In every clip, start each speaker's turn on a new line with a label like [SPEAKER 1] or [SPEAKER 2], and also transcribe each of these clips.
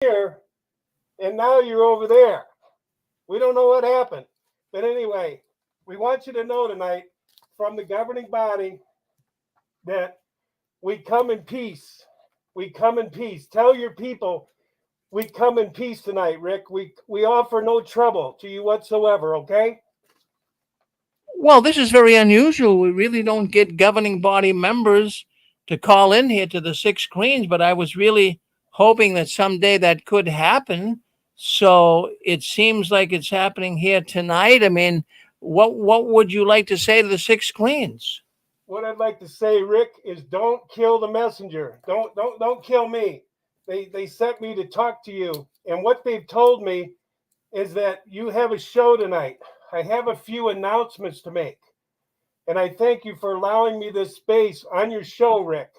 [SPEAKER 1] here, and now you're over there. We don't know what happened. But anyway, we want you to know tonight from the governing body that we come in peace. We come in peace. Tell your people we come in peace tonight, Rick. We offer no trouble to you whatsoever, okay?
[SPEAKER 2] Well, this is very unusual. We really don't get governing body members to call in here to the six screens, but I was really hoping that someday that could happen. So it seems like it's happening here tonight. I mean, what would you like to say to the six screens?
[SPEAKER 1] What I'd like to say, Rick, is don't kill the messenger. Don't kill me. They sent me to talk to you, and what they've told me is that you have a show tonight. I have a few announcements to make, and I thank you for allowing me this space on your show, Rick.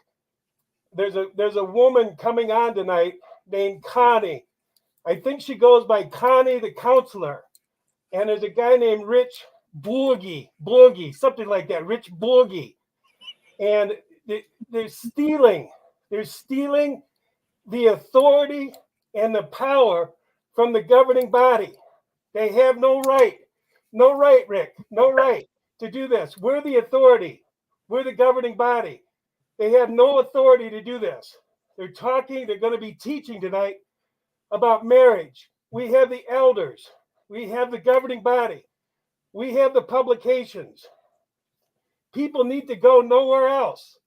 [SPEAKER 1] There's a woman coming on tonight named Connie. I think she goes by Connie the counselor, and there's a guy named Rich Boogie, something like that, Rich Boogie, and they're stealing. They're stealing the authority and the power from the governing body. They have no right, Rick, no right to do this. We're the authority. We're the governing body. They have no authority to do this. They're going to be teaching tonight about marriage. We have the elders. We have the governing body. We have the publications. People need to go nowhere else.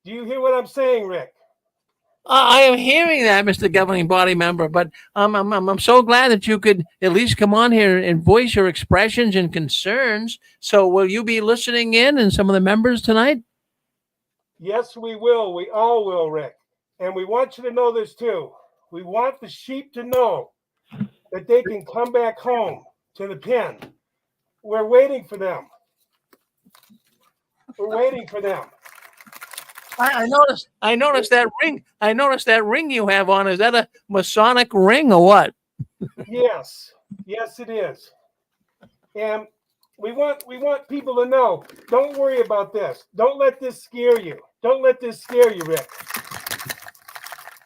[SPEAKER 1] Do you hear what I'm saying, Rick?
[SPEAKER 2] I am hearing that, Mr. Governing Body Member, but I'm so glad that you could at least come on here and voice your expressions and concerns. So will you be listening in and some of the members tonight?
[SPEAKER 1] Yes, we will. We all will, Rick. And we want you to know this too. We want the sheep to know that they can come back home to the pen. We're waiting for them. We're waiting for them.
[SPEAKER 2] I noticed that ring. I noticed that ring you have on. Is that a Masonic ring or what?
[SPEAKER 1] Yes, it is. And we want people to know. Don't worry about this. Don't let this scare you. Don't let this scare you, Rick.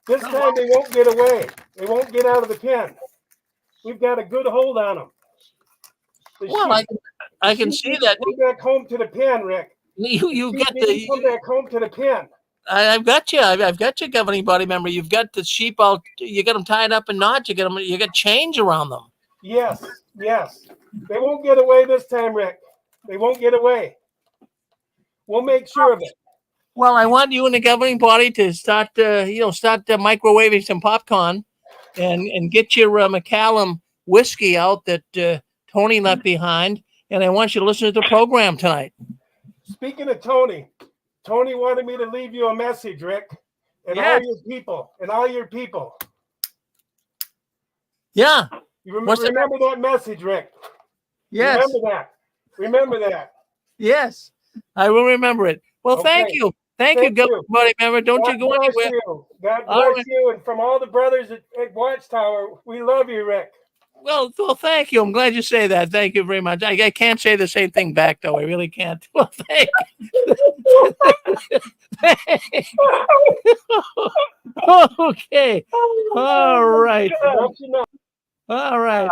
[SPEAKER 1] This time they won't get away. They won't get out of the pen. We've got a good hold on them.
[SPEAKER 2] I can see that.
[SPEAKER 1] Go back home to the pen, Rick.
[SPEAKER 2] You got
[SPEAKER 1] the come back home to the pen.
[SPEAKER 2] I've got you. I've got you, governing body member. You've got the sheep out. You got them tied up in knots. You got chains around them.
[SPEAKER 1] Yes. They won't get away this time, Rick. They won't get away. We'll make sure of it.
[SPEAKER 2] Well, I want you and the governing body to start microwaving some popcorn, and get your Macallan whiskey out that Tony left behind. And I want you to listen to the program tonight.
[SPEAKER 1] Speaking of Tony wanted me to leave you a message, Rick, and all your people.
[SPEAKER 2] Yeah.
[SPEAKER 1] You remember that message, Rick?
[SPEAKER 2] Yes.
[SPEAKER 1] Remember that.
[SPEAKER 2] Yes, I will remember it. Well, okay. Thank you, governing body member. Don't you go anywhere.
[SPEAKER 1] God bless you, and from all the brothers at Watchtower, we love you, Rick.
[SPEAKER 2] Well, thank you. I'm glad you say that. Thank you very much. I can't say the same thing back, though. I really can't. Well, thank you. Okay. All right. All right.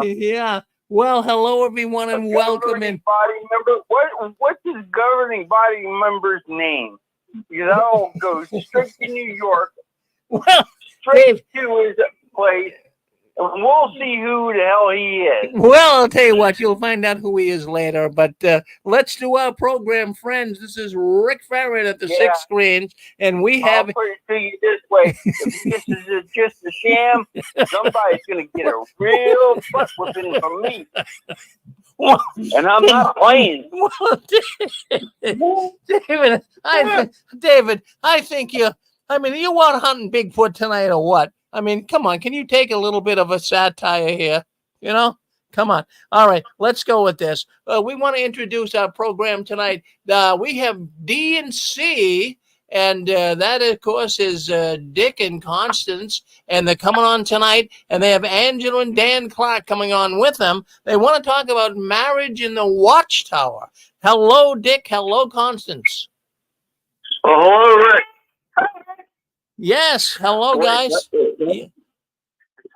[SPEAKER 2] Yeah. Well, hello, everyone, and welcome in.
[SPEAKER 3] Body member. What's his governing body member's name? Because I'll go straight to New York.
[SPEAKER 2] Well,
[SPEAKER 3] straight to his place, and we'll see who the hell he is.
[SPEAKER 2] Well, I'll tell you what, you'll find out who he is later, but let's do our program, friends. This is Rick Farron at the six screens, and we have...
[SPEAKER 3] I'll put it to you this way. If this is just a sham, somebody's going to get a real butt whipping from me. And I'm not playing.
[SPEAKER 2] David, I think you want hunting Bigfoot tonight or what? I mean, come on. Can you take a little bit of a satire here? You know, come on. All right, let's go with this. We want to introduce our program tonight. We have D and C, and that, of course, is Dick and Constance, and they're coming on tonight, and they have Angela and Dan Clark coming on with them. They want to talk about marriage in the Watchtower. Hello, Dick. Hello, Constance.
[SPEAKER 3] Hello, Rick.
[SPEAKER 2] Yes. Hello, guys.
[SPEAKER 4] It's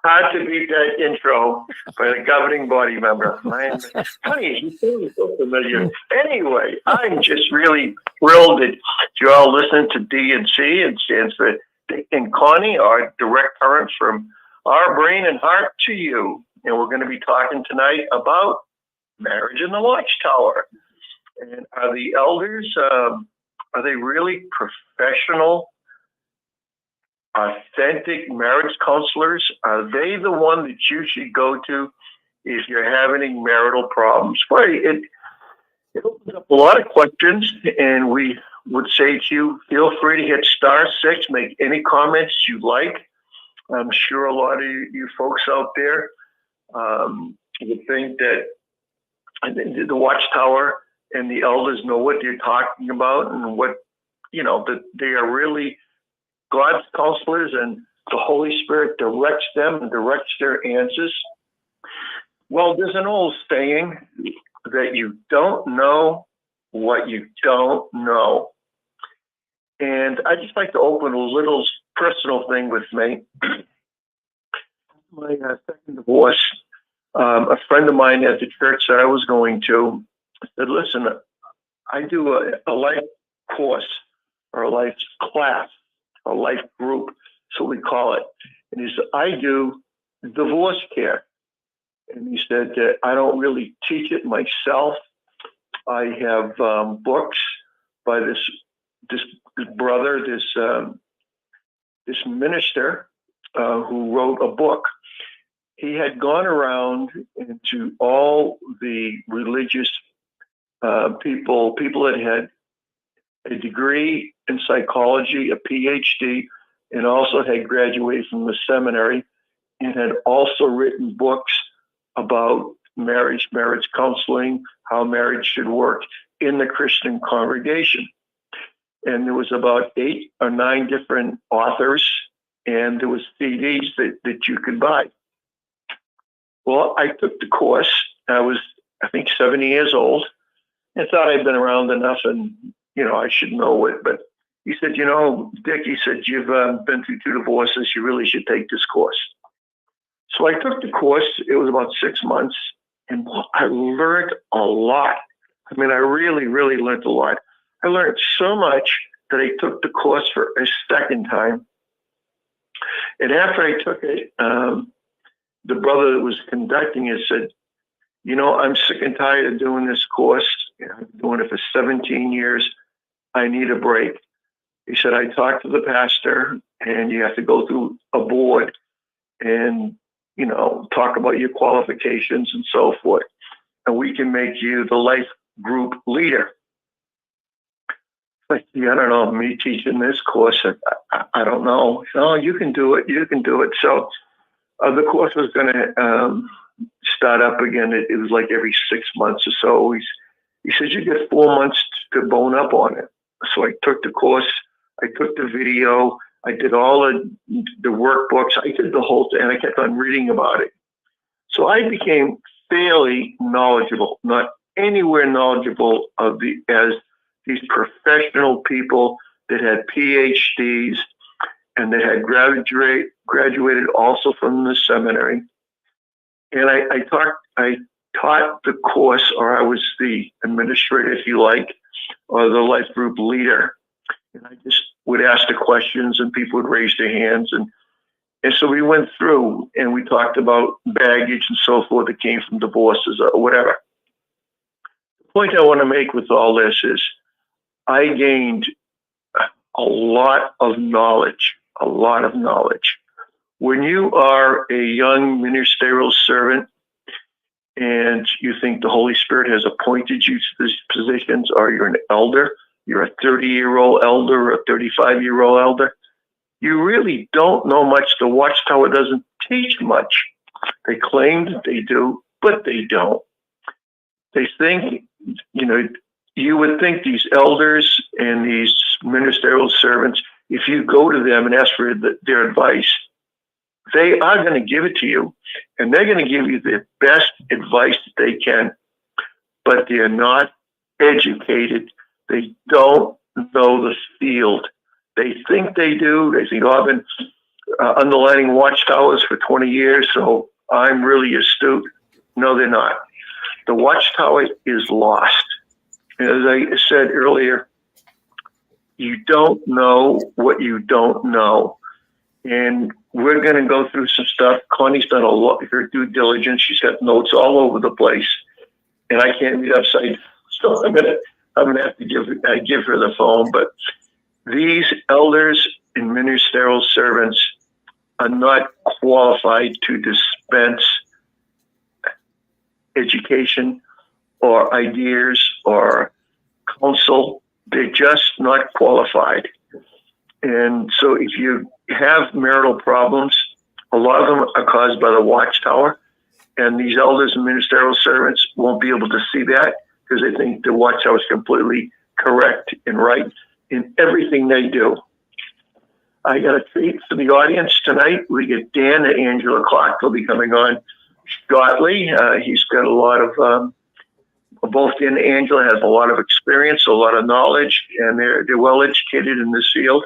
[SPEAKER 4] hard to beat that intro by the governing body member. Honey, you sound so familiar. Anyway, I'm just really thrilled that you're all listening to D&C. It stands for Dick and Connie, our direct current from our brain and heart to you. And we're going to be talking tonight about marriage in the Watchtower. And are the elders, are they really professional, authentic marriage counselors? Are they the one that you should go to if you're having marital problems? Boy, it opens up a lot of questions, and we would say to you, feel free to hit *6, make any comments you like. I'm sure a lot of you folks out there would think that the Watchtower and the elders know what they're talking about, and what, that they are really God's counselors, and the Holy Spirit directs them and directs their answers. Well, there's an old saying that you don't know what you don't know. And I just like to open a little personal thing with me. My second divorce, a friend of mine at the church that I was going to said, listen, I do a life course or a life class, a life group, so we call it. And he said, I do divorce care. And he said that I don't really teach it myself. I have books by this brother, this minister who wrote a book. He had gone around into all the religious people that had a degree in psychology, a PhD, and also had graduated from the seminary, and had also written books about marriage counseling, how marriage should work in the Christian congregation. And there was about 8 or 9 different authors, and there was CDs that you could buy. Well, I took the course. I was, I think, 70 years old, and thought I'd been around enough, and I should know it. But he said, Dick, he said, you've been through 2 divorces. You really should take this course. So I took the course. It was about 6 months, and I learned a lot. I mean, I really, really learned a lot. I learned so much that I took the course for a second time. And after I took it, the brother that was conducting it said, I'm sick and tired of doing this course. I've been doing it for 17 years. I need a break. He said, I talked to the pastor, and you have to go through a board and, talk about your qualifications and so forth. And we can make you the life group leader. Like, I don't know, me teaching this course, I don't know. No, you can do it. You can do it. So the course was going to start up again. It was like every 6 months or so. He said, you get 4 months to bone up on it. So I took the course. I took the video. I did all the workbooks. I did the whole thing, and I kept on reading about it. So I became fairly knowledgeable, not anywhere knowledgeable as these professional people that had PhDs and that had graduated also from the seminary. And I taught the course, or I was the administrator, if you like, or the life group leader. And I just would ask the questions, and people would raise their hands. And so we went through, and we talked about baggage and so forth that came from divorces or whatever. The point I want to make with all this is I gained a lot of knowledge. When you are a young ministerial servant and you think the Holy Spirit has appointed you to these positions, or you're an elder, you're a 30-year-old elder or a 35-year-old elder, you really don't know much. The Watchtower doesn't teach much. They claim that they do, but they don't. They think, you would think these elders and these ministerial servants, if you go to them and ask for their advice, they are going to give it to you, and they're going to give you the best advice that they can, but they're not educated. They don't know the field. They think they do. They think, oh, I've been underlining Watchtowers for 20 years, so I'm really astute. No, they're not. The Watchtower is lost. As I said earlier, you don't know what you don't know. And we're going to go through some stuff. Connie's done a lot of her due diligence. She's got notes all over the place. And I can't read upside. So I'm gonna have to give her the phone. But these elders and ministerial servants are not qualified to dispense education or ideas or counsel. They're just not qualified. And so if you have marital problems, a lot of them are caused by the Watchtower. And these elders and ministerial servants won't be able to see that because they think the Watchtower is completely correct and right in everything they do. I got a treat for the audience tonight. We get Dan and Angela Clark. They'll be coming on shortly. He's got a lot of, both Dan and Angela has a lot of experience, a lot of knowledge, and they're well educated in this field.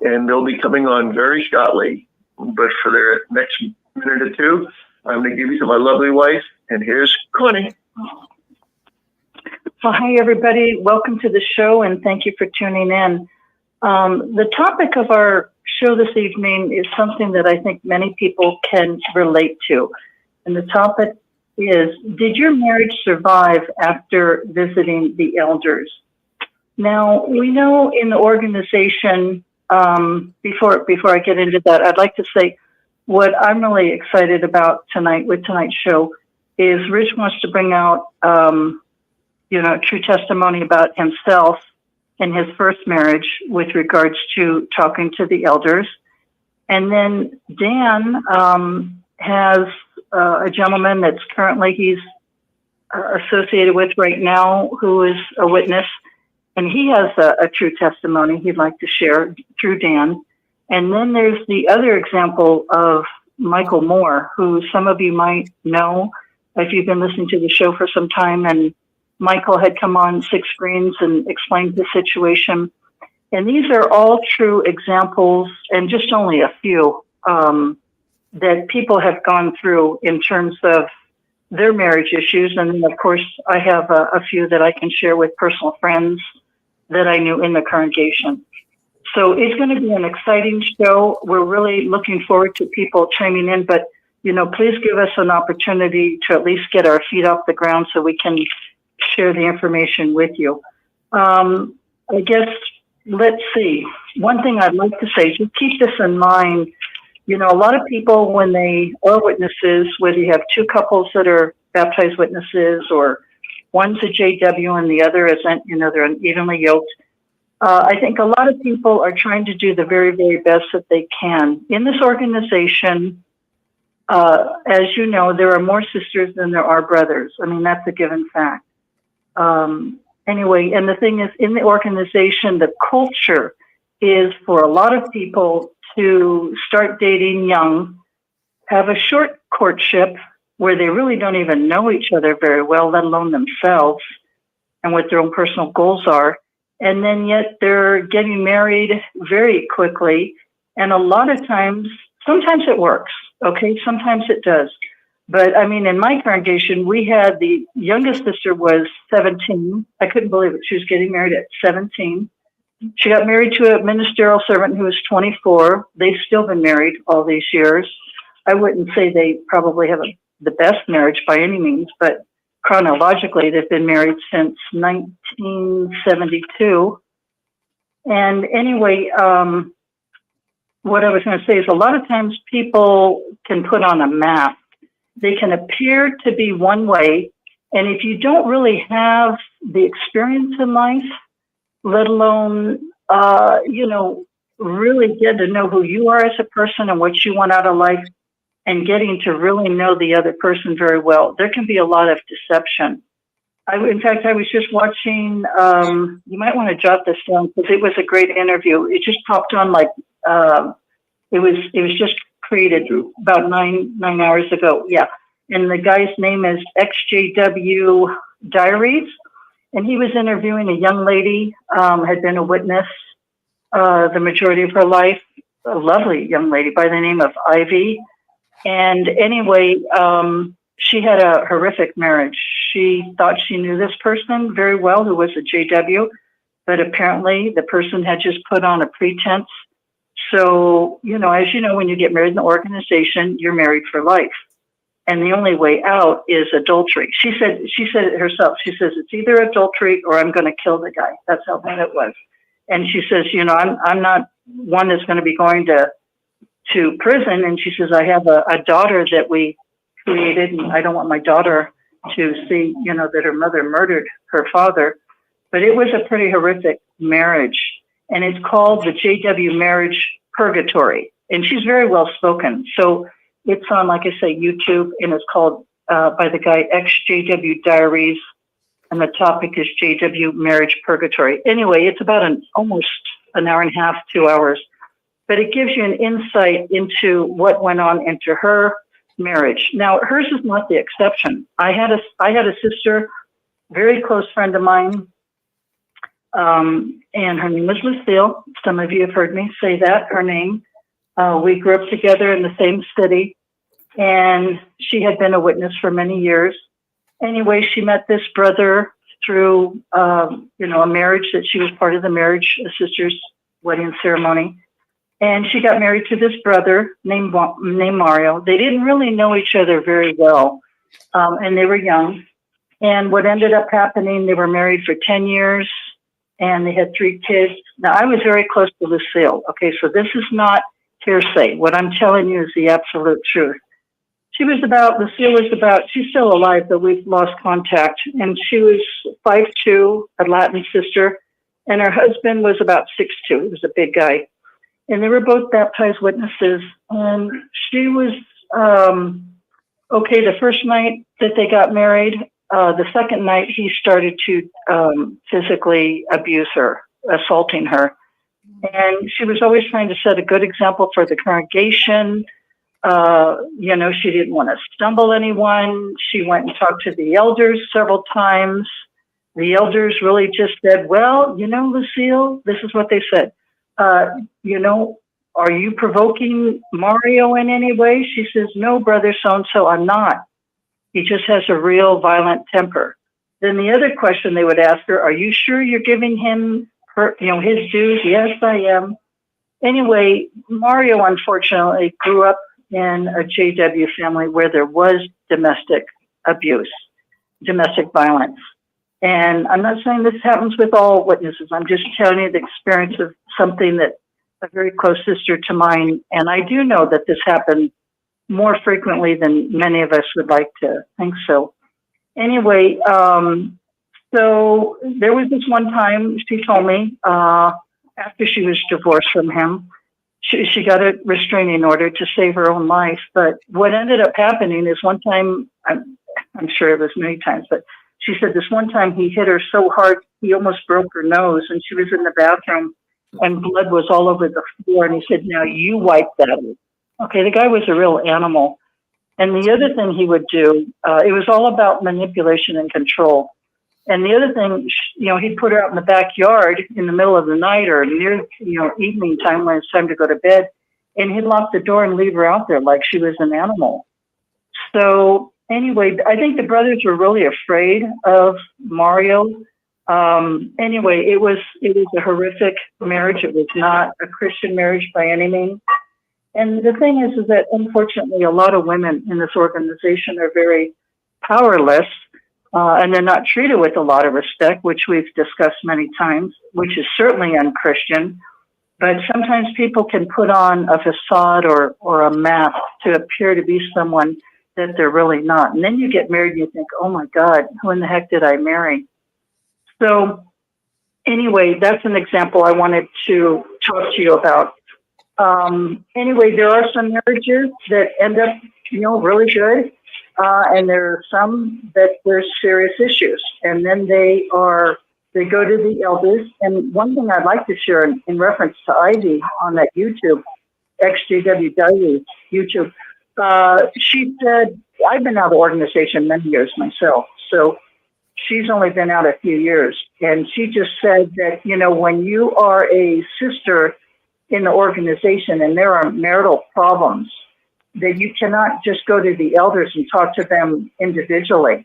[SPEAKER 4] And they'll be coming on very shortly. But for their next minute or two, I'm going to give you to my lovely wife, and here's Connie.
[SPEAKER 5] Well, hi, everybody. Welcome to the show, and thank you for tuning in. The topic of our show this evening is something that I think many people can relate to. And the topic is, did your marriage survive after visiting the elders? Now, we know in the organization, before I get into that, I'd like to say what I'm really excited about tonight with tonight's show is Rich wants to bring out, a true testimony about himself and his first marriage with regards to talking to the elders. And then Dan has a gentleman that's currently he's associated with right now who is a witness. And he has a true testimony he'd like to share through Dan. And then there's the other example of Michael Moore, who some of you might know if you've been listening to the show for some time. And Michael had come on 6 Screens and explained the situation. And these are all true examples, and just only a few that people have gone through in terms of their marriage issues. And then, of course, I have a few that I can share with personal friends that I knew in the congregation. So it's going to be an exciting show. We're really looking forward to people chiming in, but, please give us an opportunity to at least get our feet off the ground so we can share the information with you. I guess, let's see. One thing I'd like to say, just keep this in mind. A lot of people, when they are witnesses, whether you have 2 couples that are baptized witnesses or one's a JW and the other isn't, they're unevenly yoked. I think a lot of people are trying to do the very, very best that they can. In this organization, as you know, there are more sisters than there are brothers. I mean, that's a given fact. Anyway, and the thing is, in the organization, the culture is for a lot of people to start dating young, have a short courtship where they really don't even know each other very well, let alone themselves and what their own personal goals are. And then yet they're getting married very quickly. And a lot of times, sometimes it works. Okay. Sometimes it does. But I mean, in my congregation, we had the youngest sister was 17. I couldn't believe it. She was getting married at 17. She got married to a ministerial servant who was 24. They've still been married all these years. I wouldn't say they probably have the best marriage by any means, but chronologically, they've been married since 1972. And anyway, what I was going to say is a lot of times people can put on a mask. They can appear to be one way. And if you don't really have the experience in life, let alone, really get to know who you are as a person and what you want out of life, and getting to really know the other person very well, there can be a lot of deception. In fact, I was just watching, you might want to jot this down because it was a great interview. It just popped on it was just created about nine hours ago. Yeah. And the guy's name is XJW Diaries. And he was interviewing a young lady, had been a witness the majority of her life, a lovely young lady by the name of Ivy. And anyway, she had a horrific marriage. She thought she knew this person very well, who was a JW, but apparently the person had just put on a pretense. So, as you know, when you get married in the organization, you're married for life. And the only way out is adultery. She said it herself. She says, it's either adultery or I'm going to kill the guy. That's how bad it was. And she says, I'm not one that's going to be going to prison. And she says, I have a daughter that we created, and I don't want my daughter to see, that her mother murdered her father. But it was a pretty horrific marriage. And it's called the JW Marriage Purgatory. And she's very well spoken. So it's on, like I say, YouTube, and it's called by the guy XJW Diaries. And the topic is JW Marriage Purgatory. Anyway, it's about almost an hour and a half, 2 hours. But it gives you an insight into what went on into her marriage. Now, hers is not the exception. I had a sister, very close friend of mine, and her name was Lucille. Some of you have heard me say that, her name. We grew up together in the same city, and she had been a witness for many years. Anyway, she met this brother through, a marriage that she was part of the marriage, a sister's wedding ceremony. And she got married to this brother named Mario. They didn't really know each other very well, and they were young. And what ended up happening, they were married for 10 years, and they had 3 kids. Now, I was very close to Lucille. Okay, so this is not hearsay. What I'm telling you is the absolute truth. Lucille was about, she's still alive, but we've lost contact. And she was 5'2", a Latin sister, and her husband was about 6'2". He was a big guy. And they were both baptized witnesses. And she was, the first night that they got married, the second night he started to physically abuse her, assaulting her. And she was always trying to set a good example for the congregation. She didn't want to stumble anyone. She went and talked to the elders several times. The elders really just said, well, Lucille, this is what they said. Are you provoking Mario in any way? She says, no, brother so-and-so, I'm not. He just has a real violent temper. Then the other question they would ask her, are you sure you're giving him his dues? Yes, I am. Anyway, Mario, unfortunately, grew up in a JW family where there was domestic abuse, domestic violence. And I'm not saying this happens with all witnesses. I'm just telling you the experience of something that a very close sister to mine, and I do know that this happened more frequently than many of us would like to think so. Anyway, so there was this one time she told me, after she was divorced from him, she got a restraining order to save her own life. But what ended up happening is one time, I'm sure it was many times, but she said this one time he hit her so hard, he almost broke her nose, and she was in the bathroom and blood was all over the floor. And he said, now you wipe that up. Okay, the guy was a real animal. And the other thing he would do, it was all about manipulation and control. And the other thing, he'd put her out in the backyard in the middle of the night or near, evening time when it's time to go to bed. And he'd lock the door and leave her out there like she was an animal. So anyway, I think the brothers were really afraid of Mario. Anyway, it was a horrific marriage. It was not a Christian marriage by any means. And the thing is that unfortunately, a lot of women in this organization are very powerless, and they're not treated with a lot of respect, which we've discussed many times, which is certainly unchristian. But sometimes people can put on a facade or a mask to appear to be someone that they're really not. And then you get married and you think, oh my God, who in the heck did I marry? So anyway, that's an example I wanted to talk to you about. Anyway, there are some marriages that end up, really good. And there are some that there's serious issues. And then they go to the elders. And one thing I'd like to share in reference to Ivy on that YouTube, XJW YouTube, she said, I've been out of the organization many years myself. So she's only been out a few years. And she just said that, you know, when you are a sister in the organization and there are marital problems, that you cannot just go to the elders and talk to them individually.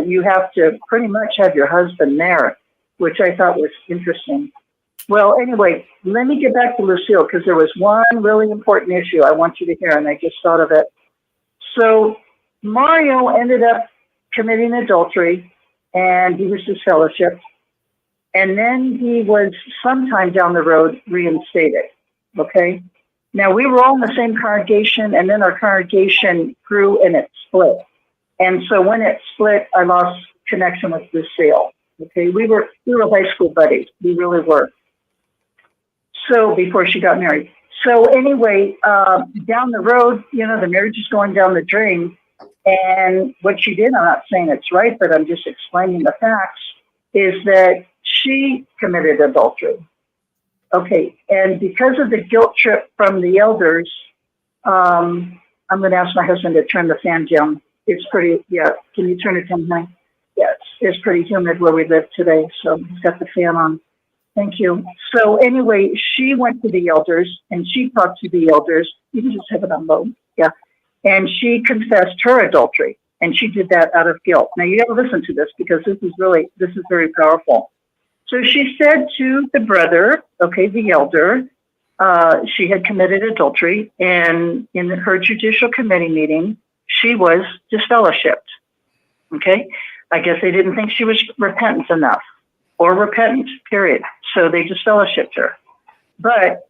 [SPEAKER 5] You have to pretty much have your husband there, which I thought was interesting. Well, anyway, let me get back to Lucille, because there was one really important issue I want you to hear, and I just thought of it. So Mario ended up committing adultery, and he was disfellowshipped. And then he was sometime down the road reinstated, okay? Now, we were all in the same congregation, and then our congregation grew and it split. And so when it split, I lost connection with Lucille, okay? We were high school buddies. We really were. So before she got married. So anyway, down the road, you know, the marriage is going down the drain. And what she did, I'm not saying it's right, but I'm just explaining the facts, is that she committed adultery. Okay, and because of the guilt trip from the elders, I'm going to ask my husband to turn the fan down. It's pretty, yeah, can you turn it down, honey? Yes, it's pretty humid where we live today, so he's got the fan on. Thank you. So anyway, she went to the elders, and she talked to the elders. You can just have it on low, yeah. And she confessed her adultery, and she did that out of guilt. Now, you got to listen to this, because this is very powerful. So she said to the brother, okay, the elder, she had committed adultery, and in her judicial committee meeting, she was disfellowshipped. Okay? I guess they didn't think she was repentant enough, or repentant, period. So they disfellowshipped her. But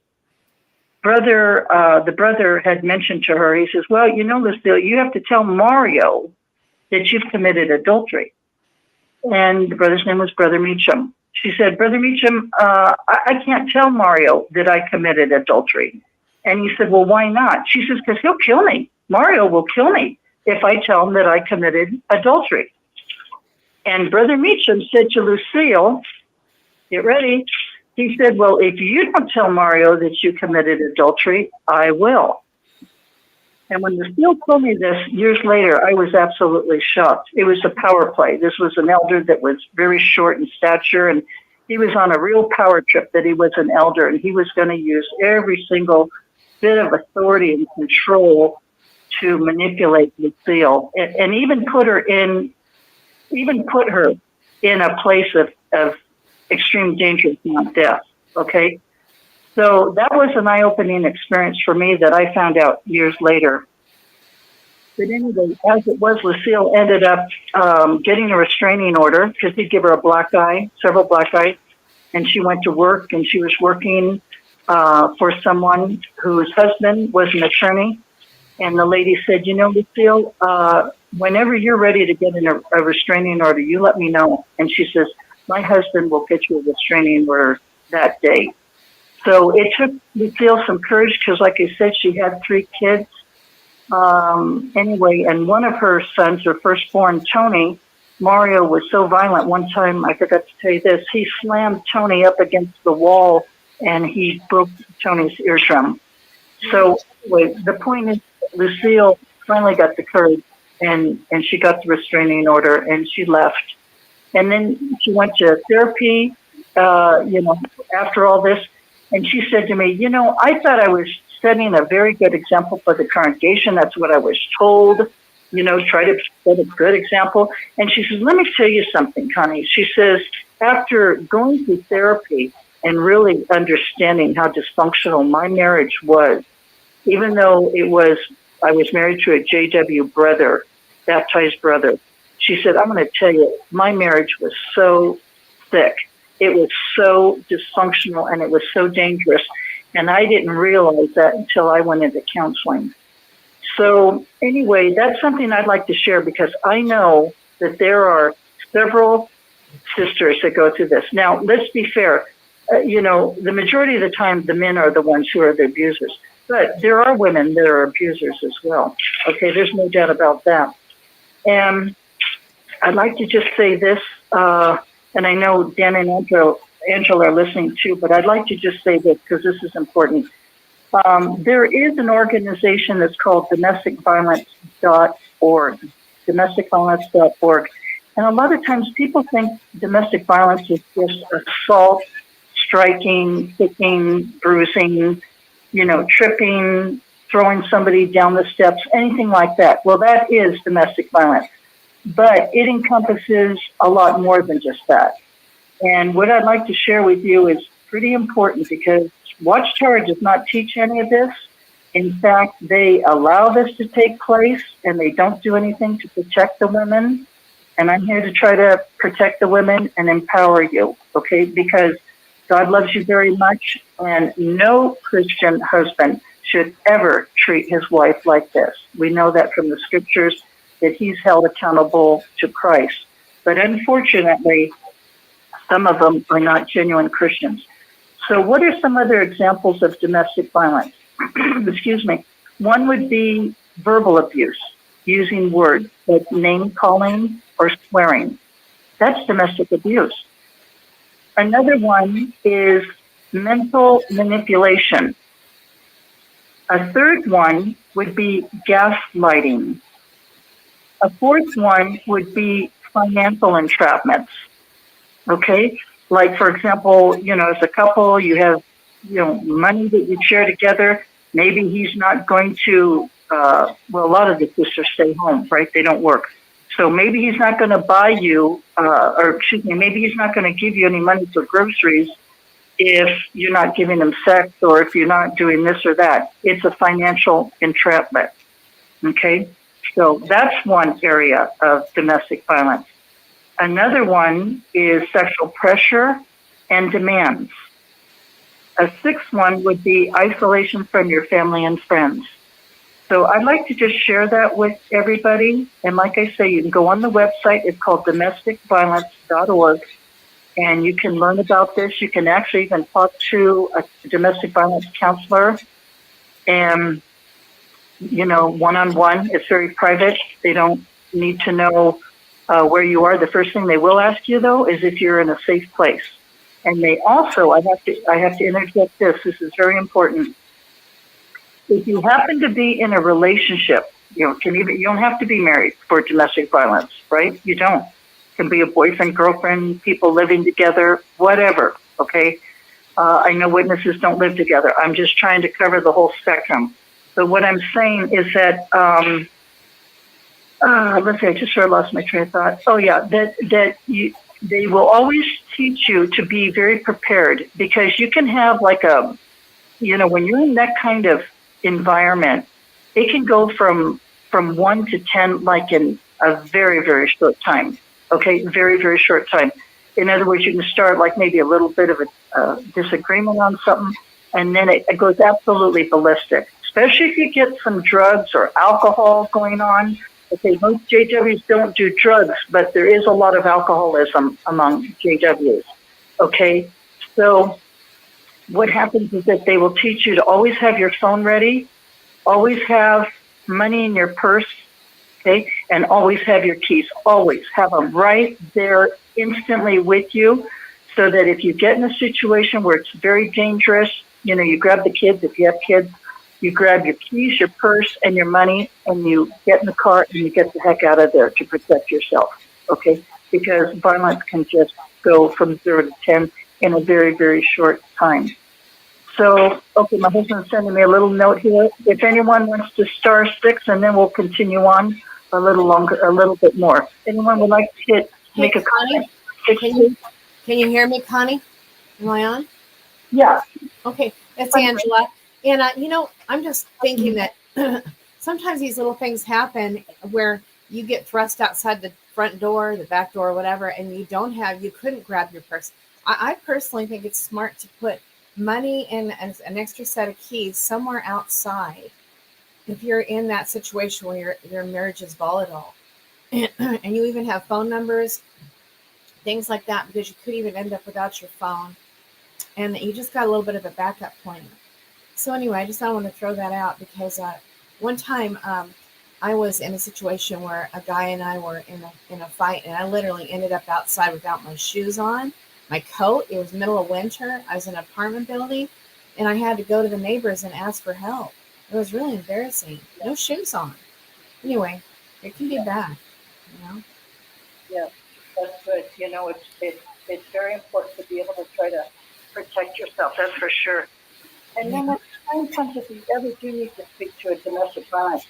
[SPEAKER 5] the brother had mentioned to her, he says, well, you know, Lucille, you have to tell Mario that you've committed adultery. And the brother's name was Brother Meacham. She said, Brother Meacham, I can't tell Mario that I committed adultery. And he said, well, why not? She says, because he'll kill me. Mario will kill me if I tell him that I committed adultery. And Brother Meacham said to Lucille, get ready. He said, well, if you don't tell Mario that you committed adultery, I will. And when Lucille told me this years later, I was absolutely shocked. It was a power play. This was an elder that was very short in stature, and he was on a real power trip that he was an elder, and he was going to use every single bit of authority and control to manipulate Lucille, and even put her in a place of extreme danger, if not death. Okay? So that was an eye-opening experience for me that I found out years later. But anyway, as it was, Lucille ended up getting a restraining order because he'd give her a black eye, several black eyes, and she went to work, and she was working for someone whose husband was an attorney. And the lady said, you know, Lucille, whenever you're ready to get in a restraining order, you let me know. And she says, my husband will get you a restraining order that day. So it took Lucille some courage because, like I said, she had 3 kids. Anyway, and one of her sons, her firstborn, Tony, Mario was so violent. One time, I forgot to tell you this, he slammed Tony up against the wall and he broke Tony's eardrum. So anyway, the point is, Lucille finally got the courage and she got the restraining order and she left. And then she went to therapy, after all this. And she said to me, you know, I thought I was setting a very good example for the congregation. That's what I was told, you know, try to set a good example. And she says, let me tell you something, Connie. She says, after going through therapy and really understanding how dysfunctional my marriage was, even though I was married to a JW brother, baptized brother, she said, I'm going to tell you, my marriage was so thick. It was so dysfunctional and it was so dangerous. And I didn't realize that until I went into counseling. So anyway, that's something I'd like to share because I know that there are several sisters that go through this. Now, let's be fair. The majority of the time, the men are the ones who are the abusers. But there are women that are abusers as well. Okay, there's no doubt about that. And I'd like to just say this, and I know Dan and Angela are listening too, but I'd like to just say this because this is important. There is an organization that's called domesticviolence.org, domesticviolence.org. And a lot of times people think domestic violence is just assault, striking, kicking, bruising, tripping, throwing somebody down the steps, anything like that. Well, that is domestic violence, but it encompasses a lot more than just that. And what I'd like to share with you is pretty important because Watchtower does not teach any of this. In fact, they allow this to take place and they don't do anything to protect the women. And I'm here to try to protect the women and empower you, okay? Because God loves you very much, and no Christian husband should ever treat his wife like this. We know that from the scriptures that he's held accountable to Christ. But unfortunately, some of them are not genuine Christians. So what are some other examples of domestic violence? Excuse me. One would be verbal abuse, using words like name calling or swearing. That's domestic abuse. Another one is mental manipulation. A third one would be gaslighting. A fourth one would be financial entrapments. Okay? Like, for example, as a couple, you have, money that you share together. Maybe he's not going to, a lot of the sisters stay home, right? They don't work. So maybe he's not going to buy you, maybe he's not going to give you any money for groceries if you're not giving him sex or if you're not doing this or that. It's a financial entrapment. Okay? So that's one area of domestic violence. Another one is sexual pressure and demands. A sixth one would be isolation from your family and friends. So I'd like to just share that with everybody. And like I say, you can go on the website. It's called domesticviolence.org. And you can learn about this. You can actually even talk to a domestic violence counselor. And, one-on-one. It's very private. They don't need to know where you are. The first thing they will ask you, though, is if you're in a safe place. And they also, I have to interject this. This is very important. If you happen to be in a relationship, you don't have to be married for domestic violence, right? You don't. It can be a boyfriend, girlfriend, people living together, whatever, okay? I know witnesses don't live together. I'm just trying to cover the whole spectrum. So what I'm saying is that, let's see, I just sort of lost my train of thought. Oh, yeah, they will always teach you to be very prepared because you can have like when you're in that kind of environment, it can go from 1 to 10 like in a very, very short time. Okay, very, very short time. In other words, you can start like maybe a little bit of a disagreement on something, and then it goes absolutely ballistic, especially if you get some drugs or alcohol going on. Okay, most JWs don't do drugs, but there is a lot of alcoholism among JWs. Okay, so what happens is that they will teach you to always have your phone ready, always have money in your purse, okay, and always have your keys. Always have them right there instantly with you so that if you get in a situation where it's very dangerous, you grab the kids, if you have kids, you grab your keys, your purse, and your money, and you get in the car and you get the heck out of there to protect yourself, okay? Because violence can just go from 0 to 10 in a very, very short time. So, okay, my husband's sending me a little note here. If anyone wants to *6, and then we'll continue on a little longer, a little bit more. Anyone would like to make a comment?
[SPEAKER 6] Can you hear me, Connie? Am I on?
[SPEAKER 5] Yeah.
[SPEAKER 6] Okay, it's Angela. And, I'm just thinking that sometimes these little things happen where you get thrust outside the front door, the back door, whatever, and you couldn't grab your purse. I personally think it's smart to put money and an extra set of keys somewhere outside if you're in that situation where your marriage is volatile. And you even have phone numbers, things like that, because you could even end up without your phone. And you just got a little bit of a backup plan. So anyway, I just want to throw that out because one time I was in a situation where a guy and I were in a fight, and I literally ended up outside without my shoes on, my coat. It was middle of winter. I was in an apartment building, and I had to go to the neighbors and ask for help. It was really embarrassing. No shoes on. Anyway, it can be bad,
[SPEAKER 5] Yeah. That's good. You know, it's very important to be able to try to protect yourself. That's for sure. And then when the time comes, if you ever do need to speak to a domestic violence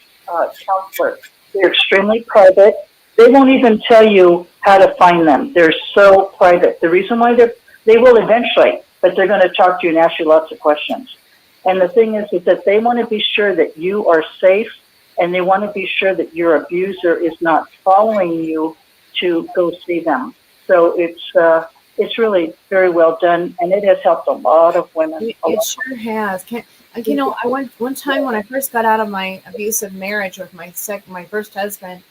[SPEAKER 5] counselor, they're extremely private. They won't even tell you how to find them. They're so private. The reason why they will eventually, but they're going to talk to you and ask you lots of questions. And the thing is that they want to be sure that you are safe, and they want to be sure that your abuser is not following you to go see them. So it's really very well done, and it has helped a lot of women.
[SPEAKER 6] It sure has. You know, I went one time when I first got out of my abusive marriage with my first husband.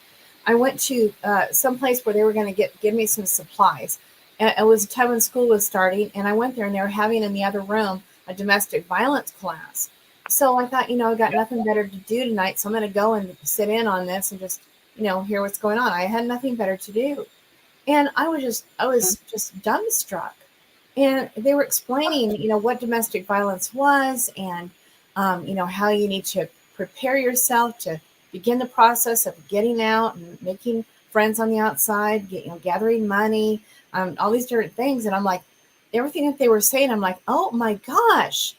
[SPEAKER 6] I went to some place where they were going to give me some supplies. And it was a time when school was starting, and I went there, and they were having in the other room a domestic violence class. So I thought, you know, I got nothing better to do tonight, so I'm going to go and sit in on this and just, you know, hear what's going on. I had nothing better to do. And I was just dumbstruck. And they were explaining, you know, what domestic violence was, and, you know, how you need to prepare yourself to begin the process of getting out and making friends on the outside, gathering money, all these different things. And I'm like, everything that they were saying, I'm like, oh my gosh,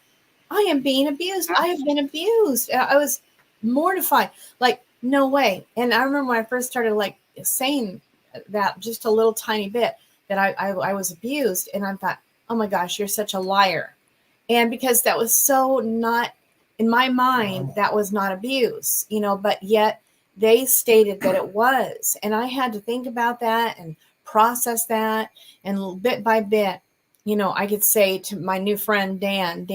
[SPEAKER 6] I am being abused. I have been abused. I was mortified. Like, no way. And I remember when I first started like saying that just a little tiny bit, that I was abused. And I thought, oh my gosh, you're such a liar. And because that was so not, in my mind, that was not abuse, you know, but yet they stated that it was. And I had to think about that and process that. And bit by bit, you know, I could say to my new friend, Dan,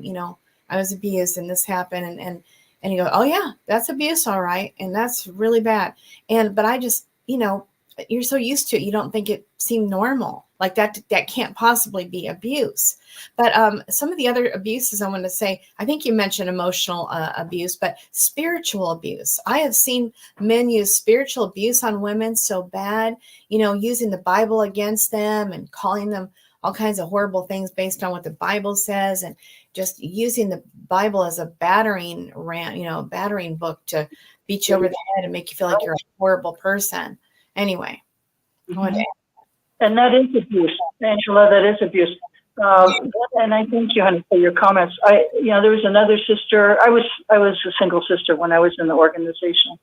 [SPEAKER 6] you know, I was abused and this happened. And he goes, oh yeah, that's abuse. All right. And that's really bad. But I just, you know, you're so used to it, you don't think it seemed normal. Like that can't possibly be abuse. But some of the other abuses I want to say, I think you mentioned emotional abuse, but spiritual abuse. I have seen men use spiritual abuse on women so bad, you know, using the Bible against them and calling them all kinds of horrible things based on what the Bible says, and just using the Bible as a battering book to beat you over the head and make you feel like you're a horrible person. Anyway.
[SPEAKER 5] And that is abuse, Angela. That is abuse. And I thank you, honey, for your comments. There was another sister. I was a single sister when I was in the organization.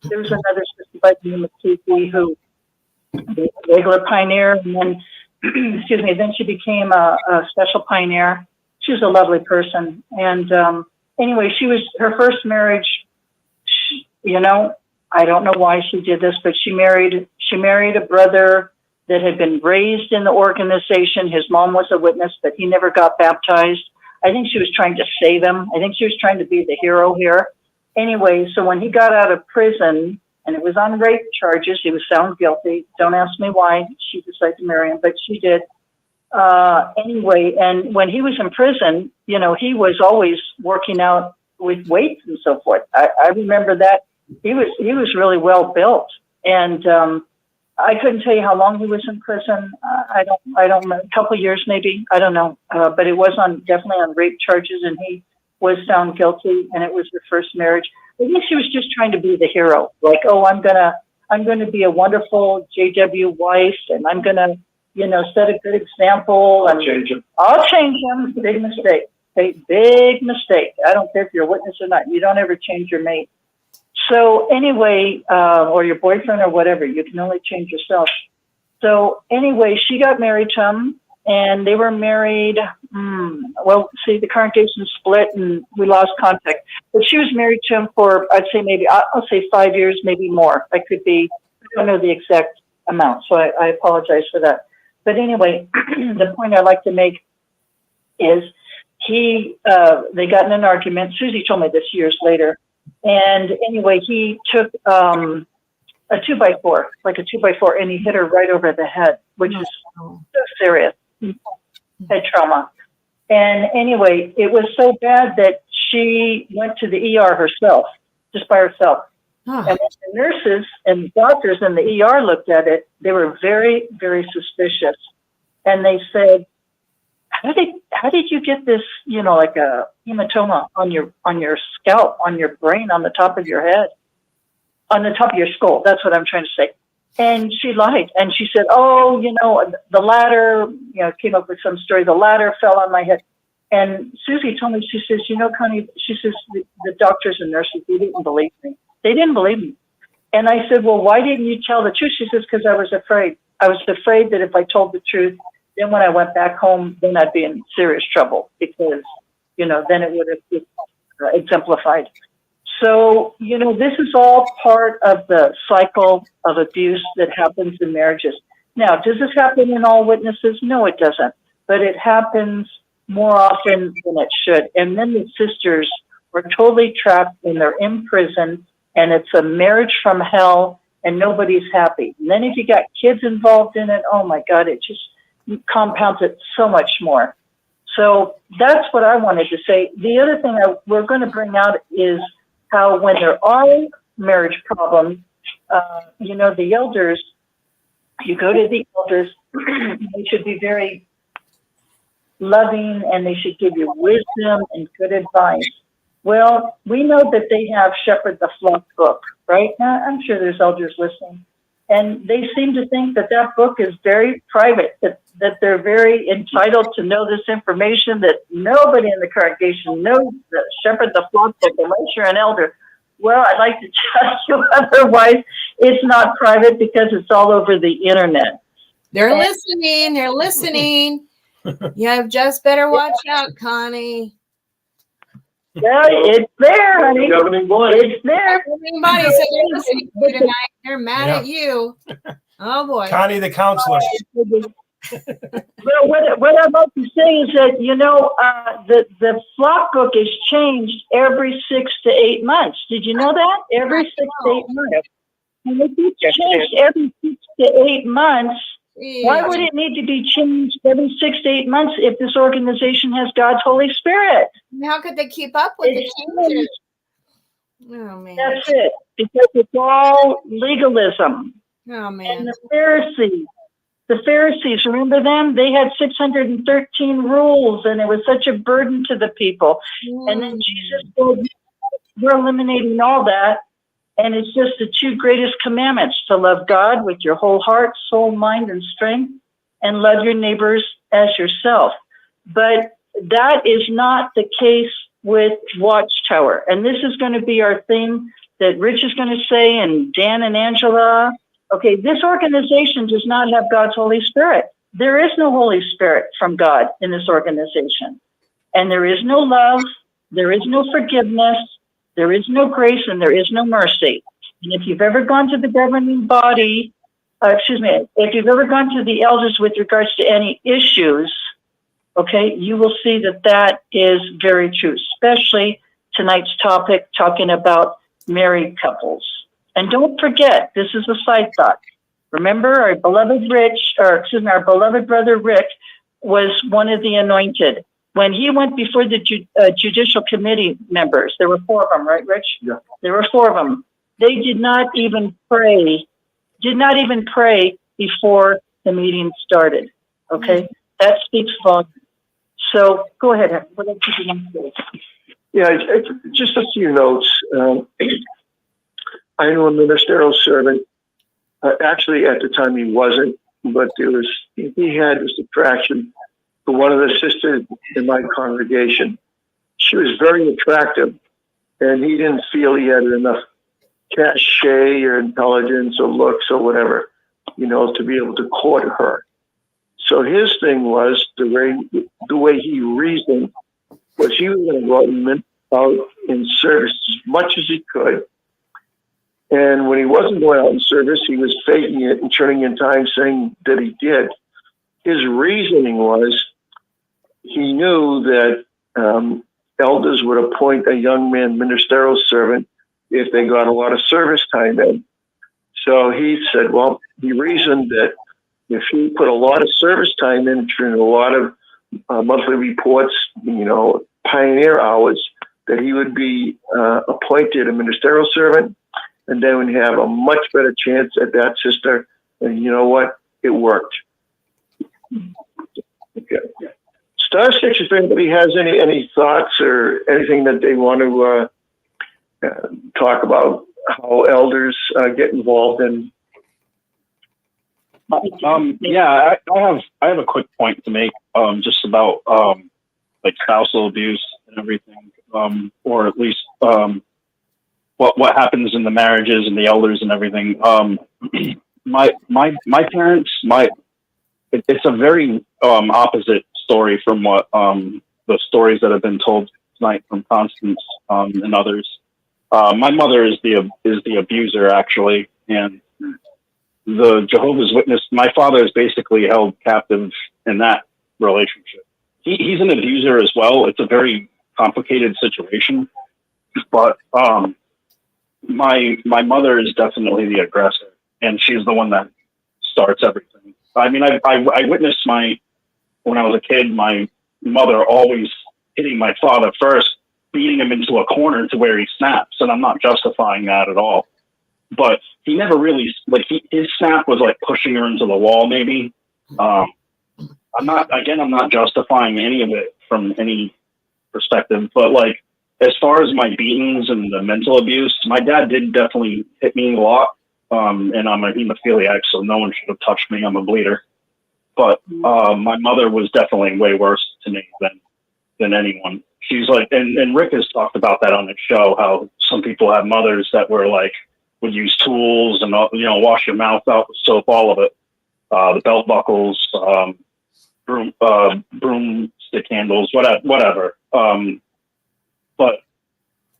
[SPEAKER 5] There was another sister by the name of Kiki who was a regular pioneer, and then, excuse me, then she became a special pioneer. She was a lovely person, and anyway, her first marriage. You know, I don't know why she did this, but she married a brother that had been raised in the organization. His mom was a witness, but he never got baptized. I think she was trying to save him. I think she was trying to be the hero here. Anyway, so when he got out of prison, and it was on rape charges, he was found guilty. Don't ask me why she decided to marry him, but she did. Anyway, and when he was in prison, you know, he was always working out with weights and so forth. I remember that. He was really well built, and I couldn't tell you how long he was in prison. I don't know, a couple of years maybe. I don't know, but it was definitely on rape charges, and he was found guilty. And it was her first marriage. I think she was just trying to be the hero, like, oh, I'm gonna be a wonderful JW wife, and I'm gonna, you know, set a good example. And I'll change him. Big mistake. Big mistake. I don't care if you're a witness or not. You don't ever change your mate. So anyway, or your boyfriend or whatever, you can only change yourself. So anyway, she got married to him, and they were married. Well, see, the congregation split and we lost contact. But she was married to him for, I'd say maybe, I'll say 5 years, maybe more. I don't know the exact amount, so I apologize for that. But anyway, the point I'd like to make is they got in an argument. Susie told me this years later. And anyway, he took a 2x4, like a 2x4, and he hit her right over the head, which is so serious, head trauma. And anyway, it was so bad that she went to the ER herself, just by herself. And when the nurses and doctors in the ER looked at it, they were very, very suspicious. And they said, how did you get this, you know, like a hematoma on your scalp, on your brain, on the top of your head, on the top of your skull? That's what I'm trying to say. And she lied. And she said, oh, the ladder, came up with some story. The ladder fell on my head. And Susie told me, she says, Connie, she says, the doctors and nurses, they didn't believe me. They didn't believe me. And I said, well, why didn't you tell the truth? She says, because I was afraid. I was afraid that if I told the truth, then when I went back home, then I'd be in serious trouble because, then it would have been exemplified. So, this is all part of the cycle of abuse that happens in marriages. Now, does this happen in all witnesses? No, it doesn't. But it happens more often than it should. And then the sisters are totally trapped and they're in prison, and it's a marriage from hell, and nobody's happy. And then if you got kids involved in it, oh my God, it just compounds it so much more. So that's what I wanted to say. The other thing we're going to bring out is how when there are marriage problems, the elders, you go to the elders, they should be very loving and they should give you wisdom and good advice. Well, we know that they have Shepherd the Flock book, right? Now, I'm sure there's elders listening. And they seem to think that book is very private, that they're very entitled to know this information, that nobody in the congregation knows the Shepherd the Flock book unless you're an elder. Well, I'd like to tell you otherwise. It's not private because it's all over the internet.
[SPEAKER 6] They're listening. They're listening. You have just better watch out, Connie.
[SPEAKER 5] Yeah, it's there, honey.
[SPEAKER 4] Governing body.
[SPEAKER 5] It's there.
[SPEAKER 6] Governing body said they're listening to you tonight. They're mad at you. Oh boy.
[SPEAKER 1] Connie, the counselor.
[SPEAKER 5] Well, what I'd like to say is that, the flock book is changed every 6 to 8 months. Did you know that? Every 6 to 8 months. And if it's changed every 6 to 8 months, why would it need to be changed every 6 to 8 months if this organization has God's Holy Spirit?
[SPEAKER 6] How could they keep up with the changes? Oh man.
[SPEAKER 5] That's it. Because it's all legalism.
[SPEAKER 6] Oh man.
[SPEAKER 5] And the Pharisees, remember them? They had 613 rules, and it was such a burden to the people. And then Jesus said, we're eliminating all that. And it's just the 2 greatest commandments, to love God with your whole heart, soul, mind, and strength, and love your neighbors as yourself. But that is not the case with Watchtower. And this is going to be our theme that Rich is going to say, and Dan and Angela. Okay, this organization does not have God's Holy Spirit. There is no Holy Spirit from God in this organization. And there is no love, there is no forgiveness, there is no grace, and there is no mercy. And if you've ever gone to the governing body, if you've ever gone to the elders with regards to any issues, okay, you will see that is very true, especially tonight's topic, talking about married couples. And don't forget, this is a side thought. Remember, our beloved brother Rick was one of the anointed. When he went before the Judicial Committee members, there were 4 of them, right, Rich?
[SPEAKER 4] Yeah.
[SPEAKER 5] There were 4 of them. They did not even pray before the meeting started. Okay? That speaks volumes. So go ahead. What else did you want to say?
[SPEAKER 4] Yeah, just a few notes. I know a ministerial servant. Actually, at the time he wasn't, but he had this attraction for one of the sisters in my congregation. She was very attractive, and he didn't feel he had enough cachet or intelligence or looks or whatever, to be able to court her. So his thing was, the way he reasoned was he was going to go out in service as much as he could. And when he wasn't going out in service, he was faking it and turning in time saying that he did. His reasoning was he knew that elders would appoint a young man ministerial servant if they got a lot of service time in. So he said, he reasoned that if he put a lot of service time in during a lot of monthly reports, pioneer hours, that he would be appointed a ministerial servant, and then would have a much better chance at that sister. And you know what? It worked. Okay. Star 6, if anybody has any thoughts or anything that they want to talk about how elders get involved in
[SPEAKER 7] Yeah, I have a quick point to make, just about like spousal abuse and everything, or at least what happens in the marriages and the elders and everything. My parents, it's a very opposite story from what the stories that have been told tonight from Constance and others. My mother is the abuser, actually, and the Jehovah's Witness. My father is basically held captive in that relationship. He's an abuser as well. It's a very complicated situation, but my mother is definitely the aggressor, and she's the one that starts everything. I mean, I witnessed when I was a kid, my mother always hitting my father first, beating him into a corner to where he snaps, and I'm not justifying that at all. But he never really, his snap was like pushing her into the wall, maybe. I'm not justifying any of it from any perspective, but like, as far as my beatings and the mental abuse, my dad did definitely hit me a lot. And I'm a hemophiliac, so no one should have touched me. I'm a bleeder. But my mother was definitely way worse to me than anyone. She's like, and Rick has talked about that on his show, how some people have mothers that were like, would use tools and, wash your mouth out with soap, all of it. The belt buckles, broomstick handles, whatever. But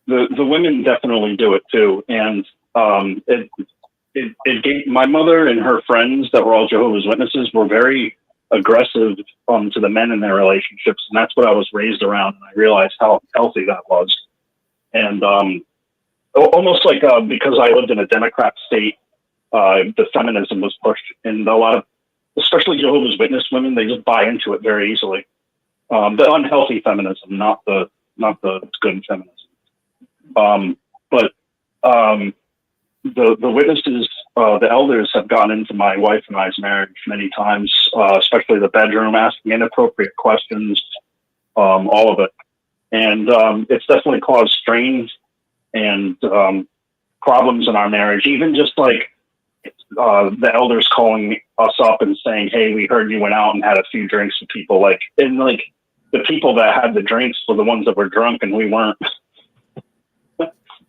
[SPEAKER 7] the women definitely do it too. And it gave my mother and her friends that were all Jehovah's Witnesses were very aggressive to the men in their relationships. And that's what I was raised around. And I realized how healthy that was. And almost like because I lived in a Democrat state, the feminism was pushed. And a lot of, especially Jehovah's Witness women, they just buy into it very easily. The unhealthy feminism, not the good feminism. But the witnesses, the elders have gotten into my wife and I's marriage many times, especially the bedroom, asking inappropriate questions, all of it. And it's definitely caused strains and problems in our marriage. Even just like the elders calling us up and saying, "Hey, we heard you went out and had a few drinks with people." And the people that had the drinks were the ones that were drunk and we weren't.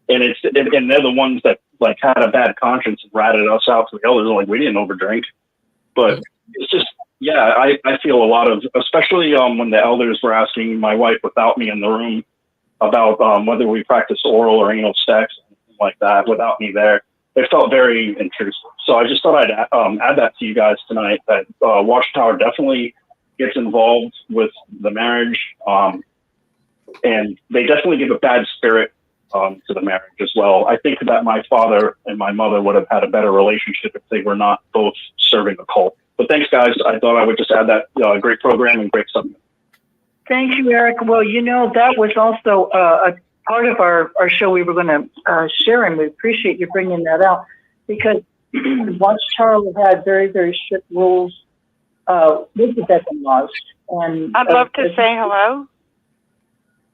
[SPEAKER 7] And they're the ones that like had a bad conscience and ratted us out to the elders. Like, we didn't overdrink. But it's just, yeah, I feel a lot of, especially when the elders were asking my wife without me in the room about whether we practice oral or anal sex, like that, without me there. It felt very intrusive. So I just thought I'd add that to you guys tonight, that Watchtower definitely gets involved with the marriage, and they definitely give a bad spirit to the marriage as well. I think that my father and my mother would have had a better relationship if they were not both serving a cult. But thanks, guys. I thought I would just add that. Great program and great subject.
[SPEAKER 5] Thank you, Eric. Well, that was also a part of our show we were going to share, and we appreciate you bringing that out, because Watchtower had very, very strict rules with the bedroom laws. And
[SPEAKER 8] I'd love to say hello.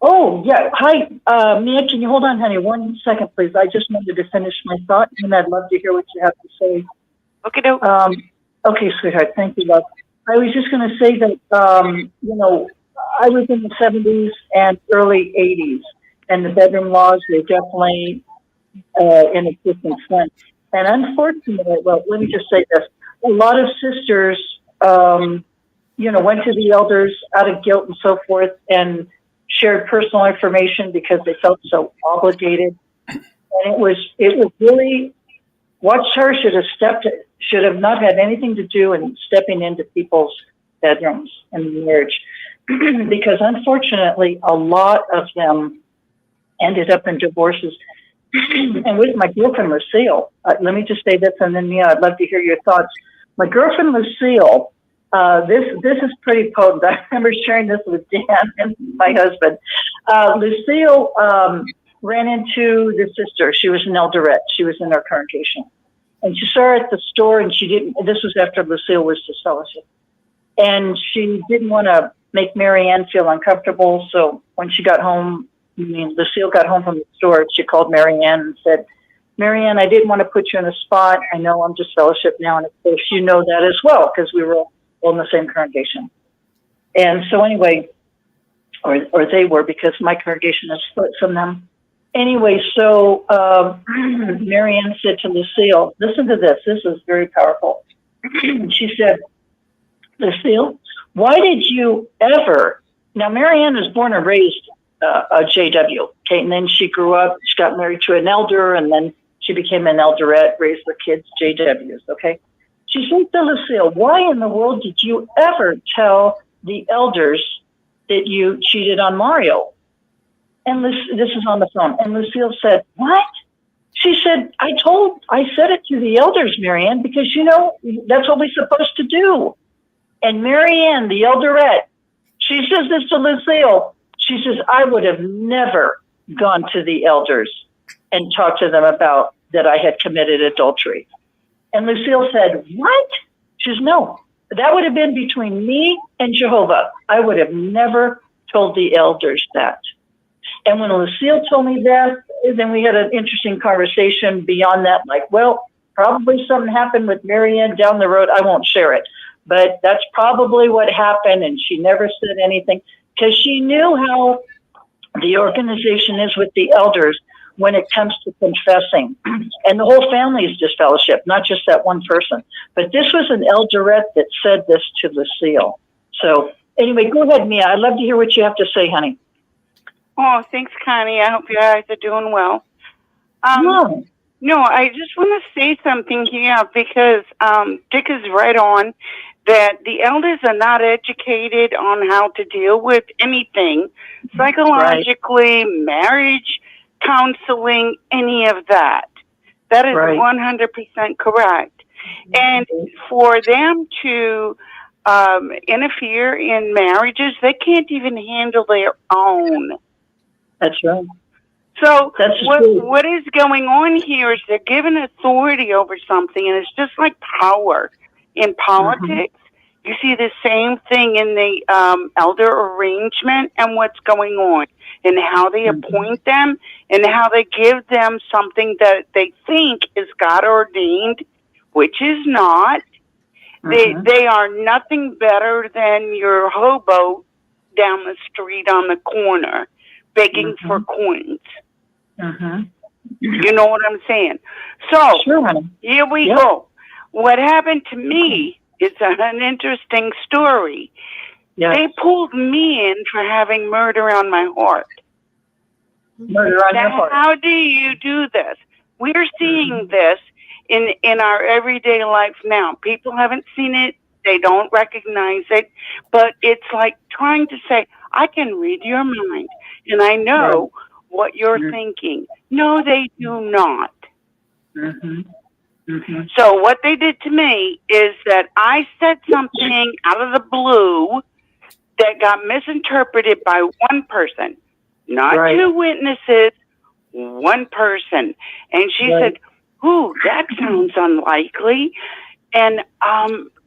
[SPEAKER 5] Oh, yeah. Hi, Mia, can you hold on, honey? 1 second, please. I just wanted to finish my thought, and I'd love to hear what you have to say.
[SPEAKER 8] Okay,
[SPEAKER 5] okay, sweetheart. Thank you, love. I was just going to say that, I was in the 70s and early 80s, and the bedroom laws, they definitely in existence then. And unfortunately, well, let me just say this. A lot of sisters, went to the elders out of guilt and so forth and shared personal information because they felt so obligated. And it was really, Watchtower should have not had anything to do in stepping into people's bedrooms and marriage. Because unfortunately, a lot of them ended up in divorces. And with my girlfriend, Lucille, let me just say this, and then, I'd love to hear your thoughts. My girlfriend, Lucille, this is pretty potent. I remember sharing this with Dan and my husband. Lucille ran into the sister. She was an elderette. She was in our congregation. And she saw her at the store, and this was after Lucille was disfellowshipped. And she didn't want to make Mary Ann feel uncomfortable. So when she got home, Lucille got home from the store, she called Mary Ann and said, Marianne, I didn't want to put you in a spot. I know I'm just fellowship now, and of course you know that as well, because we were all in the same congregation. And so anyway, or they were, because my congregation is split from them. Anyway, so Marianne said to Lucille, listen to this. This is very powerful. She said, Lucille, why did you ever, now Marianne was born and raised a JW, okay, and then she grew up, she got married to an elder, and then she became an elderette, raised her kids JWs, okay? She said to Lucille, why in the world did you ever tell the elders that you cheated on Mario? And this is on the phone. And Lucille said, what? She said, I said it to the elders, Marianne, because, you know, that's what we're supposed to do. And Marianne, the elderette, she says this to Lucille. She says, I would have never gone to the elders and talked to them about that I had committed adultery. And Lucille said, what? She says, no, that would have been between me and Jehovah. I would have never told the elders that. And when Lucille told me that, then we had an interesting conversation beyond that, like, well, probably something happened with Marianne down the road. I won't share it, but that's probably what happened. And she never said anything because she knew how the organization is with the elders when it comes to confessing. And the whole family is disfellowship, not just that one person. But this was an elderette that said this to Lucille. So anyway, go ahead, Mia. I'd love to hear what you have to say, honey.
[SPEAKER 8] Oh, thanks, Connie. I hope you guys are doing well. No, I just want to say something here because Dick is right on that the elders are not educated on how to deal with anything psychologically, marriage, counseling, any of that. That is 100% correct. And for them to interfere in marriages, they can't even handle their own.
[SPEAKER 5] That's right.
[SPEAKER 8] So what is going on here is they're given authority over something, and it's just like power in politics. You see the same thing in the elder arrangement and what's going on, and how they appoint them, and how they give them something that they think is God ordained, which is not. They are nothing better than your hobo down the street on the corner begging for coins. You know what I'm saying? So here we go. What happened to me is an interesting story. They pulled me in for having murder on my heart.
[SPEAKER 5] Murder on your heart.
[SPEAKER 8] How do you do this? We're seeing this in our everyday life now. People haven't seen it. They don't recognize it. But it's like trying to say, I can read your mind, and I know what you're thinking. No, they do not. So what they did to me is that I said something out of the blue that got misinterpreted by one person, not two witnesses, one person. And she said, ooh, that sounds unlikely, and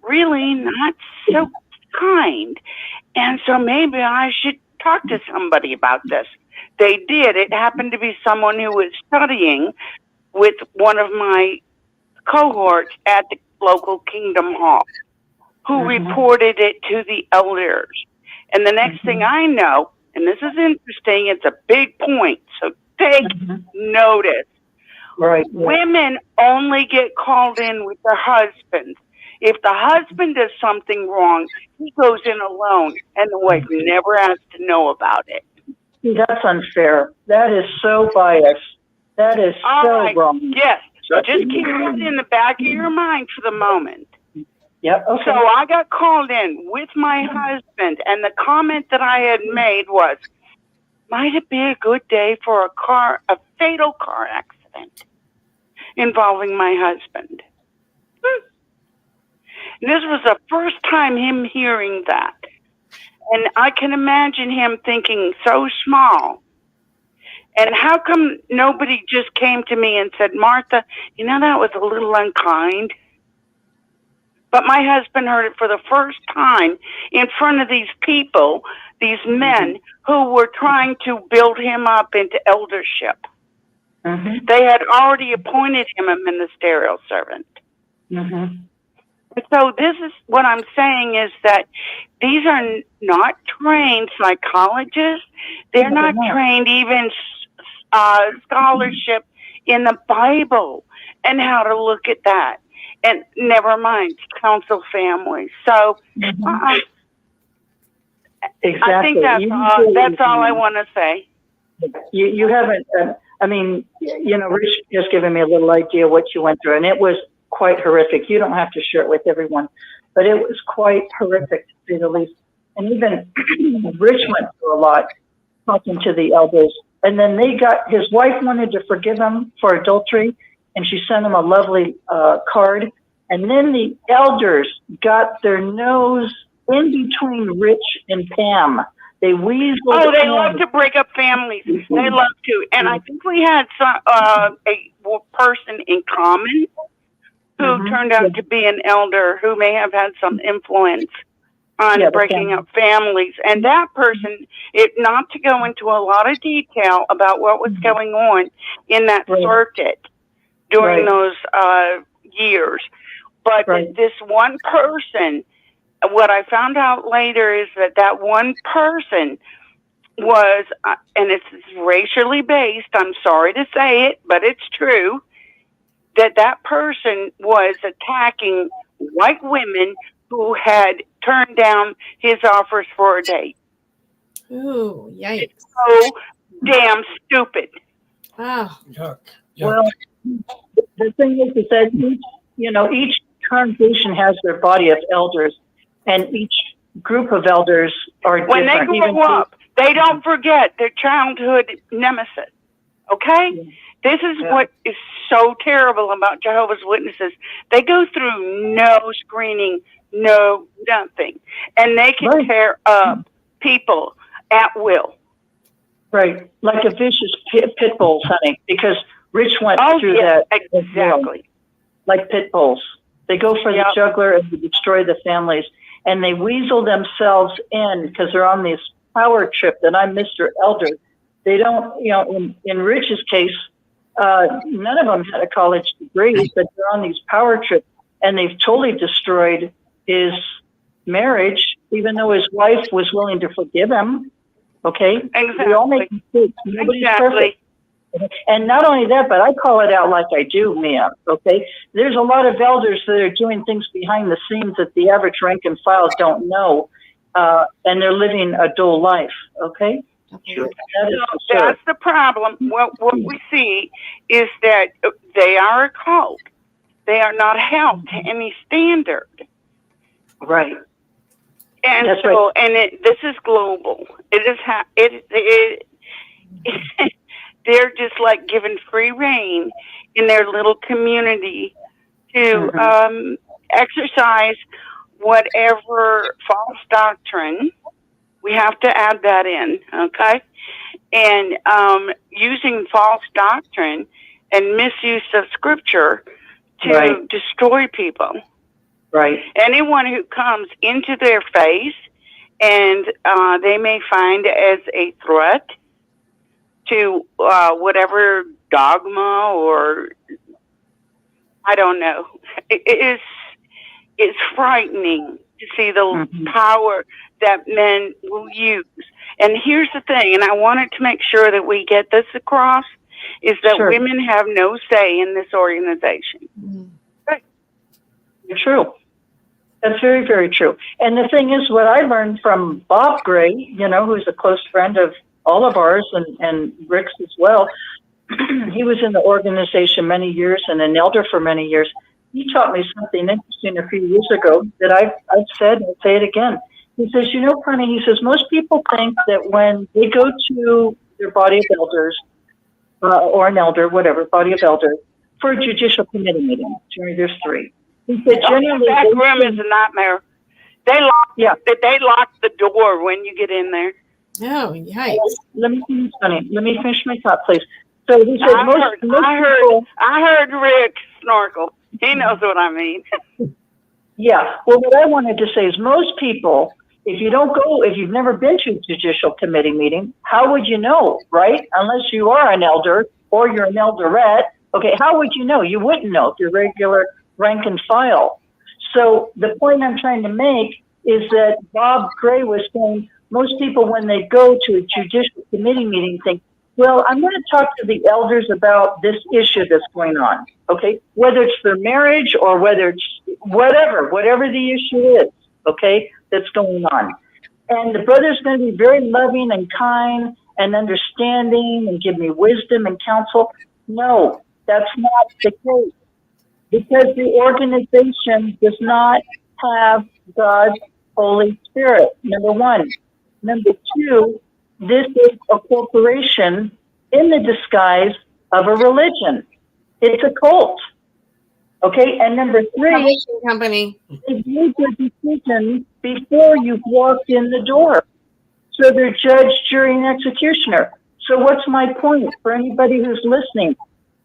[SPEAKER 8] really not so kind. And so maybe I should talk to somebody about this. They did. It happened to be someone who was studying with one of my cohorts at the local Kingdom Hall, who reported it to the elders. And the next thing I know, and this is interesting, it's a big point, so take notice. Women only get called in with their husbands. If the husband does something wrong, he goes in alone, and the wife never has to know about it.
[SPEAKER 5] That's unfair. That is so biased. That is so wrong.
[SPEAKER 8] Yes. So just keep that in the back of your mind for the moment.
[SPEAKER 5] Okay.
[SPEAKER 8] So I got called in with my husband, and the comment that I had made was, might it be a good day for a fatal car accident involving my husband? And this was the first time him hearing that. And I can imagine him thinking so small. And how come nobody just came to me and said, Martha, you know, that was a little unkind? But my husband heard it for the first time in front of these people, these men who were trying to build him up into eldership.
[SPEAKER 5] Mm-hmm.
[SPEAKER 8] They had already appointed him a ministerial servant.
[SPEAKER 5] Mm-hmm.
[SPEAKER 8] So this is what I'm saying is that these are not trained psychologists. They're not trained even scholarship in the Bible and how to look at that. And never mind counsel families. So
[SPEAKER 5] Exactly.
[SPEAKER 8] I think that's all I want to say.
[SPEAKER 5] You haven't. I mean, Rich just given me a little idea what you went through, and it was quite horrific. You don't have to share it with everyone, but it was quite horrific to say the least. And even Rich went through a lot talking to the elders. And then his wife wanted to forgive him for adultery, and she sent him a lovely card. And then the elders got their nose in between Rich and Pam. They weaseled.
[SPEAKER 8] Oh, they love to break up families. They love to. And I think we had a person in common who turned out to be an elder who may have had some influence on breaking up families. And that person, not to go into a lot of detail about what was going on in that circuit during those years, but this one person, what I found out later is that one person was, and it's racially based, I'm sorry to say it, but it's true, that person was attacking white women who had turned down his offers for a date.
[SPEAKER 6] Ooh, yikes.
[SPEAKER 8] So damn stupid.
[SPEAKER 6] Oh.
[SPEAKER 1] Yuck.
[SPEAKER 5] Well, the thing is that each congregation has their body of elders, and each group of elders are different.
[SPEAKER 8] When they grow up, they don't forget their childhood nemesis. Okay? Yeah. This is what is so terrible about Jehovah's Witnesses. They go through no screening, no nothing. And they can tear up people at will.
[SPEAKER 5] Right. Like a vicious pit bulls, honey, because Rich went through that.
[SPEAKER 8] Exactly.
[SPEAKER 5] Like pit bulls. They go for the jugular and they destroy the families. And they weasel themselves in because they're on this power trip that I'm Mr. Elder. They don't, in Rich's case, none of them had a college degree, but they're on these power trips, and they've totally destroyed his marriage, even though his wife was willing to forgive him. Okay?
[SPEAKER 8] Exactly.
[SPEAKER 5] We all make mistakes. Nobody's perfect. And not only that, but I call it out like I do, Mia. Okay? There's a lot of elders that are doing things behind the scenes that the average rank and file don't know, and they're living a dual life. Okay?
[SPEAKER 8] So that's the problem. What we see is that they are a cult. They are not held to any standard.
[SPEAKER 5] Right.
[SPEAKER 8] And
[SPEAKER 5] that's
[SPEAKER 8] so, and this is global. It is they're just like given free rein in their little community to exercise whatever false doctrine. We have to add that in, okay? And using false doctrine and misuse of scripture to destroy people.
[SPEAKER 5] Right.
[SPEAKER 8] Anyone who comes into their face and they may find as a threat to whatever dogma or I don't know. It's frightening to see the power that men will use. And here's the thing, and I wanted to make sure that we get this across, is that women have no say in this organization.
[SPEAKER 5] Right. True. That's very, very true. And the thing is, what I learned from Bob Gray, who's a close friend of all of ours and Rick's as well, he was in the organization many years and an elder for many years. He taught me something interesting a few years ago that I've said, and I'll say it again. He says, Connie, he says, most people think that when they go to their body of elders, or an elder, whatever, body of elders, for a judicial committee meeting, there's 3. He said, generally,
[SPEAKER 8] that room is a nightmare. They lock the door when you get in there.
[SPEAKER 6] Oh, yikes.
[SPEAKER 5] Let me finish, honey. Let me finish my thought, please. So he said,
[SPEAKER 8] I heard Rick snorkel. He knows what I mean.
[SPEAKER 5] Yeah. Well, what I wanted to say is most people, if you've never been to a judicial committee meeting, how would you know, right? Unless you are an elder or you're an elderette. Okay, how would you know? You wouldn't know if you're regular rank and file. So the point I'm trying to make is that Bob Gray was saying most people, when they go to a judicial committee meeting, think, well, I'm going to talk to the elders about this issue that's going on, okay? Whether it's their marriage or whether it's whatever the issue is, okay, that's going on. And the brother's going to be very loving and kind and understanding and give me wisdom and counsel. No, that's not the case. Because the organization does not have God's Holy Spirit, number one. Number two, this is a corporation in the disguise of a religion. It's a cult. Okay, and number three,
[SPEAKER 6] company.
[SPEAKER 5] they made their decision before you've walked in the door. So they're judge, jury, and executioner. So what's my point for anybody who's listening?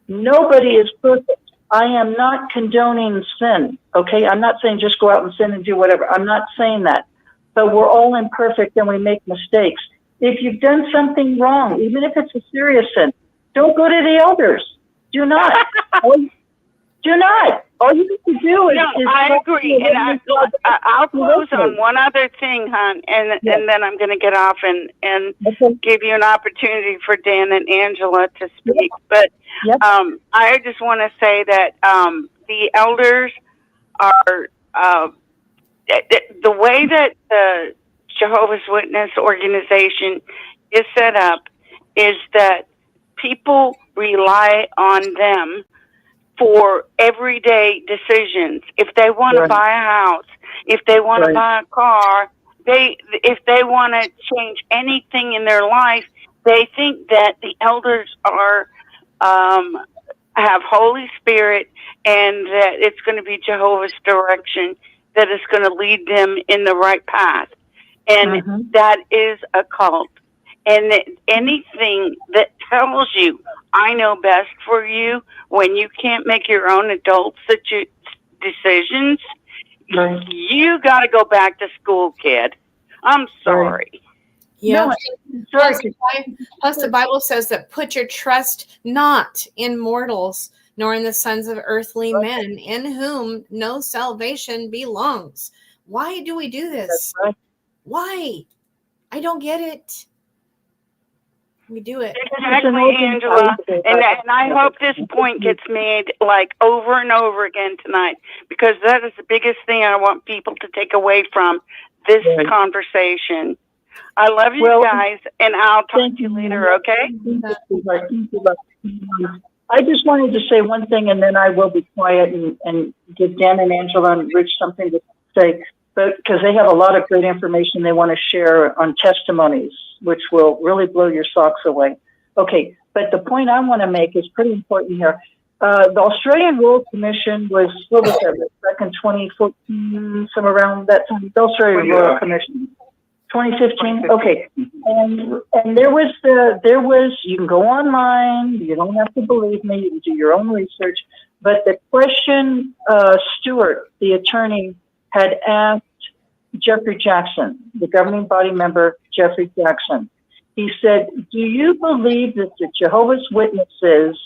[SPEAKER 5] Nobody is perfect. I am not condoning sin, okay? I'm not saying just go out and sin and do whatever. I'm not saying that. But we're all imperfect and we make mistakes. If you've done something wrong, even if it's a serious sin, don't go to the elders. Do not. Do not. All you need to do is...
[SPEAKER 8] I agree. And I'll close on one other thing, hon, and then I'm going to get off and give you an opportunity for Dan and Angela to speak. But I just want to say that the elders are... the way that the Jehovah's Witness organization is set up is that people rely on them for everyday decisions. If they want to buy a house, if they want to buy a car, if they want to change anything in their life, they think that the elders are have Holy Spirit and that it's going to be Jehovah's direction that is going to lead them in the right path. And that is a cult. And anything that tells you, I know best for you, when you can't make your own adult decisions, you got to go back to school, kid. I'm sorry.
[SPEAKER 6] Yeah. Plus, the Bible says that put your trust not in mortals, nor in the sons of earthly men, in whom no salvation belongs. Why do we do this? Why? I don't get it. We do it.
[SPEAKER 8] Exactly, Angela. And I hope this point gets made like over and over again tonight, because that is the biggest thing I want people to take away from this conversation. I love you guys, and I'll talk to you later, okay?
[SPEAKER 5] I just wanted to say one thing, and then I will be quiet and give Dan and Angela and Rich something to say, but because they have a lot of great information they want to share on testimonies, which will really blow your socks away. Okay, but the point I want to make is pretty important here. The Australian Royal Commission was, what was that, back in 2014, somewhere around that time? The Australian Royal Commission. 2015. Okay, and there was. You can go online. You don't have to believe me. You can do your own research. But the question Stewart, the attorney, had asked Jeffrey Jackson, the governing body member, Jeffrey Jackson. He said, "Do you believe that the Jehovah's Witnesses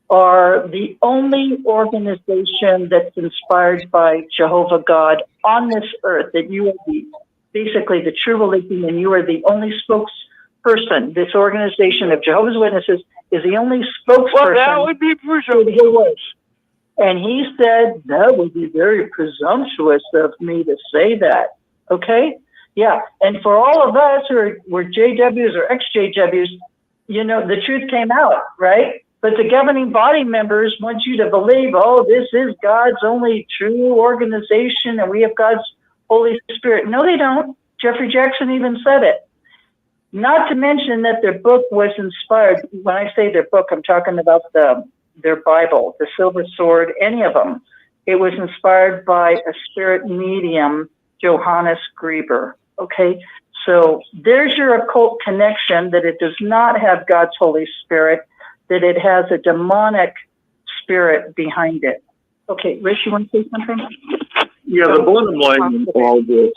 [SPEAKER 5] are the only organization that's inspired by Jehovah God on this earth? That you are basically the true religion, and you are the only spokesperson. This organization of Jehovah's Witnesses is the only spokesperson."
[SPEAKER 8] Well, that would be
[SPEAKER 5] presumptuous. And he said, "That would be very presumptuous of me to say that." Okay? Yeah. And for all of us who were JWs or ex-JWs, you know, the truth came out, right? But the governing body members want you to believe, oh, this is God's only true organization and we have God's Holy Spirit. No, they don't. Jeffrey Jackson even said it. Not to mention that their book was inspired. When I say their book, I'm talking about their Bible, the Silver Sword, any of them. It was inspired by a spirit medium, Johannes Grieber. Okay, so there's your occult connection, that it does not have God's Holy Spirit, that it has a demonic spirit behind it. Okay, Rich, you want to say something?
[SPEAKER 4] Yeah, the bottom line on all this,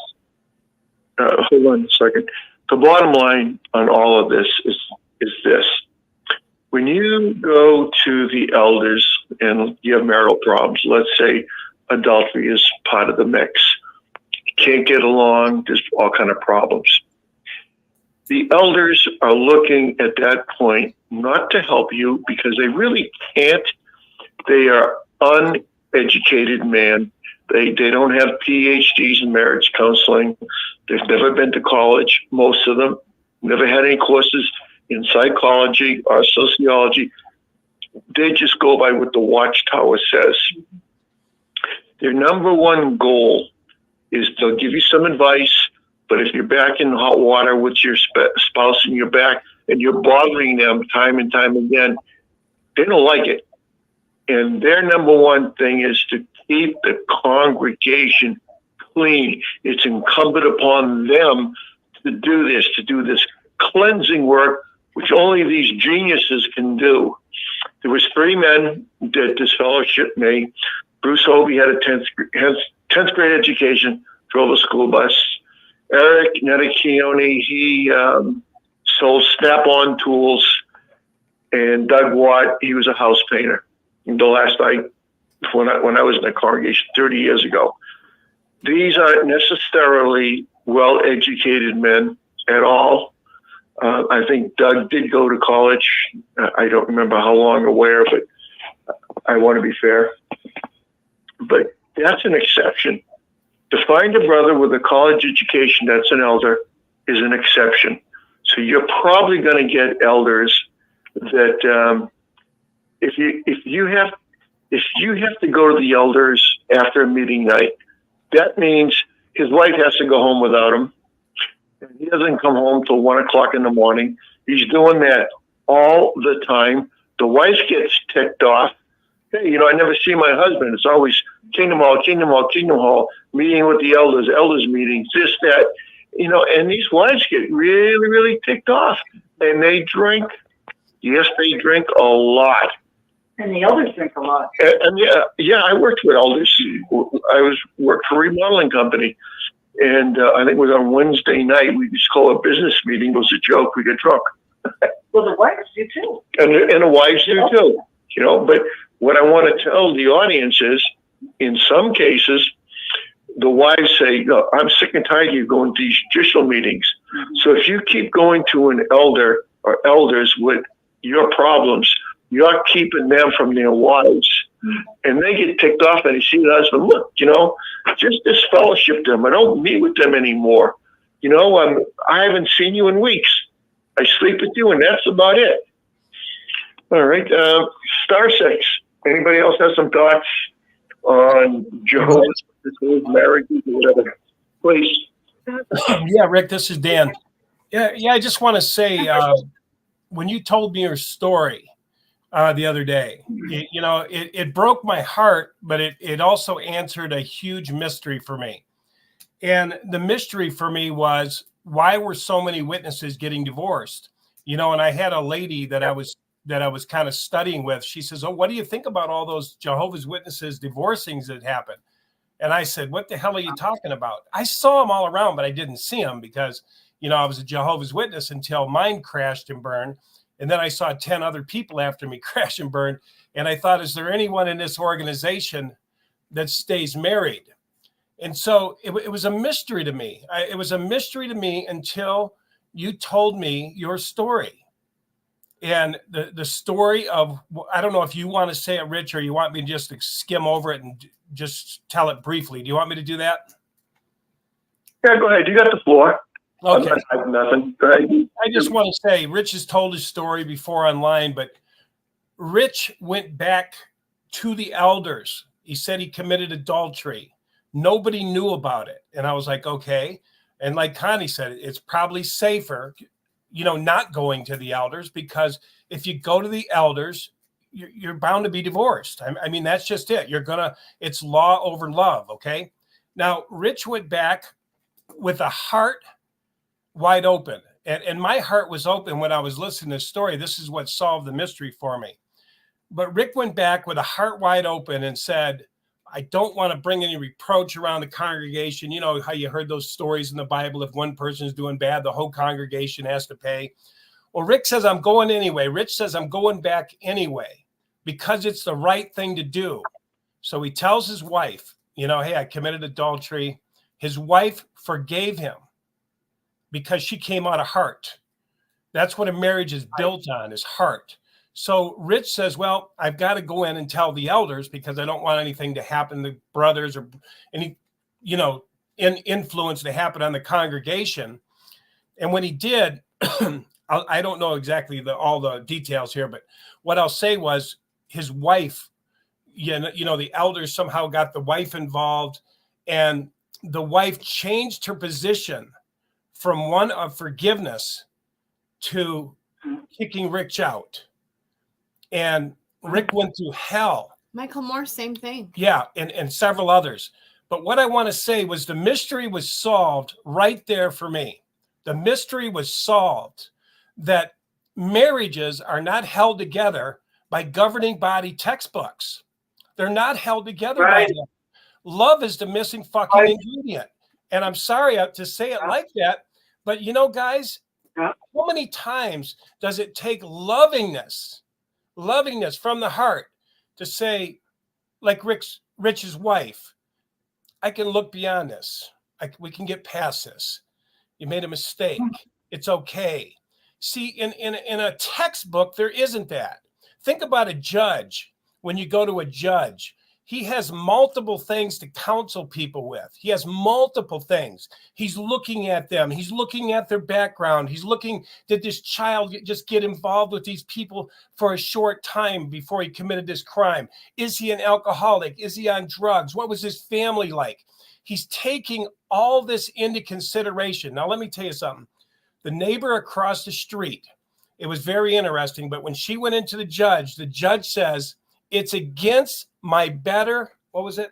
[SPEAKER 4] hold on a second. The bottom line on all of this is this. When you go to the elders and you have marital problems, let's say adultery is part of the mix, you can't get along, there's all kind of problems. The elders are looking at that point not to help you because they really can't. They are uneducated men. They don't have PhDs in marriage counseling. They've never been to college, most of them. Never had any courses in psychology or sociology. They just go by what the Watchtower says. Their number one goal is they'll give you some advice, but if you're back in hot water with your spouse and you're back and you're bothering them time and time again, they don't like it. And their number one thing is to keep the congregation clean. It's incumbent upon them to do this cleansing work, which only these geniuses can do. There was 3 men that this fellowship made. Bruce Hovey had a 10th grade education, drove a school bus. Eric Nedicchione, he sold Snap-on tools. And Doug Watt, he was a house painter. And the last night, when I was in the congregation 30 years ago. These aren't necessarily well-educated men at all. I think Doug did go to college. I don't remember how long or where, but I want to be fair. But that's an exception. To find a brother with a college education that's an elder is an exception. So you're probably going to get elders that if you have to go to the elders after a meeting night, that means his wife has to go home without him. And he doesn't come home till 1 o'clock in the morning. He's doing that all the time. The wife gets ticked off. Hey, I never see my husband. It's always Kingdom Hall, Kingdom Hall, Kingdom Hall, meeting with the elders meetings, this, that, and these wives get really, really ticked off. And they drink. Yes, they drink a lot.
[SPEAKER 5] And the elders drink a lot.
[SPEAKER 4] And yeah, I worked with elders. I worked for a remodeling company. And I think it was on Wednesday night. We just call a business meeting. It was a joke. We get drunk.
[SPEAKER 5] Well, the wives do too.
[SPEAKER 4] And the wives do too. But what I want to tell the audience is, in some cases, the wives say, "No, I'm sick and tired of you going to these judicial meetings." Mm-hmm. So if you keep going to an elder or elders with your problems, you're keeping them from their wives. And they get ticked off and they see the husband, look, just disfellowship them. I don't meet with them anymore. I haven't seen you in weeks. I sleep with you and that's about it. All right. Star 6. Anybody else have some thoughts on Jehovah's marriages or whatever? Please.
[SPEAKER 1] Yeah, Rick, this is Dan. Yeah, I just want to say, when you told me your story the other day, it broke my heart, but it also answered a huge mystery for me. And the mystery for me was, why were so many witnesses getting divorced? And I had a lady that I was kind of studying with. She says, "Oh, what do you think about all those Jehovah's Witnesses divorcings that happen?" And I said, "What the hell are you talking about?" I saw them all around, but I didn't see them because, I was a Jehovah's Witness until mine crashed and burned. And then I saw 10 other people after me crash and burn. And I thought, is there anyone in this organization that stays married? And so it was a mystery to me. It was a mystery to me until you told me your story. And the story of, I don't know if you want to say it, Rich, or you want me just to skim over it and just tell it briefly. Do you want me to do that?
[SPEAKER 4] Yeah, go ahead. You got the floor.
[SPEAKER 1] Okay.
[SPEAKER 4] I have nothing. Go ahead.
[SPEAKER 1] I just want to say, Rich has told his story before online, but Rich went back to the elders. He said he committed adultery. Nobody knew about it. And I was like, okay. And like Connie said, it's probably safer, not going to the elders, because if you go to the elders, you're bound to be divorced. I mean, that's just it. It's law over love. Okay. Now, Rich went back with a heart wide open. And my heart was open when I was listening to this story. This is what solved the mystery for me. But Rick went back with a heart wide open and said, I don't want to bring any reproach around the congregation. You know how you heard those stories in the Bible. If one person is doing bad, the whole congregation has to pay. Well, Rick says, I'm going anyway. Rich says, I'm going back anyway because it's the right thing to do. So he tells his wife, you know, hey, I committed adultery. His wife forgave him because she came out of heart. That's what a marriage is built on, is heart. So Rich says, well, I've got to go in and tell the elders because I don't want anything to happen to brothers or any, you know, influence to happen on the congregation. And when he did, I don't know exactly all the details here, but what I'll say was his wife, you know, the elders somehow got the wife involved, and the wife changed her position from one of forgiveness to kicking Rich out. And Rick went through hell.
[SPEAKER 6] Michael Moore, same thing.
[SPEAKER 1] Yeah, and several others. But what I want to say was the mystery was solved right there for me. The mystery was solved that marriages are not held together by governing body textbooks. They're not held together by them. Love is the missing fucking ingredient. And I'm sorry to say it like that, but you know, guys, how many times does it take lovingness from the heart to say, like Rich's wife, I can look beyond this. We can get past this. You made a mistake. It's okay. See, in a textbook, there isn't that. Think about a judge. When you go to a judge, he has multiple things to counsel people with. He has multiple things. He's looking at them. He's looking at their background. He's looking, did this child just get involved with these people for a short time before he committed this crime? Is he an alcoholic? Is he on drugs? What was his family like? He's taking all this into consideration. Now, let me tell you something. The neighbor across the street, it was very interesting, but when she went into the judge says, it's against my better, what was it?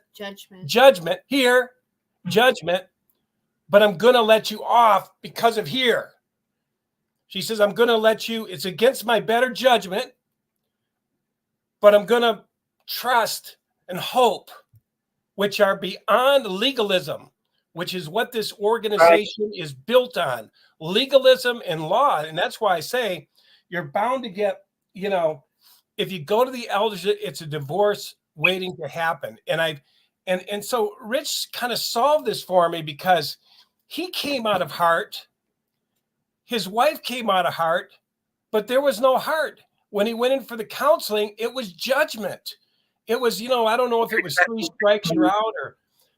[SPEAKER 1] Judgment here, judgment, but I'm going to let you off because of here. She says, I'm going to let you, it's against my better judgment, but I'm going to trust and hope, which are beyond legalism, which is what this organization is built on. Legalism and law. And that's why I say you're bound to get, you know, if you go to the elders, it's a divorce waiting to happen. And so Rich kind of solved this for me because he came out of heart. His wife came out of heart, but there was no heart. When he went in for the counseling, it was judgment. It was, you know, I don't know if it was 3 strikes you're out or,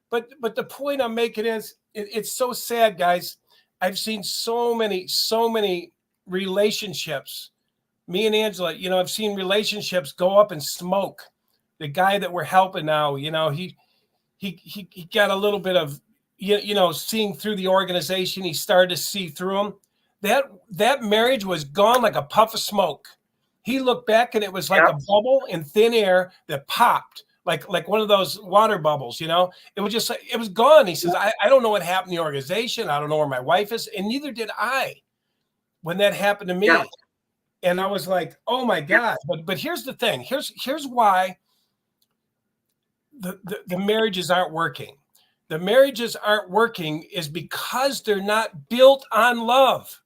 [SPEAKER 1] but the point I'm making is it's so sad, guys. I've seen so many relationships. Me and Angela, you know, I've seen relationships go up in smoke. The guy that we're helping now, you know, he got a little bit of, you know, seeing through the organization. He started to see through them. That marriage was gone like a puff of smoke. He looked back and it was like a bubble in thin air that popped, like one of those water bubbles, you know. It was just like, it was gone. He says, I don't know what happened in the organization. I don't know where my wife is. And neither did I when that happened to me. Yeah. And I was like, oh my God. But here's the thing. Here's why the marriages aren't working. The marriages aren't working is because they're not built on love.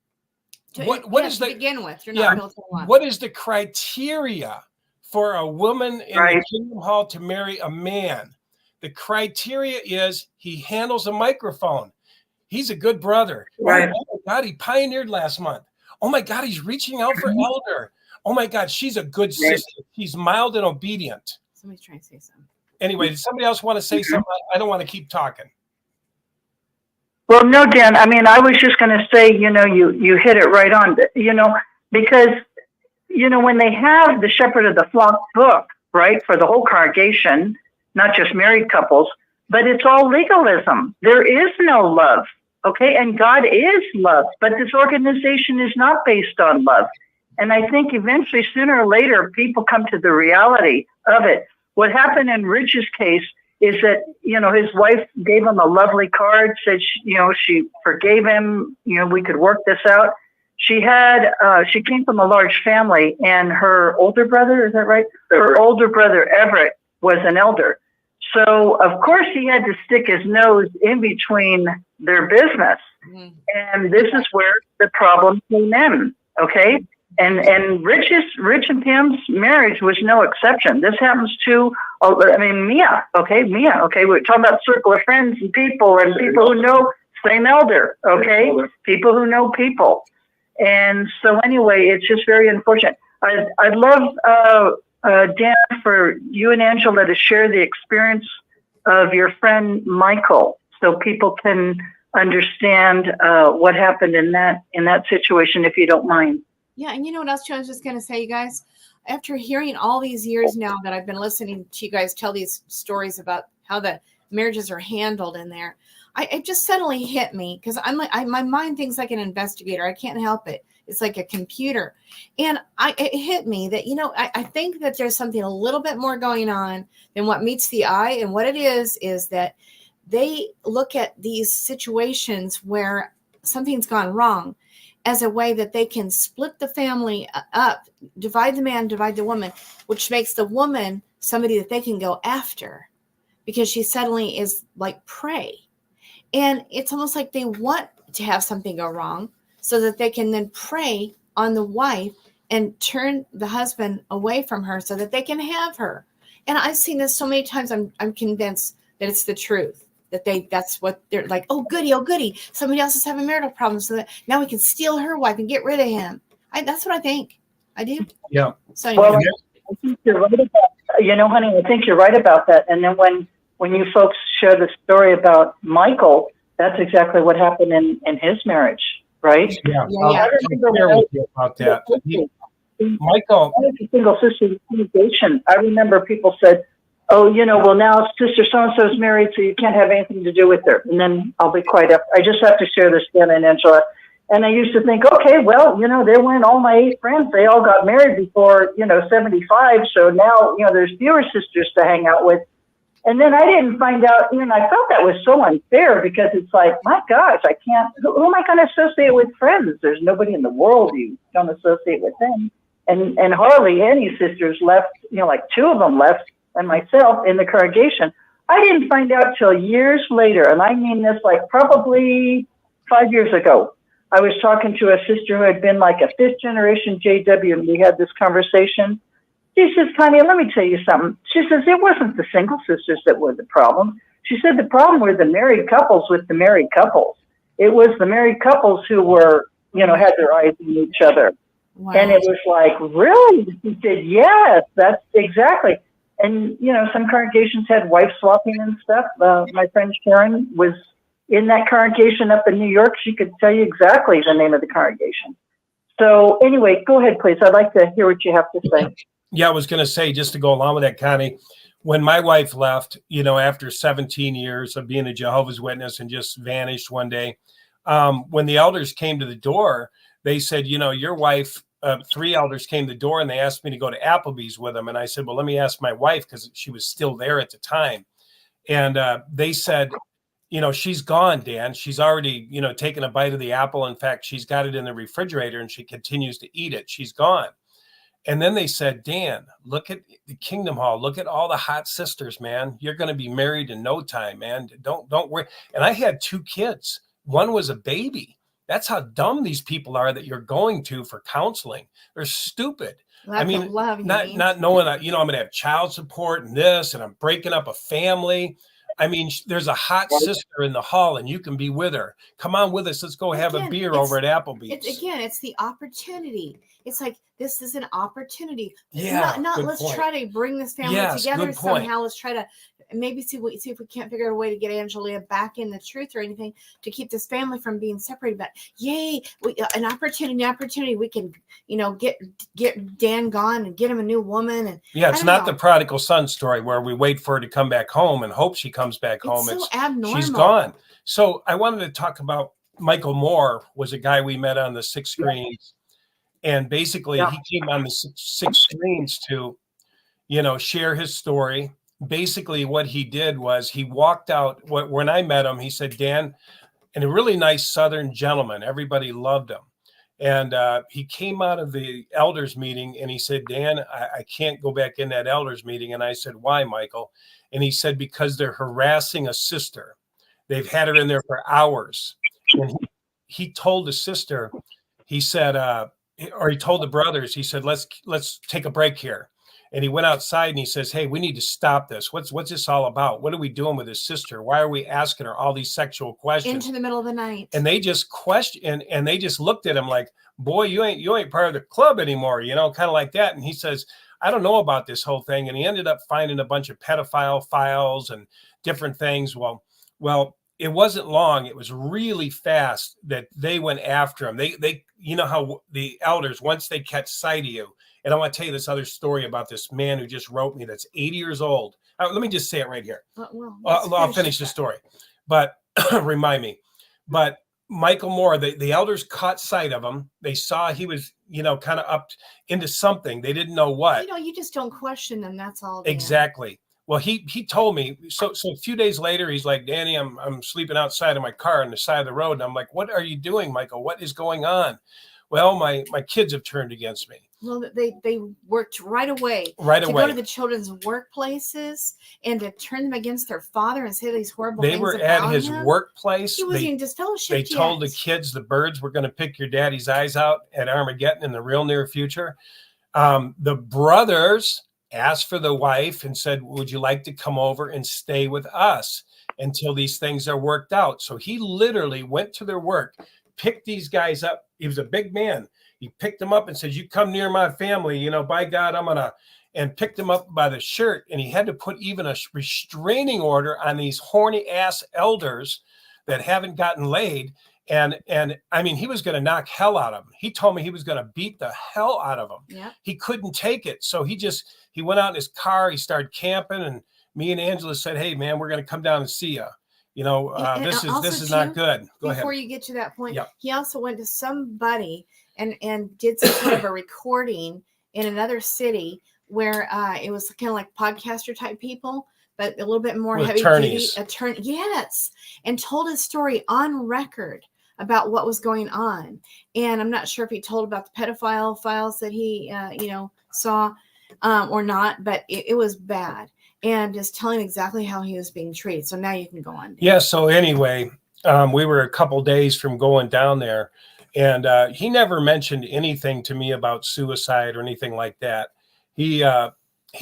[SPEAKER 1] What is the
[SPEAKER 6] begin with? You're not built on love.
[SPEAKER 1] What is the criteria for a woman in the Kingdom Hall to marry a man? The criteria is he handles a microphone. He's a good brother. Right. Oh my God, he pioneered last month. Oh my God, he's reaching out for elder. Oh my God, she's a good sister. He's mild and obedient.
[SPEAKER 6] Somebody's trying to say something.
[SPEAKER 1] Anyway, does somebody else want to say something? I don't want to keep talking.
[SPEAKER 5] Well, no, Dan, I mean, I was just going to say, you know, you hit it right on, you know, because, you know, when they have the Shepherd of the Flock book, right, for the whole congregation, not just married couples, but it's all legalism. There is no love, okay? And God is love, but this organization is not based on love. And I think eventually, sooner or later, people come to the reality of it. What happened in Rich's case is that, you know, his wife gave him a lovely card, said, she forgave him, you know, we could work this out. She came from a large family, and her older brother, is that right? Her older brother, Everett, was an elder. So, of course, he had to stick his nose in between their business. Mm-hmm. And this is where the problem came in. Okay. And Rich and Pam's marriage was no exception. This happens to, Mia. Okay, Mia. Okay, we're talking about circle of friends and people who know same elder. Okay, people who know people. And so anyway, it's just very unfortunate. I'd love Dan, for you and Angela to share the experience of your friend Michael, so people can understand what happened in that situation, if you don't mind.
[SPEAKER 6] Yeah, and you know what else, Joe? I was just going to say, you guys, after hearing all these years now that I've been listening to you guys tell these stories about how the marriages are handled in there, it just suddenly hit me, because my mind thinks like an investigator. I can't help it. It's like a computer. And it hit me that, I think that there's something a little bit more going on than what meets the eye. And what it is that they look at these situations where something's gone wrong as a way that they can split the family up, divide the man, divide the woman, which makes the woman somebody that they can go after, because she suddenly is like prey. And it's almost like they want to have something go wrong so that they can then prey on the wife and turn the husband away from her so that they can have her. And I've seen this so many times. I'm convinced that it's the truth, that's what they're like. Oh goody, somebody else is having marital problems, so that now we can steal her wife and get rid of him. That's what I think. I do.
[SPEAKER 1] Yeah.
[SPEAKER 6] So anyway.
[SPEAKER 5] Well, I think you're right about, honey, I think you're right about that. And then when you folks share the story about Michael, that's exactly what happened in his marriage, right?
[SPEAKER 1] Yeah.
[SPEAKER 6] Yeah.
[SPEAKER 1] I'll share with you about that. Michael.
[SPEAKER 5] A single sister congregation. I remember people said, oh, well, now sister so-and-so is married, so you can't have anything to do with her. And then I'll be quiet up. I just have to share this, Dan and Angela. And I used to think, okay, well, they weren't all my 8 friends. They all got married before, 75. So now, there's fewer sisters to hang out with. And then I didn't find out, I felt that was so unfair, because it's like, my gosh, I can't, who am I going to associate with friends? There's nobody in the world you don't associate with them. And hardly any sisters left, like 2 of them left, and myself in the congregation. I didn't find out till years later, and I mean this like probably 5 years ago. I was talking to a sister who had been like a 5th generation JW, and we had this conversation. She says, Connie, let me tell you something. She says, it wasn't the single sisters that were the problem. She said the problem were the married couples with the married couples. It was the married couples who were, had their eyes on each other.
[SPEAKER 6] Wow.
[SPEAKER 5] And it was like, really? She said, yes, that's exactly. And, some congregations had wife swapping and stuff. My friend Sharon was in that congregation up in New York. She could tell you exactly the name of the congregation. So anyway, go ahead, please. I'd like to hear what you have to say.
[SPEAKER 1] Yeah, I was going to say, just to go along with that, Connie, when my wife left, after 17 years of being a Jehovah's Witness and just vanished one day, when the elders came to the door, they said, your wife, 3 elders came to the door and they asked me to go to Applebee's with them. And I said, well, let me ask my wife, because she was still there at the time. And they said, she's gone, Dan. She's already, taken a bite of the apple. In fact, she's got it in the refrigerator and she continues to eat it. She's gone. And then they said, Dan, look at the Kingdom Hall. Look at all the hot sisters, man. You're going to be married in no time, man. Don't worry. And I had 2 kids. One was a baby. That's how dumb these people are that you're going to for counseling. They're stupid.
[SPEAKER 6] Not
[SPEAKER 1] knowing that, I'm going to have child support and this, and I'm breaking up a family. I mean, there's a hot sister in the hall and you can be with her. Come on with us. Let's go have a beer over at Applebee's.
[SPEAKER 6] It's the opportunity. It's like, this is an opportunity.
[SPEAKER 1] Yeah.
[SPEAKER 6] Not let's try to bring this family together somehow. Let's try to maybe see if we can't figure out a way to get Angelia back in the truth or anything to keep this family from being separated. But yay, an opportunity. We can, get Dan gone and get him a new woman. And
[SPEAKER 1] it's not the prodigal son story where we wait for her to come back home and hope she comes back home.
[SPEAKER 6] It's so abnormal.
[SPEAKER 1] She's gone. So I wanted to talk about Michael Moore. Was a guy we met on the 6 screens. And basically he came on the 6 screens to, share his story. Basically what he did was he walked out. When I met him, he said, Dan, and a really nice Southern gentleman, everybody loved him. And he came out of the elders meeting and he said, Dan, I can't go back in that elders meeting. And I said, why, Michael? And he said, because they're harassing a sister. They've had her in there for hours. And he told the sister, he said,
[SPEAKER 9] or he told the brothers, he said, let's take a break here. And he went outside and he says, hey, we need to stop this. What's this all about? What are we doing with his sister? Why are we asking her all these sexual questions?
[SPEAKER 6] Into the middle of the night.
[SPEAKER 9] And they just questioned, and they just looked at him like, boy, you ain't part of the club anymore, you know, kind of like that. And he says, I don't know about this whole thing. And he ended up finding a bunch of pedophile files and different things. Well, it wasn't long. It was really fast that they went after him. They, you know how the elders, once they catch sight of you, and I want to tell you this other story about this man who just wrote me that's 80 years old. Let me just say it right here. I'll finish the story, but remind me. But Michael Moore, the elders caught sight of him. They saw he was, you know, kind of up into something. They didn't know what.
[SPEAKER 6] You know, you just don't question them. That's all.
[SPEAKER 9] Exactly. Well, he told me, so a few days later, he's like, Danny, I'm sleeping outside of my car on the side of the road. And I'm like, what are you doing, Michael? What is going on? Well, my kids have turned against me.
[SPEAKER 6] Well, they worked right away.
[SPEAKER 9] To
[SPEAKER 6] go to the children's workplaces and to turn them against their father and say these horrible things.
[SPEAKER 9] They were at his workplace.
[SPEAKER 6] He wasn't even disfellowshipped
[SPEAKER 9] They
[SPEAKER 6] yet.
[SPEAKER 9] told the kids the birds were going to pick your daddy's eyes out at Armageddon in the real near future. The brothers asked for the wife and said, would you like to come over and stay with us until these things are worked out? So he literally went to their work, picked these guys up. He was a big man. He picked them up and said, you come near my family, you know, by God, I'm going to, and picked them up by the shirt. And he had to put even a restraining order on these horny ass elders that haven't gotten laid. And I mean, he was going to knock hell out of them. He told me he was going to beat the hell out of them.
[SPEAKER 6] Yeah.
[SPEAKER 9] He couldn't take it. So he went out in his car, he started camping, and me and Angela said, hey man, we're going to come down and see you. You know, this is not good. Go ahead.
[SPEAKER 6] Before you get to that point,
[SPEAKER 9] Yeah.
[SPEAKER 6] He also went to somebody and did some sort of a recording in another city where it was kind of like podcaster type people, but a little bit more
[SPEAKER 9] With
[SPEAKER 6] heavy
[SPEAKER 9] attorneys.
[SPEAKER 6] duty yes, and told his story on record about what was going on. And I'm not sure if he told about the pedophile files that he saw or not, but it was bad. And just telling exactly how he was being treated. So now you can go on. Dan.
[SPEAKER 9] Yeah. So anyway, we were a couple days from going down there, and he never mentioned anything to me about suicide or anything like that. He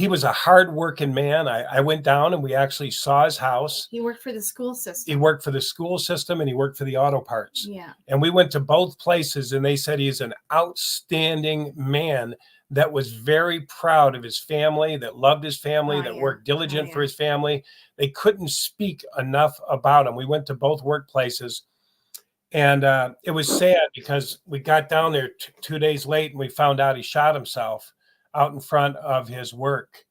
[SPEAKER 9] was a hardworking man. I went down and we actually saw his house.
[SPEAKER 6] He worked for the school system.
[SPEAKER 9] He worked for the school system and he worked for the auto parts.
[SPEAKER 6] Yeah.
[SPEAKER 9] And we went to both places and they said he's an outstanding man that was very proud of his family, that loved his family, that worked diligent for his family. They couldn't speak enough about him. We went to both workplaces, and it was sad because we got down there 2 days late and we found out he shot himself out in front of his work.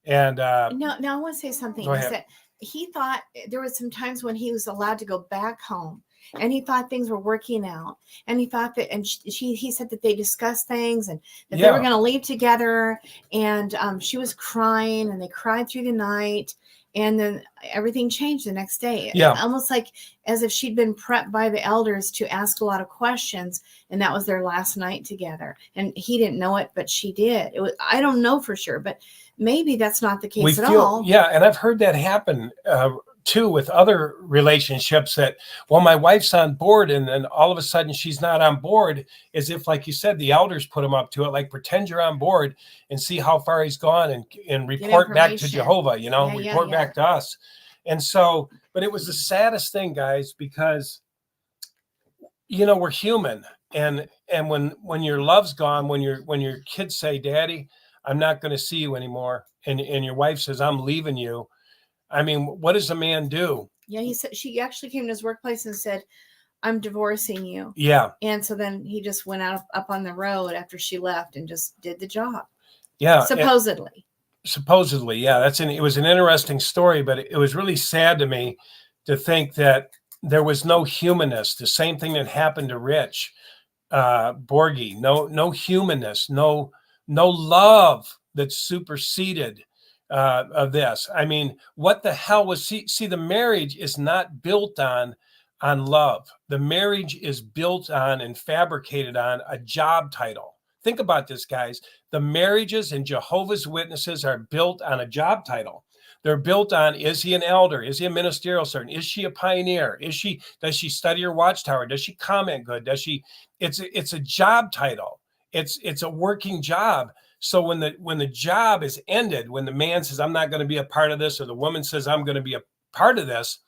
[SPEAKER 9] And
[SPEAKER 6] no, I want to say something.
[SPEAKER 9] Go
[SPEAKER 6] Is
[SPEAKER 9] ahead.
[SPEAKER 6] that he thought there was some times when he was allowed to go back home. And he thought things were working out. And he thought that, and he said that they discussed things and that they were going to leave together. And she was crying and they cried through the night. And then everything changed the next day.
[SPEAKER 9] Yeah.
[SPEAKER 6] Almost like as if she'd been prepped by the elders to ask a lot of questions. And that was their last night together. And he didn't know it, but she did. It was, I don't know for sure, but maybe that's not the case all.
[SPEAKER 9] Yeah. And I've heard that happen too with other relationships that, well, my wife's on board and then all of a sudden she's not on board, as if, like you said, the elders put him up to it, like pretend you're on board and see how far he's gone and report back to Jehovah, report back to us. And so, but it was the saddest thing, guys, because, we're human. And when your love's gone, when your kids say, Daddy, I'm not going to see you anymore. And your wife says, I'm leaving you. I mean, what does a man do?
[SPEAKER 6] Yeah, he said she actually came to his workplace and said, I'm divorcing you.
[SPEAKER 9] Yeah.
[SPEAKER 6] And so then he just went out up on the road after she left and just did the job.
[SPEAKER 9] Yeah.
[SPEAKER 6] Supposedly.
[SPEAKER 9] Yeah. It was an interesting story, but it was really sad to me to think that there was no humanness. The same thing that happened to Rich Borgie. No humanness, no love that superseded of this. I mean, what the hell was see the marriage is not built on love. The marriage is built on and fabricated on a job title. Think about this, guys. The marriages in Jehovah's Witnesses are built on a job title. They're built on, is he an elder? Is he a ministerial servant? Is she a pioneer? Does she study her Watchtower? Does she comment good? It's a job title. It's a working job. So when the job is ended, when the man says, I'm not going to be a part of this, or the woman says, I'm going to be a part of this,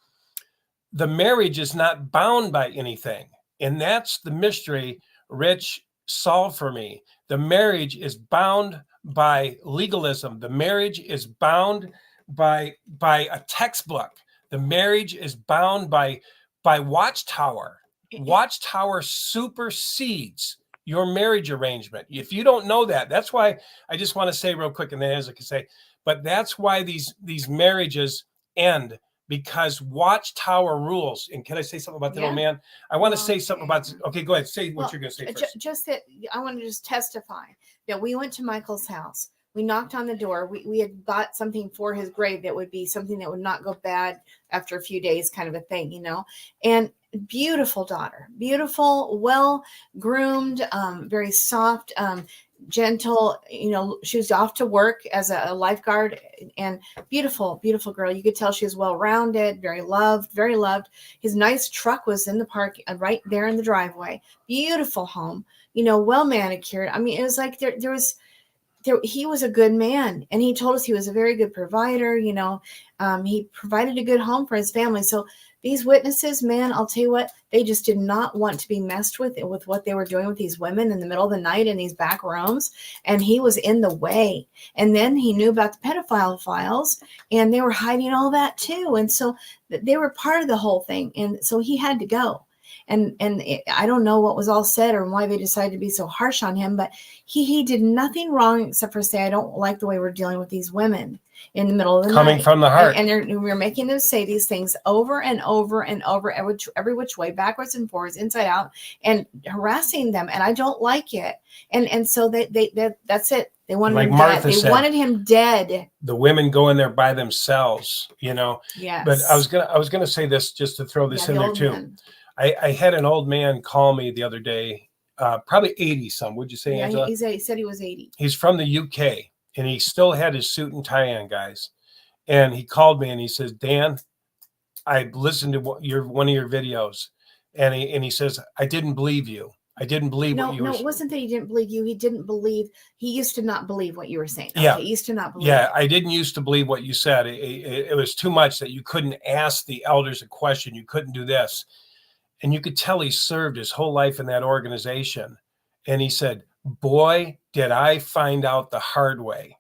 [SPEAKER 9] the marriage is not bound by anything. And that's the mystery Rich solved for me. The marriage is bound by legalism. The marriage is bound by a textbook. The marriage is bound by Watchtower. Watchtower supersedes your marriage arrangement. If you don't know that, that's why I just want to say real quick, and then as I can say, but that's why these marriages end, because Watchtower rules. And can I say something about that old man? I want to say something about, okay, go ahead. Say what you're going to say first.
[SPEAKER 6] Just that I want to just testify that we went to Michael's house. We knocked on the door. We had bought something for his grave that would be something that would not go bad after a few days, kind of a thing, you know. And beautiful daughter, beautiful, well groomed, very soft, gentle, you know. She was off to work as a lifeguard, and beautiful, beautiful girl. You could tell she was well rounded, very loved, very loved. His nice truck was in the park right there in the driveway. Beautiful home, you know, well manicured. I mean, it was like he was a good man, and he told us he was a very good provider. You know, he provided a good home for his family. So these witnesses, man, I'll tell you what, they just did not want to be messed with what they were doing with these women in the middle of the night in these back rooms. And he was in the way. And then he knew about the pedophile files, and they were hiding all that too. And so they were part of the whole thing. And so he had to go. And I don't know what was all said or why they decided to be so harsh on him, but he did nothing wrong except for say, I don't like the way we're dealing with these women in the middle of the night.
[SPEAKER 9] Coming from the heart.
[SPEAKER 6] And we're making them say these things over and over and over, every which way, backwards and forwards, inside out, and harassing them. And I don't like it. And so that's it. They wanted
[SPEAKER 9] like
[SPEAKER 6] him
[SPEAKER 9] Martha
[SPEAKER 6] dead.
[SPEAKER 9] said,
[SPEAKER 6] They wanted him dead.
[SPEAKER 9] The women go in there by themselves, you know.
[SPEAKER 6] Yes.
[SPEAKER 9] But I was gonna say this just to throw this in there too.
[SPEAKER 6] Man.
[SPEAKER 9] I had an old man call me the other day, probably 80 some. Would you say,
[SPEAKER 6] Yeah,
[SPEAKER 9] Angela?
[SPEAKER 6] he said he was 80.
[SPEAKER 9] He's from the UK, and he still had his suit and tie on, guys. And he called me and he says, Dan, I listened to one of your videos, and he says, I didn't believe you. I didn't believe what you were saying. No,
[SPEAKER 6] it wasn't that he didn't believe you. He didn't believe. He used to not believe what you were saying.
[SPEAKER 9] Yeah.
[SPEAKER 6] He used to not believe.
[SPEAKER 9] Yeah, I didn't used to believe what you said. It was too much that you couldn't ask the elders a question. You couldn't do this. And you could tell he served his whole life in that organization. And he said, boy, did I find out the hard way.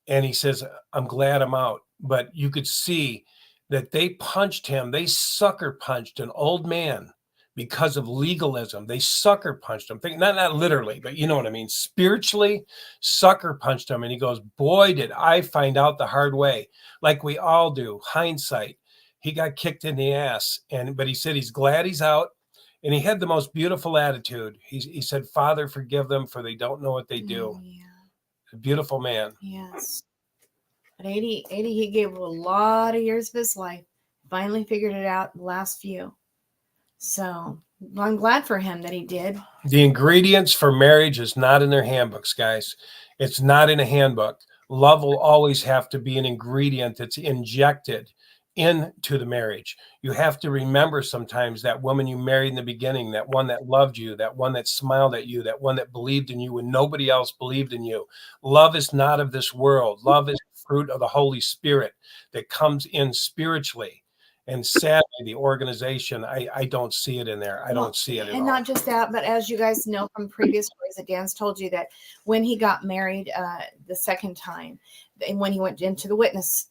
[SPEAKER 9] And he says, I'm glad I'm out. But you could see that they punched him. They sucker punched an old man because of legalism. They sucker punched him. Not literally, but you know what I mean. Spiritually sucker punched him. And he goes, boy, did I find out the hard way. Like we all do. Hindsight. He got kicked in the ass. But he said he's glad he's out. And he had the most beautiful attitude. He said, Father, forgive them, for they don't know what they do.
[SPEAKER 6] Yeah.
[SPEAKER 9] A beautiful man.
[SPEAKER 6] Yes. At 80, he gave a lot of years of his life. Finally figured it out the last few. So I'm glad for him that he did.
[SPEAKER 9] The ingredients for marriage is not in their handbooks, guys. It's not in a handbook. Love will always have to be an ingredient that's injected into the marriage. You have to remember sometimes that woman you married in the beginning, that one that loved you, that one that smiled at you, that one that believed in you when nobody else believed in you. Love is not of this world. Love is the fruit of the Holy Spirit that comes in spiritually. And sadly, the organization, I don't see it in there. I don't see it at all.
[SPEAKER 6] And not just that, but as you guys know from previous stories that Dan's told you, that when he got married the second time, and when he went into the witness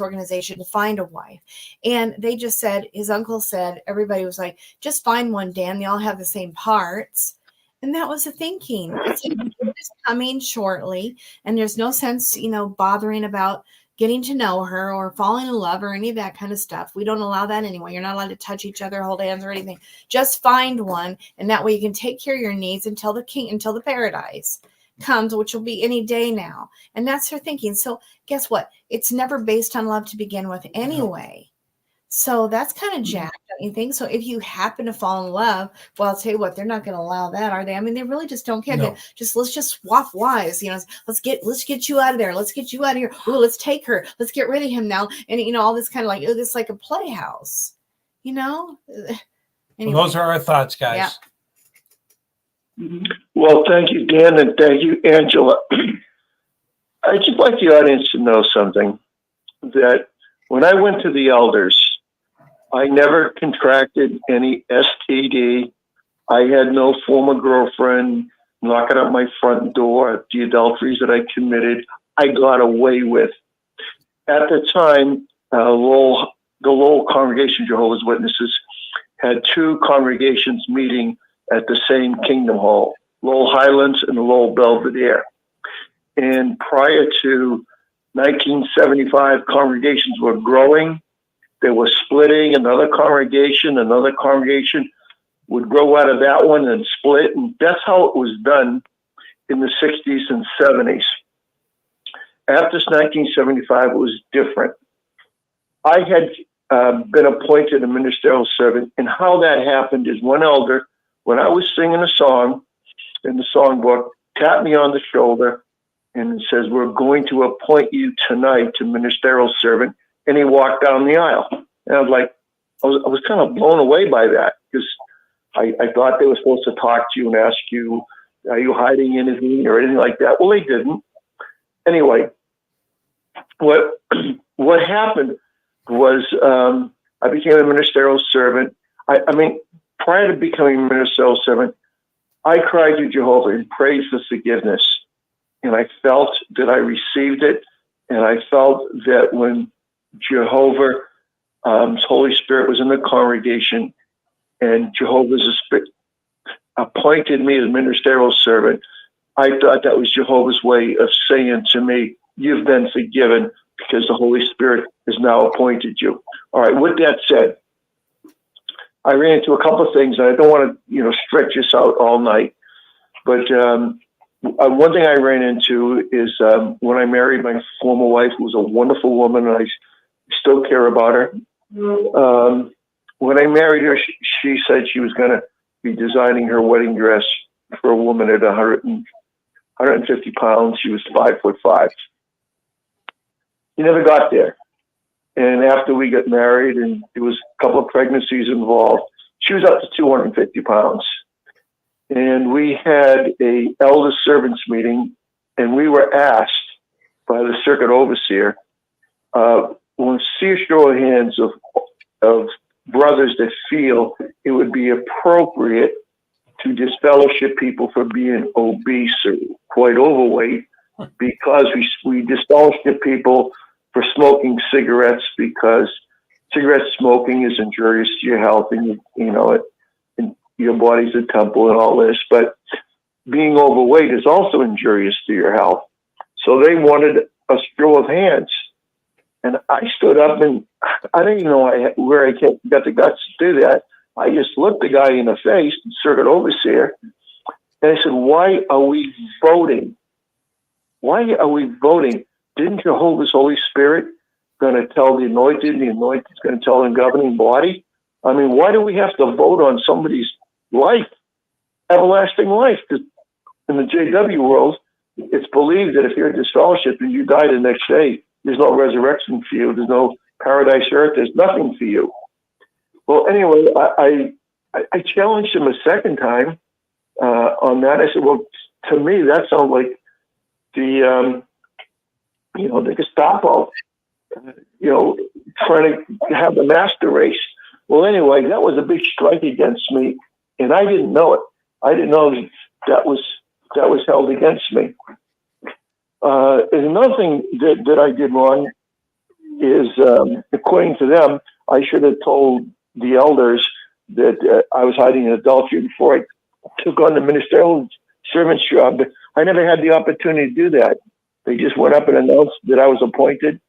[SPEAKER 6] organization to find a wife, and they just said, his uncle said, everybody was like, just find one, Dan. They all have the same parts. And that was the thinking. It's coming shortly, and there's no sense, bothering about getting to know her or falling in love or any of that kind of stuff. We don't allow that anyway. You're not allowed to touch each other, hold hands, or anything. Just find one, and that way you can take care of your needs until the paradise comes, which will be any day now. And that's her thinking. So guess what? It's never based on love to begin with anyway. So that's kind of jacked, don't you think? So if you happen to fall in love, well, I'll tell you what, they're not going to allow that, are they? I mean, they really just don't care.
[SPEAKER 9] No.
[SPEAKER 6] Let's just swap wives. Let's get you out of there. Let's get you out of here. Ooh, let's take her. Let's get rid of him now. And all this kind of like, it's like a playhouse. Anyway.
[SPEAKER 9] Well, those are our thoughts, guys.
[SPEAKER 6] Yeah.
[SPEAKER 4] Well, thank you, Dan, and thank you, Angela. I'd just like the audience to know something, that when I went to the elders, I never contracted any STD. I had no former girlfriend knocking at my front door. The adulteries that I committed, I got away with. At the time, the Lowell Congregation of Jehovah's Witnesses had two congregations meeting at the same Kingdom Hall, Lowell Highlands and the Lowell Belvedere. And prior to 1975, congregations were growing. They were splitting. Another congregation would grow out of that one and split. And that's how it was done in the 60s and 70s. After 1975, it was different. I had been appointed a ministerial servant, and how that happened is one elder, when I was singing a song in the songbook, tapped me on the shoulder and says, "We're going to appoint you tonight to ministerial servant." And he walked down the aisle. And I was like, I was kind of blown away by that, because I thought they were supposed to talk to you and ask you, are you hiding anything or anything like that? Well, they didn't. Anyway, what happened was I became a ministerial servant. I mean, prior to becoming a ministerial servant, I cried to Jehovah and prayed for forgiveness. And I felt that I received it. And I felt that when Jehovah's Holy Spirit was in the congregation and Jehovah's Spirit appointed me as ministerial servant, I thought that was Jehovah's way of saying to me, "You've been forgiven because the Holy Spirit has now appointed you." All right, with that said, I ran into a couple of things, and I don't want to, stretch this out all night. But one thing I ran into is when I married my former wife, who was a wonderful woman, and I still care about her. When I married her, she said she was going to be designing her wedding dress for a woman at 150 pounds. She was 5'5". He never got there. And after we got married, and there was a couple of pregnancies involved, she was up to 250 pounds. And we had a elder servants meeting, and we were asked by the circuit overseer, we'll see a show of hands of brothers that feel it would be appropriate to disfellowship people for being obese or quite overweight, because we disfellowship people for smoking cigarettes, because cigarette smoking is injurious to your health, and and your body's a temple and all this. But being overweight is also injurious to your health. So they wanted a show of hands. And I stood up, and I didn't even know where I got the guts to do that. I just looked the guy in the face, the circuit overseer, and I said, "Why are we voting? Why are we voting? Didn't Jehovah's Holy Spirit going to tell the anointed, and the anointed is going to tell the governing body? I mean, why do we have to vote on somebody's life, everlasting life?" Because in the JW world, it's believed that if you're disfellowshipped and you die the next day, there's no resurrection for you. There's no paradise earth. There's nothing for you. Well, anyway, I challenged him a second time on that. I said, "Well, to me, that sounds like the Gestapo, trying to have the master race." Well, anyway, that was a big strike against me, and I didn't know it. I didn't know that was held against me. And another thing that I did wrong is, according to them, I should have told the elders that I was hiding in adultery before I took on the ministerial servant's job. But I never had the opportunity to do that. They just went up and announced that I was appointed.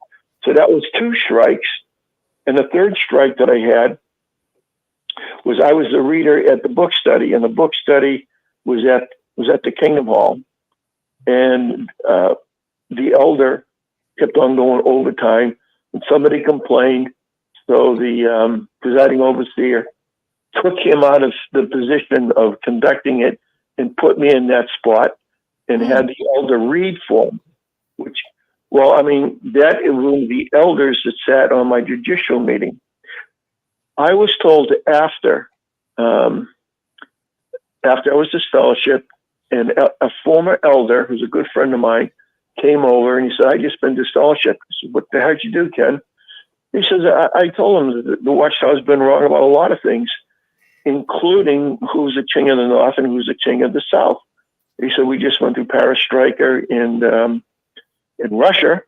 [SPEAKER 4] So that was 2 strikes. And the third strike that I had was I was the reader at the book study, and the book study was at the Kingdom Hall. And the elder kept on going overtime, and somebody complained. So the presiding overseer took him out of the position of conducting it and put me in that spot and had the elder read for him, which, well, I mean, that was the elders that sat on my judicial meeting. I was told after after I was disfellowshipped, and a former elder, who's a good friend of mine, came over and he said, I just been disfellowshipped. I said, what the heck did you do, Ken? He says, I told him that the Watchtower's been wrong about a lot of things, including who's the king of the North and who's the king of the South. He said, we just went through perestroika in Russia,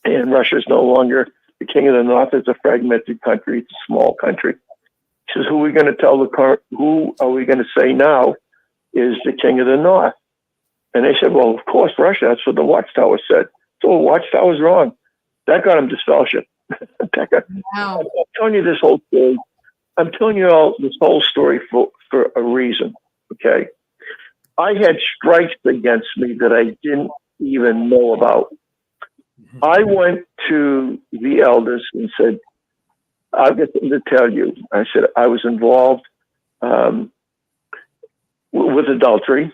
[SPEAKER 4] and Russia's no longer the king of the North. It's a fragmented country. It's a small country. He says, who are we going to tell who are we going to say now is the king of the North? And they said, well, of course, Russia. That's what the Watchtower said. So the Watchtower's wrong. That got him disfellowship.
[SPEAKER 6] Wow.
[SPEAKER 4] I'm telling you this whole story. I'm telling you all this whole story for a reason. Okay. I had strikes against me that I didn't even know about. I went to the elders and said, I've got something to tell you. I said, I was involved with adultery,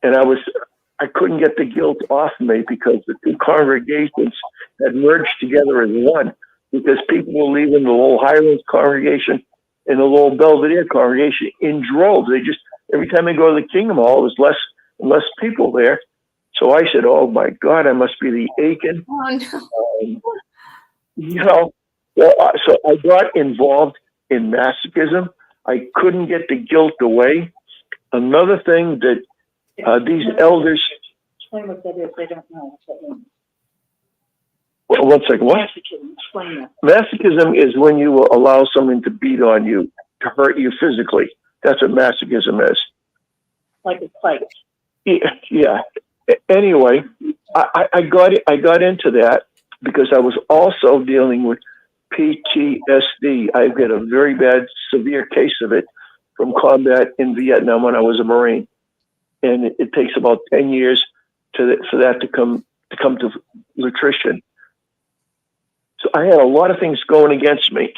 [SPEAKER 4] and I couldn't get the guilt off me because the two congregations had merged together as one, because people were leaving the Lowell Highlands congregation and the Lowell Belvedere congregation in droves. They just, every time they go to the Kingdom Hall, there's less and less people there. So I said, oh my God, I must be the Aiken.
[SPEAKER 6] Oh,
[SPEAKER 4] no. So I got involved in masochism. I couldn't get the guilt away. Another thing that these elders.
[SPEAKER 5] Explain what that is. They don't know what that means.
[SPEAKER 4] Well, one second. What?
[SPEAKER 5] Masochism. Explain that.
[SPEAKER 4] Masochism is when you allow someone to beat on you, to hurt you physically. That's what masochism is.
[SPEAKER 5] Like a fight.
[SPEAKER 4] Yeah. Anyway, I got into that because I was also dealing with PTSD. I've got a very bad, severe case of it from combat in Vietnam when I was a Marine, and it takes about 10 years for that to come to fruition. So I had a lot of things going against me,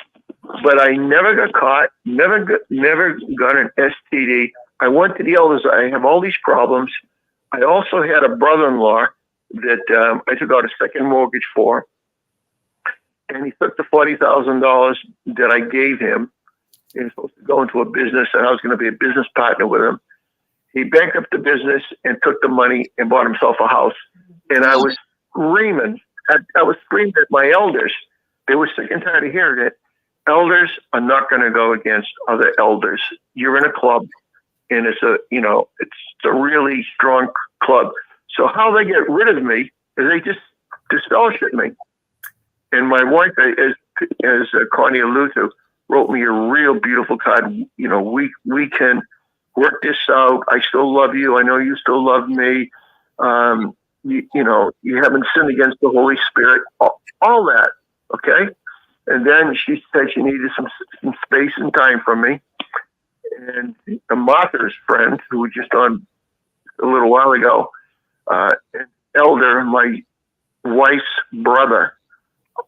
[SPEAKER 4] but I never got caught. Never got an STD. I went to the elders. I have all these problems. I also had a brother-in-law that I took out a second mortgage for, and he took the $40,000 that I gave him. He was supposed to go into a business, and I was going to be a business partner with him. He bankrupted the business and took the money and bought himself a house. And I was screaming. I was screaming at my elders. They were sick and tired of hearing it. Elders are not going to go against other elders. You're in a club, and it's a really strong club. So how they get rid of me is they just disfellowship me. And my wife, as Connie alluded to, wrote me a real beautiful card. You know, we can work this out. I still love you. I know you still love me. You haven't sinned against the Holy Spirit. All that, okay? And then she said she needed some space and time from me. And Martha's friend, who was just on a little while ago, an elder, my wife's brother,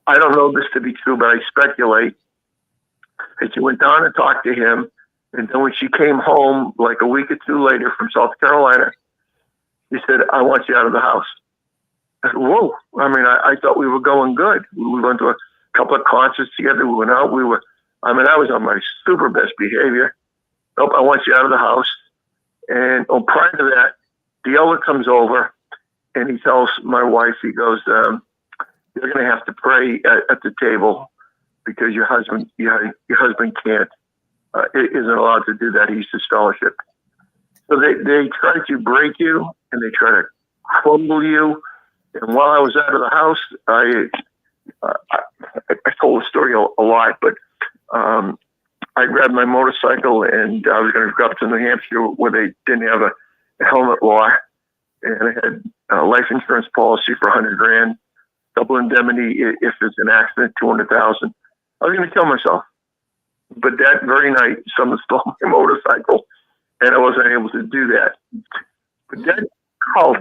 [SPEAKER 4] I don't know this to be true, but I speculate that she went down and talked to him. And then when she came home, like a week or two later from South Carolina, he said, I want you out of the house. I said, whoa. I mean, I thought we were going good. We went to a couple of concerts together. We went out. I was on my super best behavior. Nope, I want you out of the house. And prior to that, the elder comes over and he tells my wife, he goes, you're going to have to pray at the table because your husband can't, isn't allowed to do that. He's disfellowshipped. So they try to break you and they try to crumble you. And while I was out of the house, I told the story a lot, but I grabbed my motorcycle and I was going to go up to New Hampshire where they didn't have a helmet law, and I had a life insurance policy for $100,000, double indemnity if it's an accident, $200,000. I was going to kill myself, but that very night, someone stole my motorcycle, and I wasn't able to do that. But that cult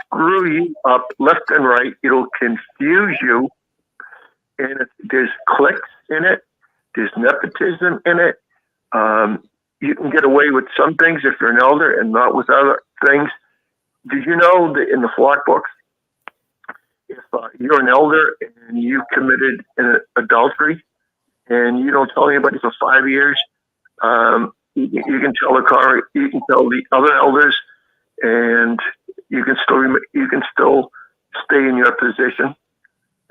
[SPEAKER 4] screw you up left and right. It'll confuse you, and there's cliques in it. There's nepotism in it. You can get away with some things if you're an elder and not with other things. Did you know that in the flock books, if you're an elder and you committed an adultery and you don't tell anybody for 5 years, You can tell you can tell the other elders, and you can still stay in your position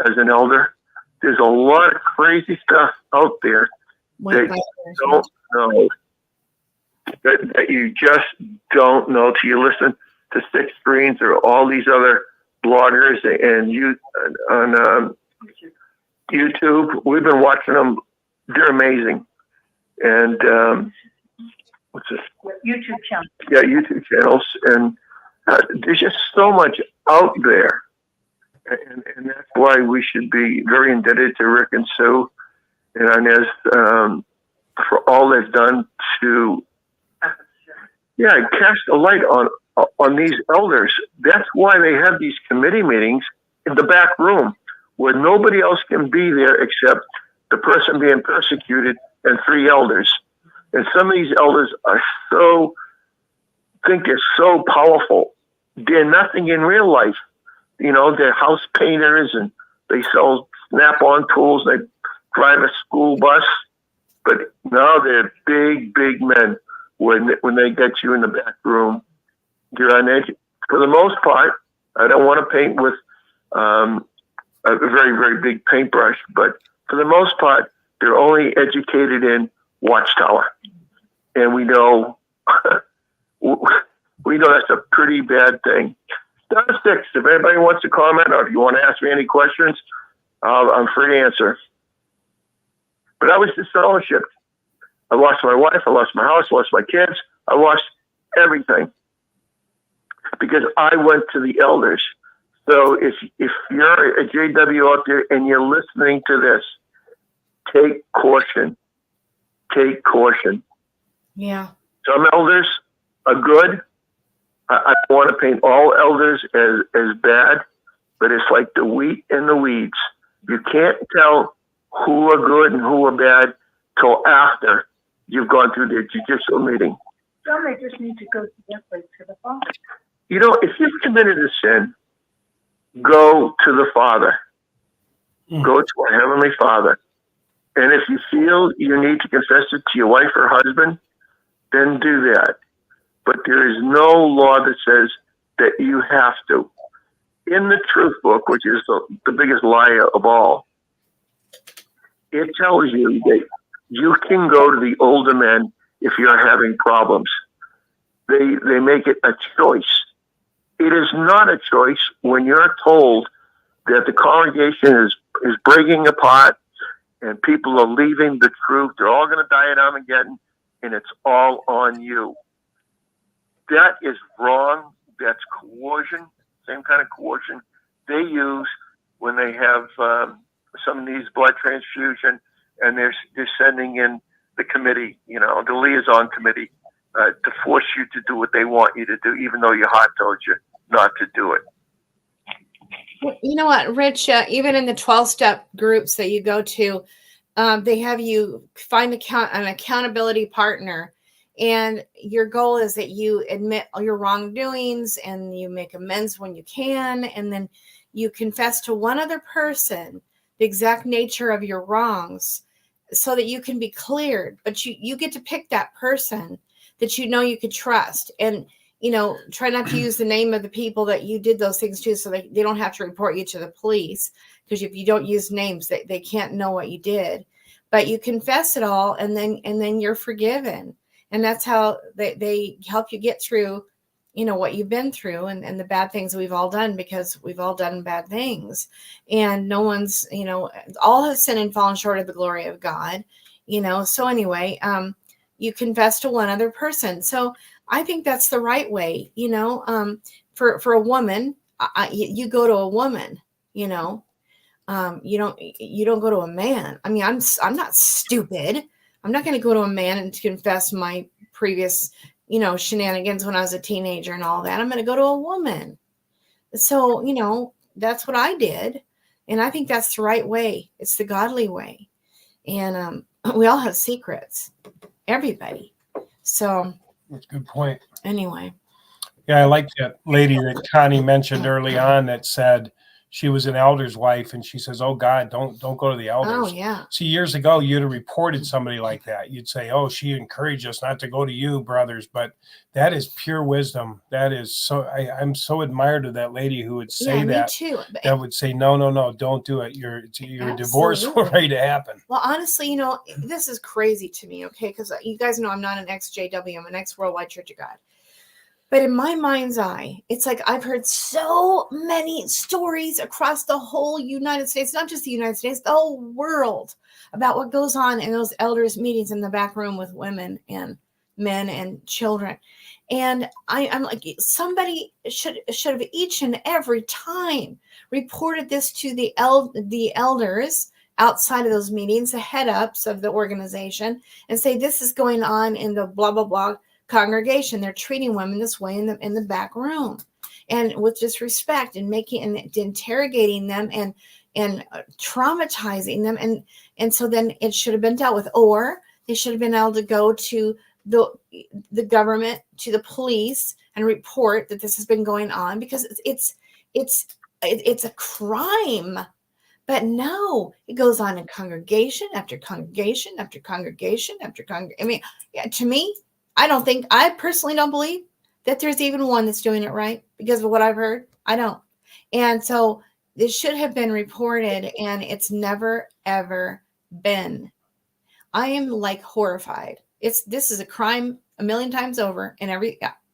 [SPEAKER 4] as an elder. There's a lot of crazy stuff out there that you don't know, that you just don't know till you listen to Six Screens or all these other bloggers and on YouTube. We've been watching them. They're amazing. And what's this?
[SPEAKER 5] YouTube channel.
[SPEAKER 4] Yeah, YouTube channels. And there's just so much out there. And that's why we should be very indebted to Rick and Sue and Inez for all they've done to, cast a light on these elders. That's why they have these committee meetings in the back room where nobody else can be there except the person being persecuted and 3 elders. And some of these elders think they're so powerful. They're nothing in real life. They're house painters and they sell snap-on tools. They drive a school bus. But now they're big, big men when they get you in the back room. You're on edge. For the most part, I don't want to paint with a very, very big paintbrush, but for the most part, they're only educated in Watchtower. And we know that's a pretty bad thing. Star 6, if anybody wants to comment or if you want to ask me any questions, I'm free to answer. But I was disfellowshipped. I lost my wife, I lost my house, I lost my kids, I lost everything because I went to the elders. So if you're a JW out there and you're listening to this, take caution. Take caution.
[SPEAKER 6] Yeah.
[SPEAKER 4] Some elders are good. I don't want to paint all elders as bad, but it's like the wheat and the weeds. You can't tell who are good and who are bad till after you've gone through the judicial meeting.
[SPEAKER 5] Some they just need to go directly to the Father.
[SPEAKER 4] If you've committed a sin, go to the Father. Go to our Heavenly Father. And if you feel you need to confess it to your wife or husband, then do that. But there is no law that says that you have to. In the Truth Book, which is the biggest lie of all, it tells you that you can go to the older men if you're having problems. They make it a choice. It is not a choice when you're told that the congregation is breaking apart and people are leaving the truth. They're all going to die at Armageddon, and it's all on you. That is wrong. That's coercion, same kind of coercion they use when they have some of these blood transfusion, and they're sending in the committee, the liaison committee, to force you to do what they want you to do, even though your heart tells you not to do it.
[SPEAKER 6] You know what, Rich, even in the 12-step groups that you go to, they have you find an accountability partner. And your goal is that you admit all your wrongdoings and you make amends when you can. And then you confess to one other person the exact nature of your wrongs so that you can be cleared. But you get to pick that person that you could trust. And, try not to use the name of the people that you did those things to so they don't have to report you to the police. Because if you don't use names, they can't know what you did. But you confess it all and then you're forgiven. And that's how they help you get through, what you've been through and the bad things we've all done, because we've all done bad things. And no one's, all have sinned and fallen short of the glory of God, So anyway, you confess to one other person. So I think that's the right way, for a woman, you go to a woman, you don't go to a man. I mean, I'm not stupid. I'm not going to go to a man and confess my previous, shenanigans when I was a teenager and all that. I'm going to go to a woman. So, that's what I did. And I think that's the right way. It's the godly way. And we all have secrets, everybody. So
[SPEAKER 9] That's a good point.
[SPEAKER 6] Anyway.
[SPEAKER 9] Yeah, I like that lady that Connie mentioned early on that said she was an elder's wife, and she says, "Oh God, don't go to the elders."
[SPEAKER 6] Oh yeah.
[SPEAKER 9] See, years ago, you'd have reported somebody like that. You'd say, "Oh, she encouraged us not to go to you, brothers." But that is pure wisdom. That is so. I'm so admired of that lady who would say
[SPEAKER 6] Yeah, me
[SPEAKER 9] that.
[SPEAKER 6] too.
[SPEAKER 9] That would say, "No, no, no, don't do it. Your divorce
[SPEAKER 6] Absolutely.
[SPEAKER 9] ready to happen."
[SPEAKER 6] Well, honestly, you know, this is crazy to me, okay? Because you guys know I'm not an ex-JW, I'm an ex-Worldwide Church of God. But in my mind's eye, it's like I've heard so many stories across the whole United States, not just the United States, the whole world, about what goes on in those elders' meetings in the back room with women and men and children. And I'm like, somebody should have each and every time reported this to the elders outside of those meetings, the head ups of the organization, and say, this is going on in the blah, blah, blah congregation. They're treating women this way in the back room, and with disrespect, and interrogating them and traumatizing them. And so then it should have been dealt with, or they should have been able to go to the government, to the police, and report that this has been going on, because it's a crime. But no, it goes on in congregation after congregation after congregation after congregation. I mean, yeah, to me, I personally don't believe that there's even one that's doing it right, because of what I've heard. I don't. And so this should have been reported, and it's never, ever been. I am like horrified. This is a crime a million times over, and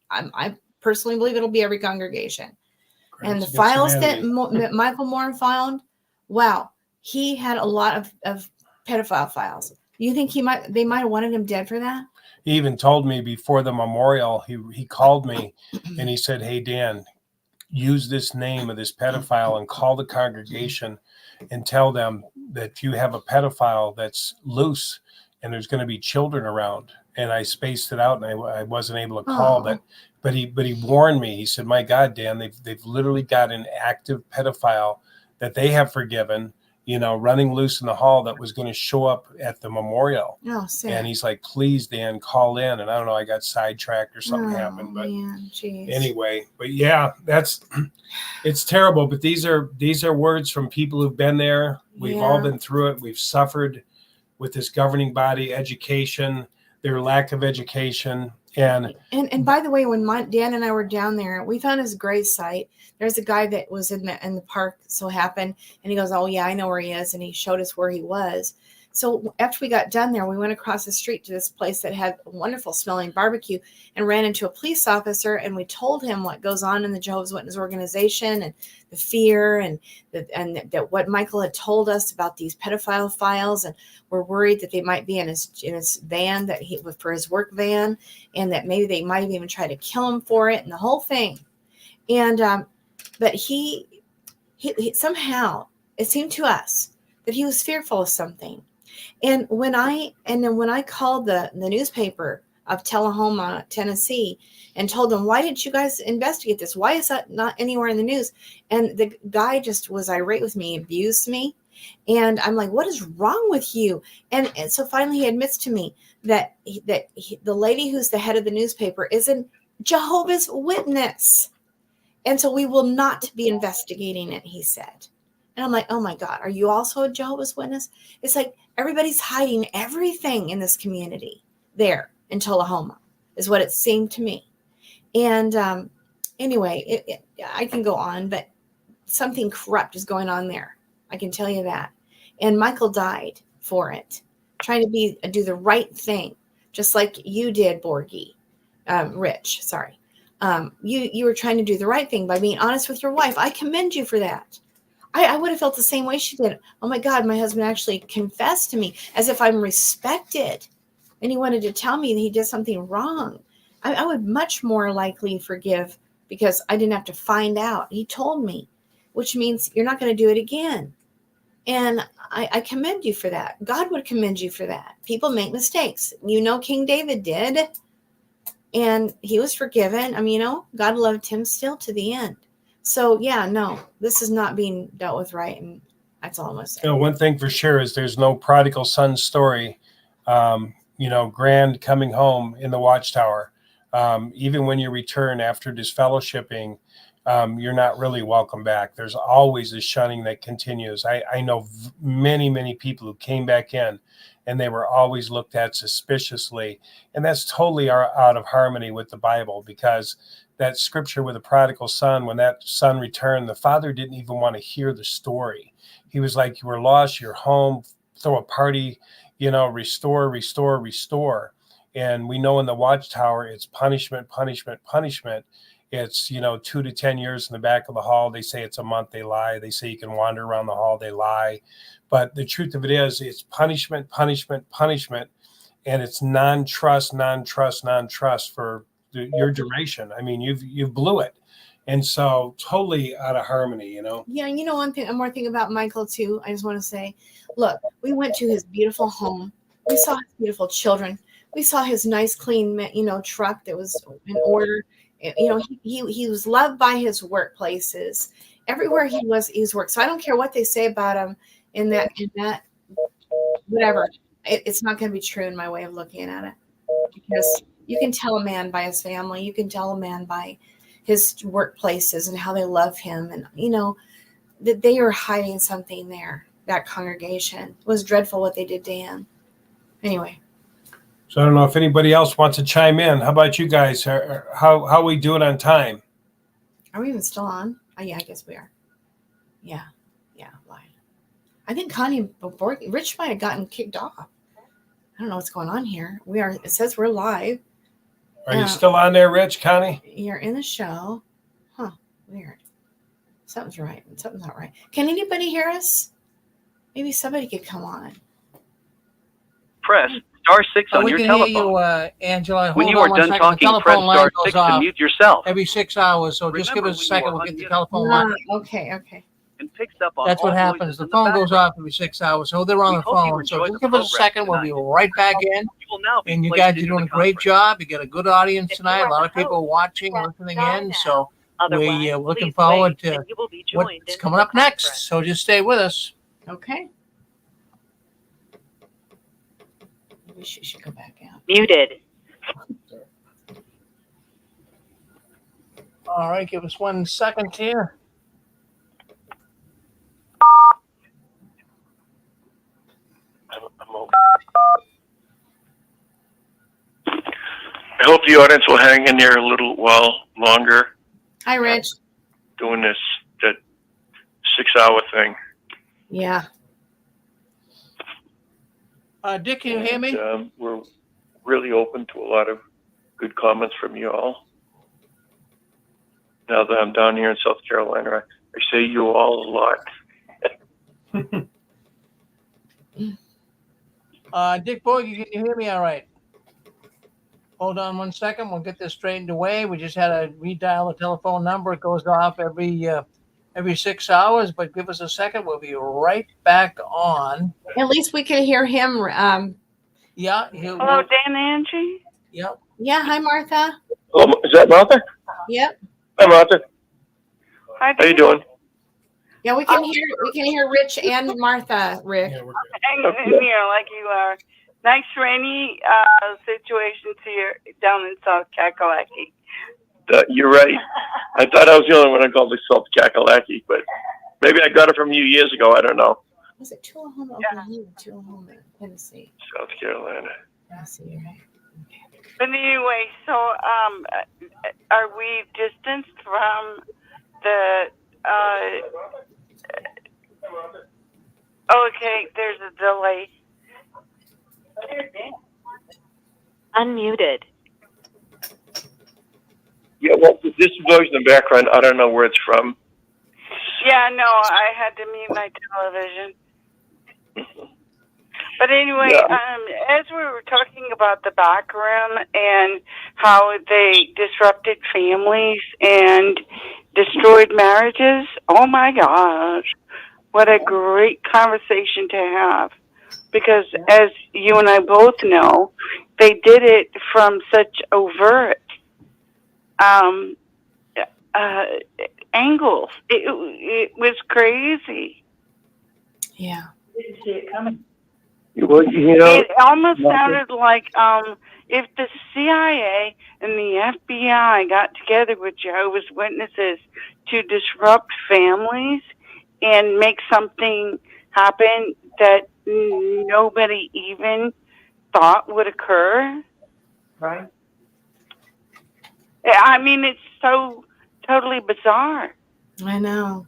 [SPEAKER 6] I personally believe it'll be every congregation. And the files that Michael Moore found, wow, he had a lot of pedophile files. You think they might have wanted him dead for that?
[SPEAKER 9] He even told me before the memorial, he called me and he said, "Hey, Dan, use this name of this pedophile and call the congregation and tell them that you have a pedophile that's loose and there's going to be children around." And I spaced it out, and I wasn't able to call, but he warned me. He said, "My God, Dan, they've literally got an active pedophile that they have forgiven, running loose in the hall, that was going to show up at the memorial."
[SPEAKER 6] Oh, sad.
[SPEAKER 9] And he's like, "Please, Dan, call in." And I don't know, I got sidetracked or something happened. But anyway, but yeah, it's terrible. But these are words from people who've been there. We've all been through it. We've suffered with this governing body, education, their lack of education. And
[SPEAKER 6] by the way, when Dan and I were down there, we found his grave site. There's a guy that was in the park, so happened, and he goes, "Oh yeah, I know where he is," and he showed us where he was. So after we got done there, we went across the street to this place that had a wonderful smelling barbecue, and ran into a police officer, and we told him what goes on in the Jehovah's Witness organization, and the fear, and that what Michael had told us about these pedophile files, and we're worried that they might be in his van, for his work van, and that maybe they might even try to kill him for it, and the whole thing. And but he somehow, it seemed to us that he was fearful of something. And when I called the newspaper of Tullahoma, Tennessee, and told them, "Why didn't you guys investigate this? Why is that not anywhere in the news?" And the guy just was irate with me, abused me. And I'm like, "What is wrong with you?" And so finally he admits to me that the lady who's the head of the newspaper is a Jehovah's Witness. And so we will not be investigating it, he said. And I'm like, "Oh my God, are you also a Jehovah's Witness?" It's like everybody's hiding everything in this community there in Tullahoma, is what it seemed to me. And anyway, I can go on, but something corrupt is going on there. I can tell you that. And Michael died for it, trying to do the right thing, just like you did, Rich. Sorry. You were trying to do the right thing by being honest with your wife. I commend you for that. I would have felt the same way she did. Oh my God, my husband actually confessed to me, as if I'm respected, and he wanted to tell me that he did something wrong. I would much more likely forgive, because I didn't have to find out. He told me, which means you're not going to do it again. And I commend you for that. God would commend you for that. People make mistakes. King David did, and he was forgiven. I mean, God loved him still to the end. So yeah, no, this is not being dealt with right, and that's all I'm going to say.
[SPEAKER 9] One thing for sure is there's no prodigal son story. Grand coming home in the Watchtower. Even when you return after disfellowshipping, you're not really welcome back. There's always a shunning that continues. I know many people who came back in and they were always looked at suspiciously. And that's totally out of harmony with the Bible, because that scripture with the prodigal son, when that son returned, the father didn't even want to hear the story. He was like, you were lost, you're home, throw a party, restore. And we know in the Watchtower, it's punishment. It's, 2 to 10 years in the back of the hall. They say it's a month. They lie. They say you can wander around the hall. They lie. But the truth of it is, it's punishment. And it's non-trust for your duration. I mean, you've blew it. And so totally out of harmony,
[SPEAKER 6] Yeah. One more thing about Michael too. I just want to say, look, we went to his beautiful home. We saw his beautiful children. We saw his nice, clean, truck that was in order. He was loved by his workplaces. Everywhere he was worked. So I don't care what they say about him in that whatever. It's not going to be true in my way of looking at it, because you can tell a man by his family. You can tell a man by his workplaces and how they love him. And, that they are hiding something there. That congregation. It was dreadful what they did to him. Anyway.
[SPEAKER 9] So I don't know if anybody else wants to chime in. How about you guys? How we doing on time?
[SPEAKER 6] Are we even still on? Oh, yeah, I guess we are. Yeah, live. I think Connie, Rich might have gotten kicked off. I don't know what's going on here. It says we're live.
[SPEAKER 9] Are you still on there, Rich, Connie?
[SPEAKER 6] You're in the show. Huh, weird. Something's right. Something's not right. Can anybody hear us? Maybe somebody could come on.
[SPEAKER 10] Press *6 on your
[SPEAKER 2] we can
[SPEAKER 10] telephone.
[SPEAKER 2] hear you, Angela.
[SPEAKER 10] When
[SPEAKER 2] Hold
[SPEAKER 10] you
[SPEAKER 2] on
[SPEAKER 10] are
[SPEAKER 2] one
[SPEAKER 10] done
[SPEAKER 2] second.
[SPEAKER 10] talking,
[SPEAKER 2] The
[SPEAKER 10] press
[SPEAKER 2] telephone line goes
[SPEAKER 10] *6 to
[SPEAKER 2] off
[SPEAKER 10] mute yourself.
[SPEAKER 2] every 6 hours. So just give
[SPEAKER 10] Remember,
[SPEAKER 2] us a
[SPEAKER 10] when
[SPEAKER 2] second.
[SPEAKER 10] you are
[SPEAKER 2] We'll get the
[SPEAKER 10] unmuted.
[SPEAKER 2] telephone line.
[SPEAKER 6] Okay.
[SPEAKER 10] And picks up on
[SPEAKER 2] That's
[SPEAKER 10] all
[SPEAKER 2] what happens.
[SPEAKER 10] voices
[SPEAKER 2] The
[SPEAKER 10] in
[SPEAKER 2] phone goes
[SPEAKER 10] background.
[SPEAKER 2] off every 6 hours. So they're on
[SPEAKER 10] We
[SPEAKER 2] the
[SPEAKER 10] hope you
[SPEAKER 2] phone. So
[SPEAKER 10] enjoyed
[SPEAKER 2] just
[SPEAKER 10] the
[SPEAKER 2] give us a
[SPEAKER 10] program
[SPEAKER 2] second. We'll be
[SPEAKER 10] tonight.
[SPEAKER 2] right back in.
[SPEAKER 10] You will now be
[SPEAKER 2] And you
[SPEAKER 10] placed
[SPEAKER 2] guys are
[SPEAKER 10] into
[SPEAKER 2] doing a
[SPEAKER 10] the
[SPEAKER 2] great
[SPEAKER 10] conference.
[SPEAKER 2] job. You got a good audience tonight. A lot of people watching, listening in. So we're looking forward to what's coming up next. So just stay with us.
[SPEAKER 6] Okay. Maybe she should go back out.
[SPEAKER 8] Muted.
[SPEAKER 2] All right, give us 1 second here.
[SPEAKER 4] I hope the audience will hang in there a little while longer
[SPEAKER 6] Hi, Rich.
[SPEAKER 4] doing that 6-hour thing.
[SPEAKER 6] Yeah.
[SPEAKER 2] Dick, can you hear me?
[SPEAKER 4] And, we're really open to a lot of good comments from you all. Now that I'm down here in South Carolina, I say you all a lot.
[SPEAKER 2] Dick Boy, can you hear me all right? Hold on 1 second. We'll get this straightened away. We just had to redial the telephone number. It goes off every 6 hours, but give us a second. We'll be right back on.
[SPEAKER 6] At least we can hear him.
[SPEAKER 2] Yeah.
[SPEAKER 8] Hello, Dan and Angie.
[SPEAKER 2] Yep.
[SPEAKER 6] Yeah. Hi, Martha.
[SPEAKER 4] Oh, is that Martha?
[SPEAKER 6] Yep.
[SPEAKER 4] Hi, Martha.
[SPEAKER 8] Hi,
[SPEAKER 4] How you doing?
[SPEAKER 6] Yeah, we can hear Rich and Martha. Rick.
[SPEAKER 9] Yeah, we're
[SPEAKER 8] Hang in here like you are. Nice rainy situations here down in South Kakalaki.
[SPEAKER 4] You're right. I thought I was the only one that called myself Kakalaki, but maybe I got it from you years ago. I don't know.
[SPEAKER 6] Was it Tullahoma, Oklahoma, Tullahoma, Tennessee?
[SPEAKER 4] South Carolina.
[SPEAKER 6] Tennessee, right?
[SPEAKER 8] But anyway, so are we distanced from the? Okay, there's a delay.
[SPEAKER 11] Unmuted.
[SPEAKER 4] Yeah, well, this voice in the background, I don't know where it's from.
[SPEAKER 8] Yeah, no, I had to mute my television. But anyway, as we were talking about the back room and how they disrupted families and destroyed marriages, oh my gosh, what a great conversation to have. Because as you and I both know, they did it from such overt angles. It was crazy.
[SPEAKER 6] Yeah.
[SPEAKER 5] Didn't see it coming.
[SPEAKER 4] Well,
[SPEAKER 8] It almost sounded like if the CIA and the FBI got together with Jehovah's Witnesses to disrupt families and make something happen that nobody even thought would occur.
[SPEAKER 5] Right.
[SPEAKER 8] I mean, it's so totally bizarre.
[SPEAKER 6] I know.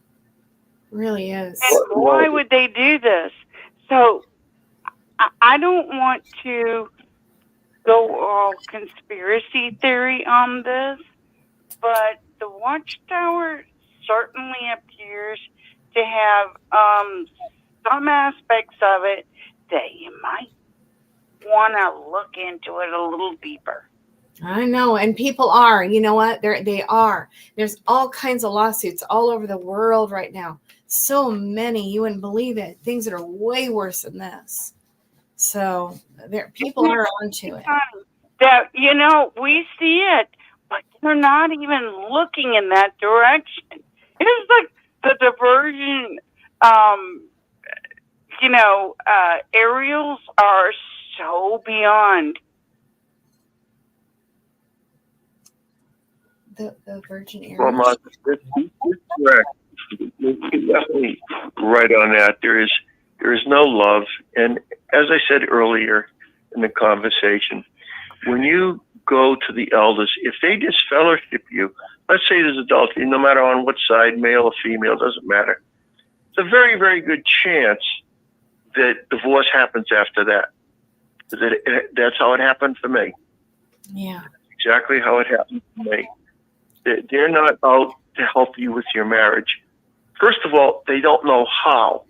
[SPEAKER 6] It really is.
[SPEAKER 8] And why would they do this? So I don't want to go all conspiracy theory on this, but the Watchtower certainly appears to have some aspects of it that you might want to look into it a little deeper.
[SPEAKER 6] I know, and people are. You know what? They are. There's all kinds of lawsuits all over the world right now. So many, you wouldn't believe it. Things that are way worse than this. So people are onto it.
[SPEAKER 8] That, you know, we see it, but they're not even looking in that direction. It's like the diversion, aerials are so beyond.
[SPEAKER 6] The Virgin Areas.
[SPEAKER 4] Well, Mark, this is correct. You're definitely right on that. There is no love, and as I said earlier in the conversation, when you go to the elders, if they disfellowship you, let's say there's adultery, no matter on what side, male or female, doesn't matter. It's a very, very good chance that divorce happens after that. That's how it happened for me.
[SPEAKER 6] Yeah.
[SPEAKER 4] Exactly how it happened for me. They're not out to help you with your marriage. First of all, they don't know how.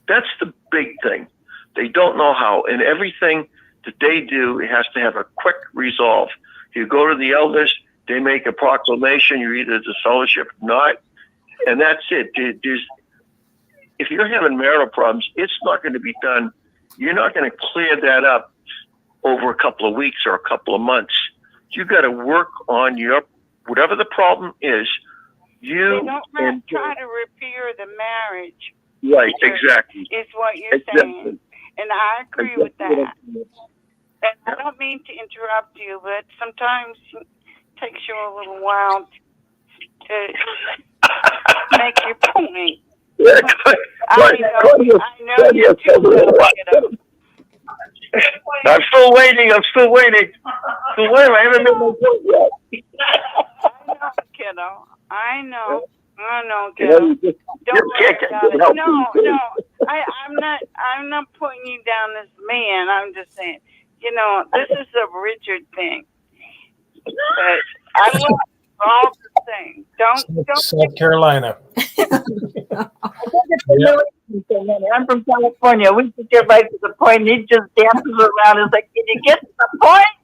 [SPEAKER 4] That's the big thing. They don't know how. And everything that they do, it has to have a quick resolve. You go to the elders, they make a proclamation, you're either disfellowship or not, and that's it. If you're having marital problems, it's not going to be done. You're not going to clear that up over a couple of weeks or a couple of months. You got to work on whatever the problem is.
[SPEAKER 8] They don't try to repair the marriage.
[SPEAKER 4] Right, exactly.
[SPEAKER 8] Is what you're saying. And I agree with that. And I don't mean to interrupt you, but sometimes it takes you a little while to make your point. I know you do.
[SPEAKER 4] I'm still waiting. I haven't made my point yet.
[SPEAKER 8] I know, kiddo. Don't worry about it. No. I'm not putting you down as man. I'm just saying, this is a Richard thing. But I love all the things. Don't
[SPEAKER 9] South Carolina.
[SPEAKER 5] I'm from California. We just get right to the point. He just dances around. It's like, can you get to the point?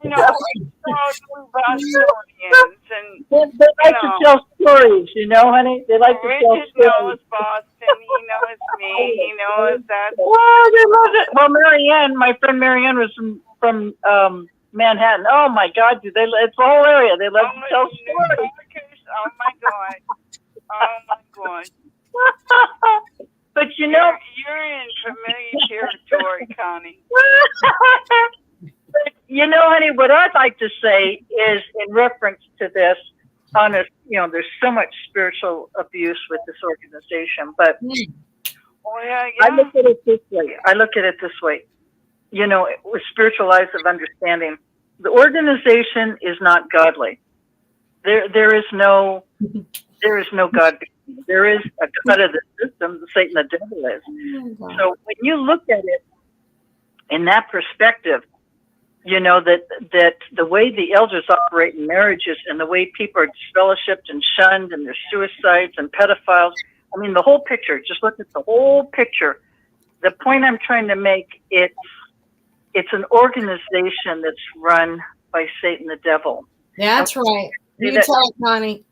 [SPEAKER 8] We talk about Bostonians and
[SPEAKER 5] they like to tell stories, honey. They like to tell stories.
[SPEAKER 8] Richard knows Boston. He knows me. He knows that.
[SPEAKER 5] Well, they love it. Well, Marianne, my friend Marianne was from Manhattan. Oh my God, it's the whole area. They love to tell stories.
[SPEAKER 8] Oh my God.
[SPEAKER 5] But
[SPEAKER 8] you're in familiar territory, Connie.
[SPEAKER 5] Honey, what I'd like to say is in reference to this, there's so much spiritual abuse with this organization, but I look at it this way. With spiritual eyes of understanding, the organization is not godly. There is no God. There is a cut of the system, the Satan, the devil is. So when you look at it in that perspective, that the way the elders operate in marriages and the way people are disfellowshipped and shunned and there's suicides and pedophiles, I mean, the whole picture, just look at the whole picture. The point I'm trying to make, it's an organization that's run by Satan, the devil.
[SPEAKER 6] That's right. You tell it, Connie.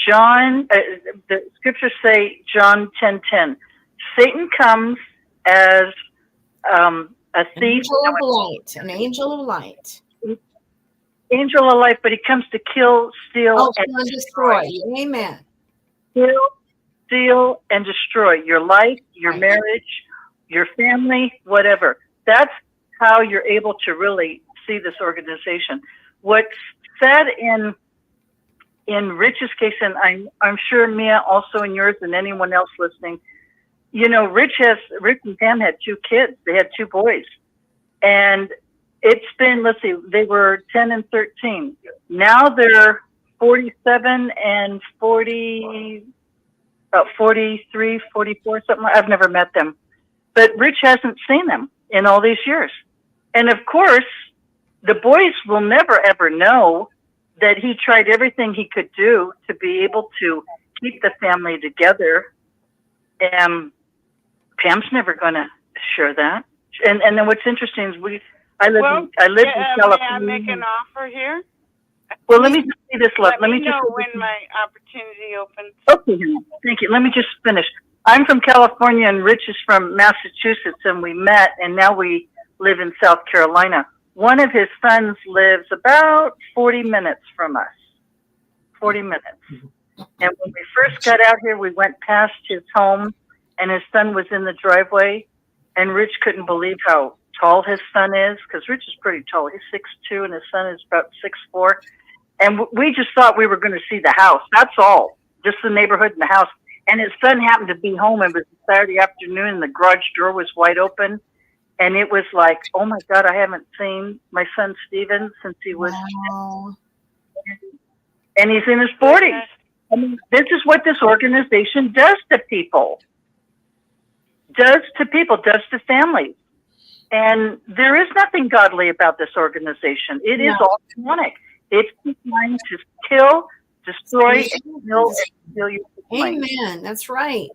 [SPEAKER 5] The scriptures say, John 10:10, Satan comes as a thief.
[SPEAKER 6] An angel of light.
[SPEAKER 5] Angel of light, but he comes to kill, steal, and
[SPEAKER 6] destroy. Amen.
[SPEAKER 5] Kill, steal, and destroy your life, your marriage, your family, whatever. That's how you're able to really see this organization. What's said in Rich's case, and I'm sure Mia also in yours and anyone else listening, you know, Rich and Pam had 2 kids. They had 2 boys. And it's been, let's see, they were 10 and 13. Now they're 47 and 40, about 43, 44, something. I've never met them. But Rich hasn't seen them in all these years. And of course, the boys will never, ever know that he tried everything he could do to be able to keep the family together. And Pam's never going to share that. And then what's interesting is I live in California.
[SPEAKER 8] May I make an offer here?
[SPEAKER 5] Well, let me just say this, love.
[SPEAKER 8] Let me know when my opportunity opens.
[SPEAKER 5] Okay, thank you. Let me just finish. I'm from California and Rich is from Massachusetts, and we met, and now we live in South Carolina. One of his sons lives about 40 minutes from us. 40 minutes. And when we first got out here, we went past his home, and his son was in the driveway, and Rich couldn't believe how tall his son is, because Rich is pretty tall. He's 6'2", and his son is about 6'4". And we just thought we were going to see the house. That's all. Just the neighborhood and the house. And his son happened to be home. It was a Saturday afternoon, and the garage door was wide open. And it was like, oh, my God, I haven't seen my son Steven since he was...
[SPEAKER 6] Wow.
[SPEAKER 5] And he's in his 40s. I mean, this is what this organization does to people. Does to families. And there is nothing godly about this organization. It is all demonic. It's designed to kill, destroy, and kill your family.
[SPEAKER 6] Amen. That's right.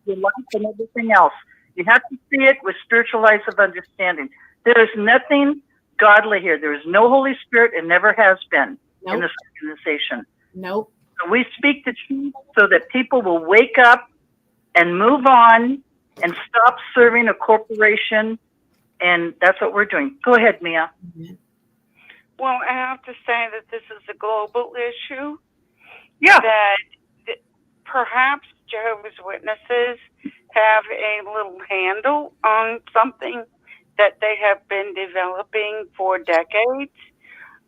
[SPEAKER 5] Your life and everything else. You have to see it with spiritual eyes of understanding. There is nothing godly here. There is no Holy Spirit and never has been in this organization.
[SPEAKER 6] Nope.
[SPEAKER 5] So we speak the truth so that people will wake up and move on and stop serving a corporation. And that's what we're doing. Go ahead, Mia.
[SPEAKER 8] Well, I have to say that this is a global issue.
[SPEAKER 5] Yeah.
[SPEAKER 8] That perhaps Jehovah's Witnesses have a little handle on something that they have been developing for decades.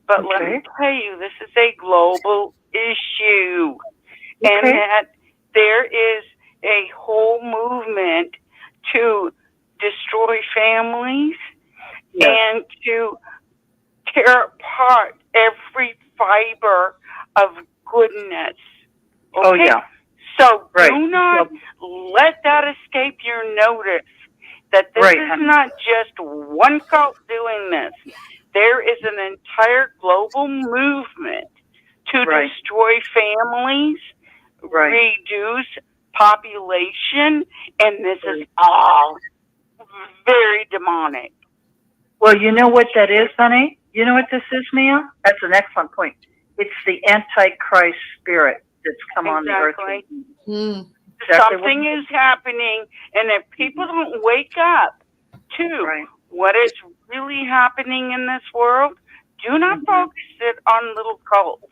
[SPEAKER 8] But let me tell you, this is a global issue. And that there is a whole movement to destroy families and to tear apart every fiber of goodness. Okay?
[SPEAKER 5] Oh, yeah.
[SPEAKER 8] So do not let that escape your notice, that this is not just one cult doing this. There is an entire global movement to destroy families, reduce population, and this is all very demonic.
[SPEAKER 5] Well, you know what that is, honey? You know what this is, Mia? That's an excellent point. It's the Antichrist spirit that's come on the earth.
[SPEAKER 8] Something is happening, and if people don't wake up to what is really happening in this world, do not focus it on little cults.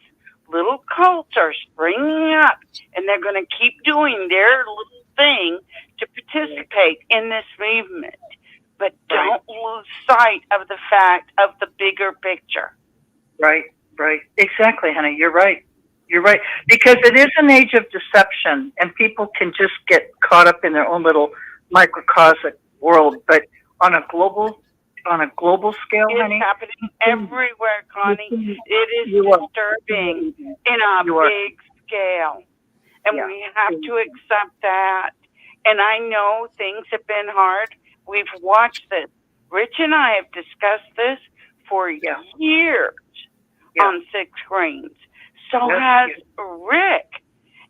[SPEAKER 8] Little cults are springing up, and they're going to keep doing their little thing to participate in this movement. But don't lose sight of the fact of the bigger picture. Right. Exactly, honey. You're right. Because it is an age of deception, and people can just get caught up in their own little microcosmic world. But on a global scale, honey, it's happening everywhere, Connie. It is disturbing in a big scale, and we have to accept that. And I know things have been hard. We've watched this. Rich and I have discussed this for years on 6 screens. So has Rick.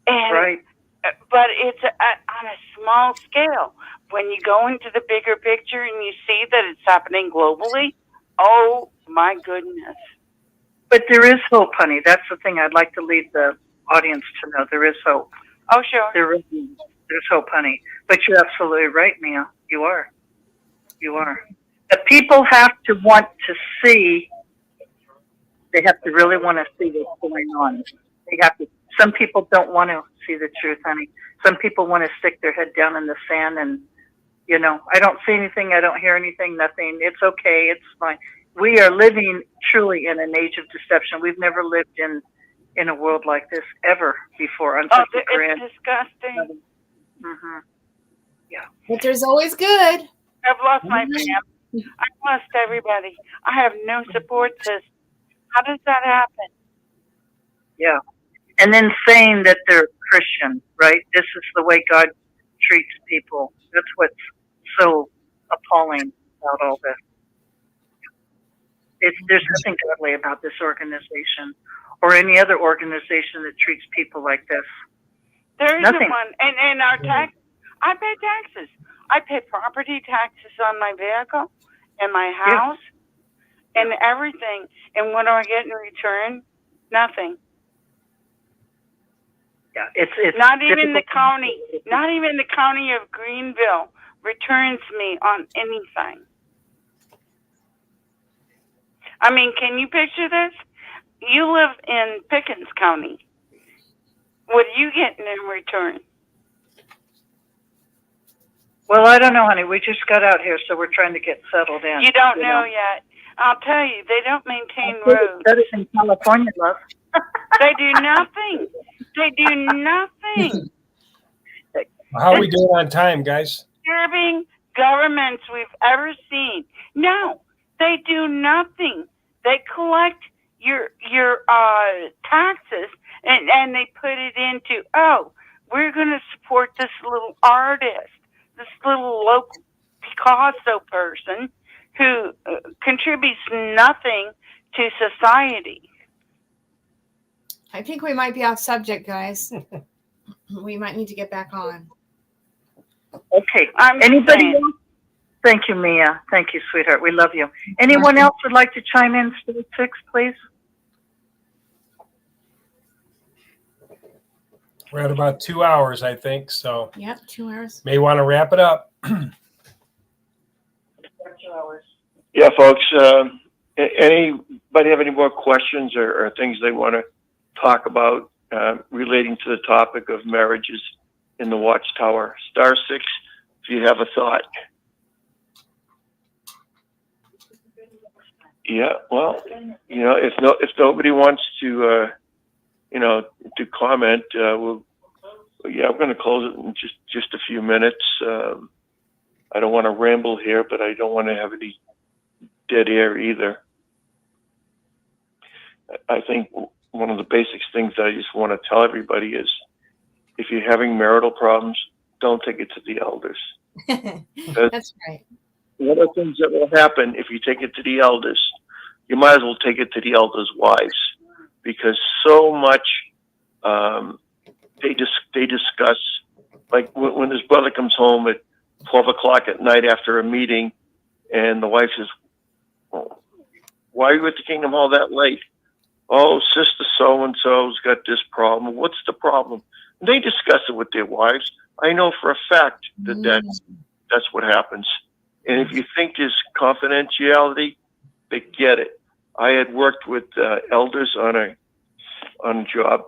[SPEAKER 8] And, but it's on a small scale. When you go into the bigger picture and you see that it's happening globally, oh my goodness.
[SPEAKER 5] But there is hope, honey. That's the thing I'd like to lead the audience to know. There is hope.
[SPEAKER 8] Oh, sure.
[SPEAKER 5] There's hope, honey. But you're absolutely right, Mia. You are. The people have to want to see. They have to really want to see what's going on. They have to. Some people don't want to see the truth, honey. Some people want to stick their head down in the sand You know, I don't see anything. I don't hear anything. Nothing. It's okay. It's fine. We are living truly in an age of deception. We've never lived in a world like this ever before. On such a grand.
[SPEAKER 8] It's disgusting.
[SPEAKER 5] Mm-hmm. Yeah.
[SPEAKER 6] But there's always good.
[SPEAKER 8] I've lost my family. I've lost everybody. I have no support system. How does that happen?
[SPEAKER 5] Yeah. And then saying that they're Christian, right? This is the way God treats people. That's what's so appalling about all this. There's nothing godly about this organization or any other organization that treats people like this.
[SPEAKER 8] There isn't
[SPEAKER 5] Nothing.
[SPEAKER 8] one. And our tax, I pay taxes. I pay property taxes on my vehicle and my house and everything. And what do I get in return? Nothing.
[SPEAKER 5] Yeah, it's
[SPEAKER 8] not even the county. Not even the county of Greenville returns me on anything. I mean, can you picture this? You live in Pickens County. What are you getting in return?
[SPEAKER 5] Well, I don't know, honey. We just got out here, so we're trying to get settled in.
[SPEAKER 8] You don't know yet. I'll tell you, they don't maintain roads.
[SPEAKER 5] Better than California, love.
[SPEAKER 8] They do nothing. They do nothing.
[SPEAKER 9] How are we doing on time, guys?
[SPEAKER 8] Disturbing governments we've ever seen. No, they do nothing. They collect your taxes and they put it into, oh, we're going to support this little artist, this little local Picasso person who contributes nothing to society.
[SPEAKER 6] I think we might be off subject, guys. We might need to get back on.
[SPEAKER 5] Okay. Anybody else? Thank you, Mia. Thank you, sweetheart. We love you. Anyone else would like to chime in? 6, please.
[SPEAKER 9] We're at about 2 hours, I think. So
[SPEAKER 6] yep, 2 hours.
[SPEAKER 9] May want to wrap it up.
[SPEAKER 5] 2 hours.
[SPEAKER 4] Yeah, folks. Anybody have any more questions or things they want to talk about relating to the topic of marriages in the Watchtower? *6 if you have a thought. Yeah, well, if nobody wants to, to comment, we're going to close it in just a few minutes. I don't want to ramble here, but I don't want to have any dead air either. I think one of the basic things that I just want to tell everybody is, if you're having marital problems, don't take it to the elders.
[SPEAKER 6] That's right.
[SPEAKER 4] One of the things that will happen if you take it to the elders, you might as well take it to the elders' wives, because so much they discuss, like when his brother comes home at 12 o'clock at night after a meeting, and the wife says, "Oh, why are you at the Kingdom Hall that late?" "Oh, sister so-and-so's got this problem." "What's the problem?" And they discuss it with their wives. I know for a fact that that's what happens. And if you think there's confidentiality, forget it. I had worked with elders on a job,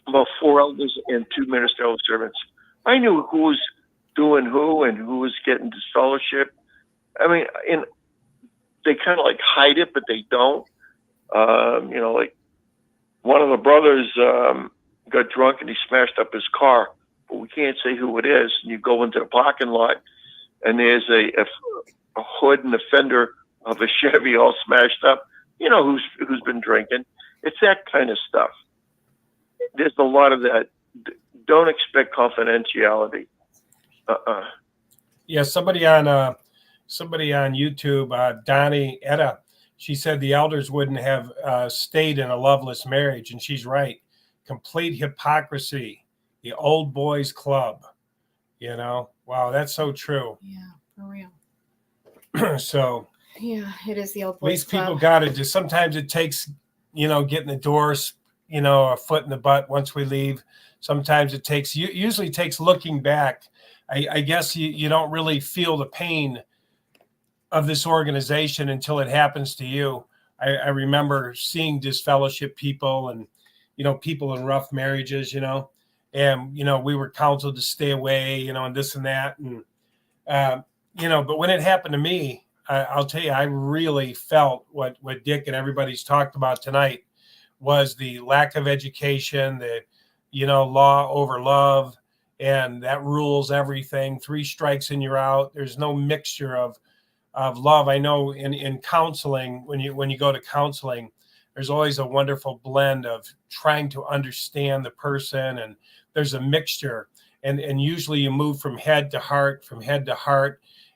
[SPEAKER 4] about 4 elders and 2 ministerial servants. I knew who was doing who and who was getting disfellowship. I mean, they kind of like hide it, but they don't. Like one of the brothers got drunk and he smashed up his car, but we can't say who it is. And you go into the parking lot, and there's a hood and a fender of a Chevy all smashed up. You know who's been drinking. It's that kind of stuff. There's a lot of that. Don't expect confidentiality.
[SPEAKER 9] Yeah, somebody on YouTube, Donnie Etta, she said the elders wouldn't have stayed in a loveless marriage, and she's right. Complete hypocrisy. The old boys club. Wow, that's so true.
[SPEAKER 6] Yeah, for real.
[SPEAKER 9] So
[SPEAKER 6] yeah, it is the old boys
[SPEAKER 9] these
[SPEAKER 6] club.
[SPEAKER 9] people got to just, sometimes it takes, getting the doors, a foot in the butt once we leave. Sometimes it usually takes looking back. I guess you don't really feel the pain of this organization until it happens to you. I remember seeing disfellowship people and, people in rough marriages, and, we were counseled to stay away, and this and that. And But when it happened to me, I'll tell you, I really felt what Dick and everybody's talked about tonight was the lack of education, the, law over love, and that rules everything. 3 strikes and you're out. There's no mixture of love. I know in counseling, when you go to counseling, there's always a wonderful blend of trying to understand the person, and there's a mixture. And usually you move from head to heart,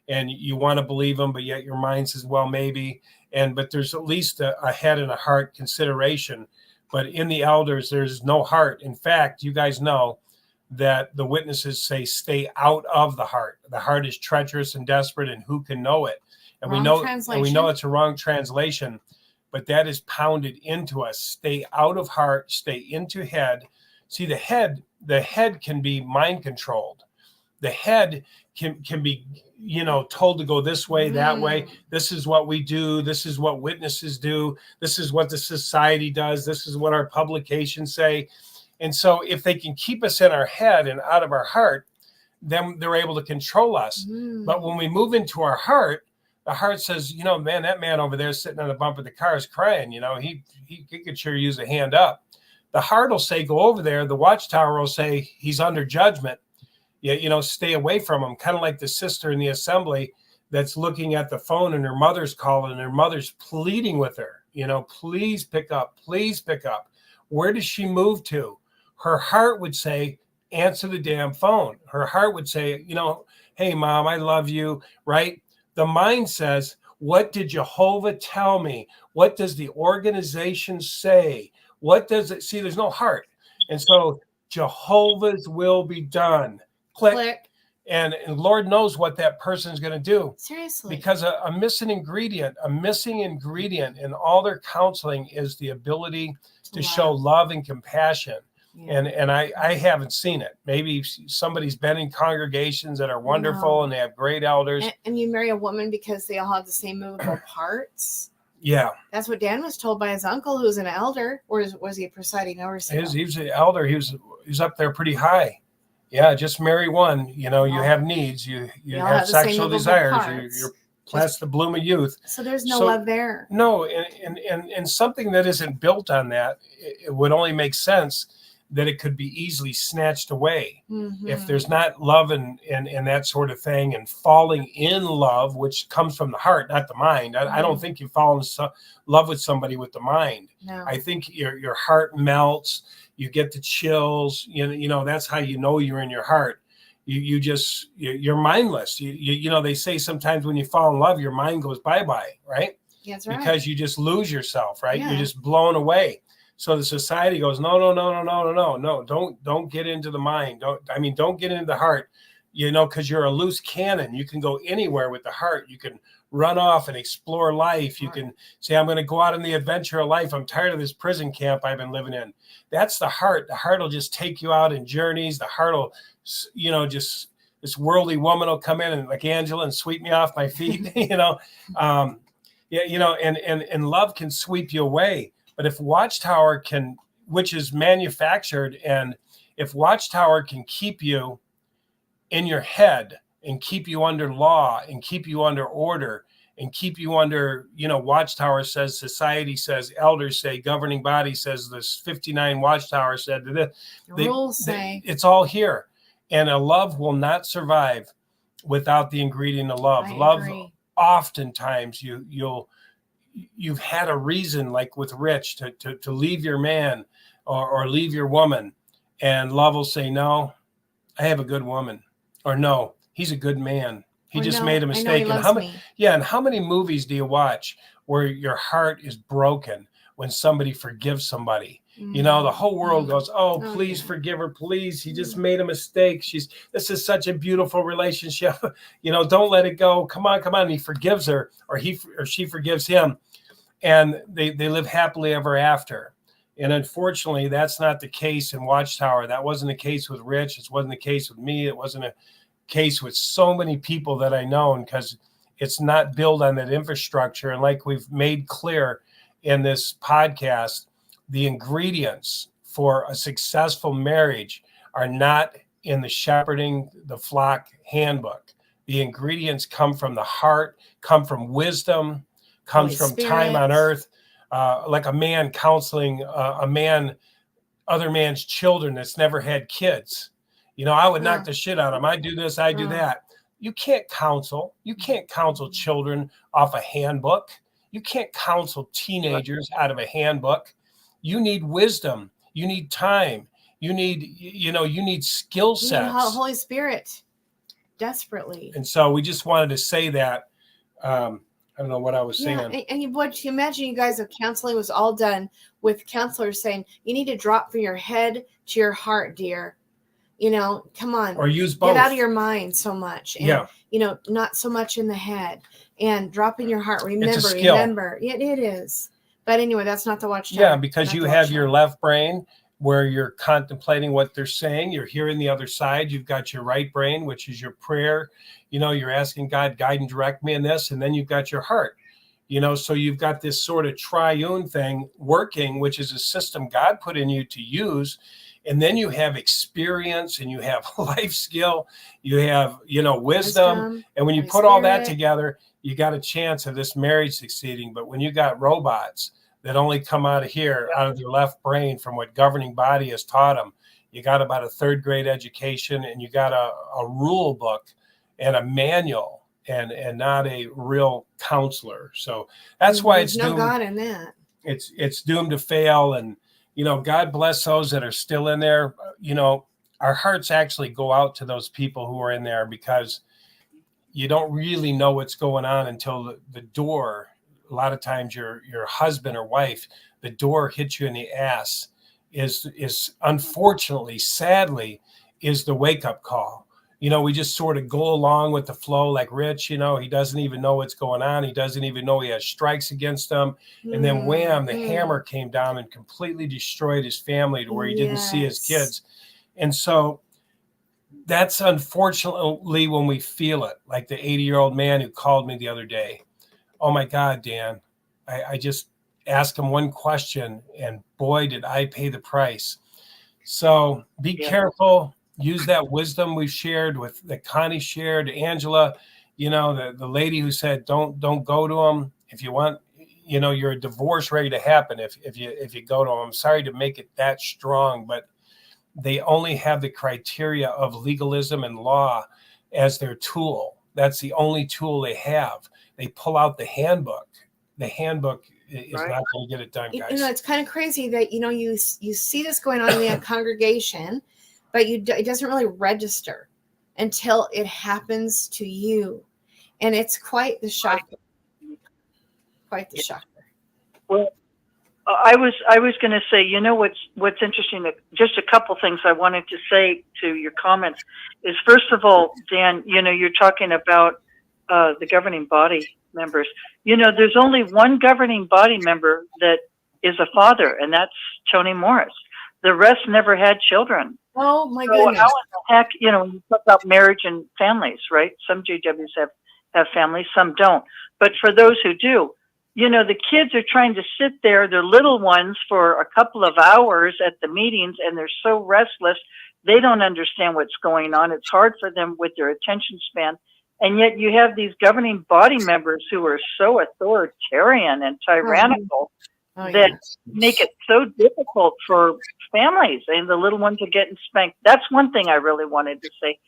[SPEAKER 9] and you want to believe them, but yet your mind says, well, maybe. But there's at least a head and a heart consideration. But in the elders, there's no heart. In fact, you guys know that the witnesses say, stay out of the heart. The heart is treacherous and desperate, and who can know it? And we know it's a wrong translation, but that is pounded into us. Stay out of heart, stay into head. See, the head can be mind controlled. The head can be, told to go this way, that way. This is what we do. This is what witnesses do. This is what the society does. This is what our publications say. And so if they can keep us in our head and out of our heart, then they're able to control us. But when we move into our heart, the heart says, man, that man over there sitting on the bump of the car is crying. He could sure use a hand up. The heart will say, go over there. The Watchtower will say, he's under judgment. Stay away from him. Kind of like the sister in the assembly that's looking at the phone and her mother's calling and her mother's pleading with her, please pick up, please pick up. Where does she move to? Her heart would say, answer the damn phone. Her heart would say, hey, Mom, I love you, right? The mind says, what did Jehovah tell me? What does the organization say? What does it see? There's no heart. And so Jehovah's will be done. Click. And Lord knows what that person's going to do.
[SPEAKER 6] Seriously.
[SPEAKER 9] Because a missing ingredient in all their counseling is the ability to show love and compassion. Yeah. And I haven't seen it. Maybe somebody's been in congregations that are wonderful and they have great elders.
[SPEAKER 6] And you marry a woman because they all have the same movable parts.
[SPEAKER 9] Yeah.
[SPEAKER 6] That's what Dan was told by his uncle, who's an elder. Or was he a presiding overseer?
[SPEAKER 9] He was an elder. He was up there pretty high. Yeah, just marry one. You have needs. You have sexual desires. You're past the bloom of youth.
[SPEAKER 6] So there's no love there.
[SPEAKER 9] No, and something that isn't built on that, it would only make sense that it could be easily snatched away. If there's not love and that sort of thing, and falling in love, which comes from the heart, not the mind. I don't think you fall in love with somebody with the mind.
[SPEAKER 6] No.
[SPEAKER 9] I think your heart melts. You get the chills. That's how you know you're in your heart. You're mindless. They say sometimes when you fall in love, your mind goes bye-bye, right?
[SPEAKER 6] That's right.
[SPEAKER 9] Because you just lose yourself, right?
[SPEAKER 6] Yeah.
[SPEAKER 9] You're just blown away. So the society goes, no, don't get into the mind. Don't get into the heart, because you're a loose cannon. You can go anywhere with the heart. You can run off and explore life. You can say, I'm going to go out on the adventure of life. I'm tired of this prison camp I've been living in. That's the heart. The heart will just take you out in journeys. The heart will, just this worldly woman will come in and like Angela and sweep me off my feet, and love can sweep you away. But if Watchtower which is manufactured, and if Watchtower can keep you in your head and keep you under law and keep you under order and keep you under, Watchtower says, society says, elders say, governing body says, this 59 Watchtower said, the
[SPEAKER 6] rules say
[SPEAKER 9] it's all here. And a love will not survive without the ingredient of love.
[SPEAKER 6] I agree.
[SPEAKER 9] Oftentimes you've had a reason, like with Rich, to leave your man or leave your woman, and love will say, no, I have a good woman, or no, he's a good man. He just made a mistake. And how many movies do you watch where your heart is broken when somebody forgives somebody? The whole world goes, please forgive her, please. He just made a mistake. This is such a beautiful relationship. Don't let it go. Come on. And he forgives her, or she forgives him, and they live happily ever after. And unfortunately, that's not the case in Watchtower. That wasn't the case with Rich. It wasn't the case with me. It wasn't a case with so many people that I know, because it's not built on that infrastructure. And like we've made clear in this podcast, the ingredients for a successful marriage are not in the shepherding the flock handbook. The ingredients come from the heart, come from wisdom, comes
[SPEAKER 6] Holy
[SPEAKER 9] from time on
[SPEAKER 6] Spirit.
[SPEAKER 9] earth, like a man counseling other man's children that's never had kids. You know, I would knock the shit out of them. I do this, I do that. You can't counsel. You can't counsel children off a handbook. You can't counsel teenagers out of a handbook. You need wisdom. You need time. You need, you need skill
[SPEAKER 6] You need
[SPEAKER 9] sets.
[SPEAKER 6] Holy Spirit desperately.
[SPEAKER 9] And so we just wanted to say that. I don't know what I was saying.
[SPEAKER 6] And what you imagine, you guys, if counseling was all done with counselors saying, you need to drop from your head to your heart, dear. Come on.
[SPEAKER 9] Or use both.
[SPEAKER 6] Get out of your mind so much. And, not so much in the head. And drop in your heart. Remember,
[SPEAKER 9] It's a skill.
[SPEAKER 6] remember. It is. But anyway, that's not the Watchtower.
[SPEAKER 9] Yeah, because you have your left brain where you're contemplating what they're saying. You're hearing the other side. You've got your right brain, which is your prayer. You're asking God, guide and direct me in this. And then you've got your heart. So you've got this sort of triune thing working, which is a system God put in you to use. And then you have experience and you have life skill. You have, wisdom. And when you put all that together, you got a chance of this marriage succeeding. But when you got robots that only come out of here, out of their left brain from what governing body has taught them, you got about a third grade education and you got a rule book and a manual and not a real counselor. So that's why it's
[SPEAKER 6] no
[SPEAKER 9] doomed.
[SPEAKER 6] God in that.
[SPEAKER 9] It's doomed to fail. And, God bless those that are still in there. Our hearts actually go out to those people who are in there because you don't really know what's going on until the door. A lot of times your husband or wife, the door hits you in the ass is unfortunately, sadly, is the wake-up call. We just sort of go along with the flow like Rich, he doesn't even know what's going on. He doesn't even know he has strikes against him. And then wham, the hammer came down and completely destroyed his family to where he didn't see his kids. And so that's unfortunately when we feel it, like the 80-year-old man who called me the other day. Oh my God, Dan, I just asked him one question and boy, did I pay the price. So be careful. Use that wisdom we've shared that Connie shared, Angela, the lady who said, don't go to them. If you want, you're a divorce ready to happen. If you go to them, I'm sorry to make it that strong, but they only have the criteria of legalism and law as their tool. That's the only tool they have. They pull out the handbook. The handbook is not going to get it done, guys.
[SPEAKER 6] It's kind of crazy that, you see this going on in the congregation, but it doesn't really register until it happens to you. And it's quite the shocker. Quite the shocker.
[SPEAKER 5] Well, I was going to say, what's interesting, just a couple things I wanted to say to your comments is, first of all, Dan, you're talking about the governing body members. There's only one governing body member that is a father, and that's Tony Morris. The rest never had children.
[SPEAKER 6] Oh my
[SPEAKER 5] So
[SPEAKER 6] goodness.
[SPEAKER 5] how in the heck, you talk about marriage and families, right? Some JWs have families, some don't. But for those who do, the kids are trying to sit there, their little ones, for a couple of hours at the meetings, and they're so restless. They don't understand what's going on. It's hard for them with their attention span. And yet you have these governing body members who are so authoritarian and tyrannical that make it so difficult for families, and the little ones are getting spanked. That's one thing I really wanted to say.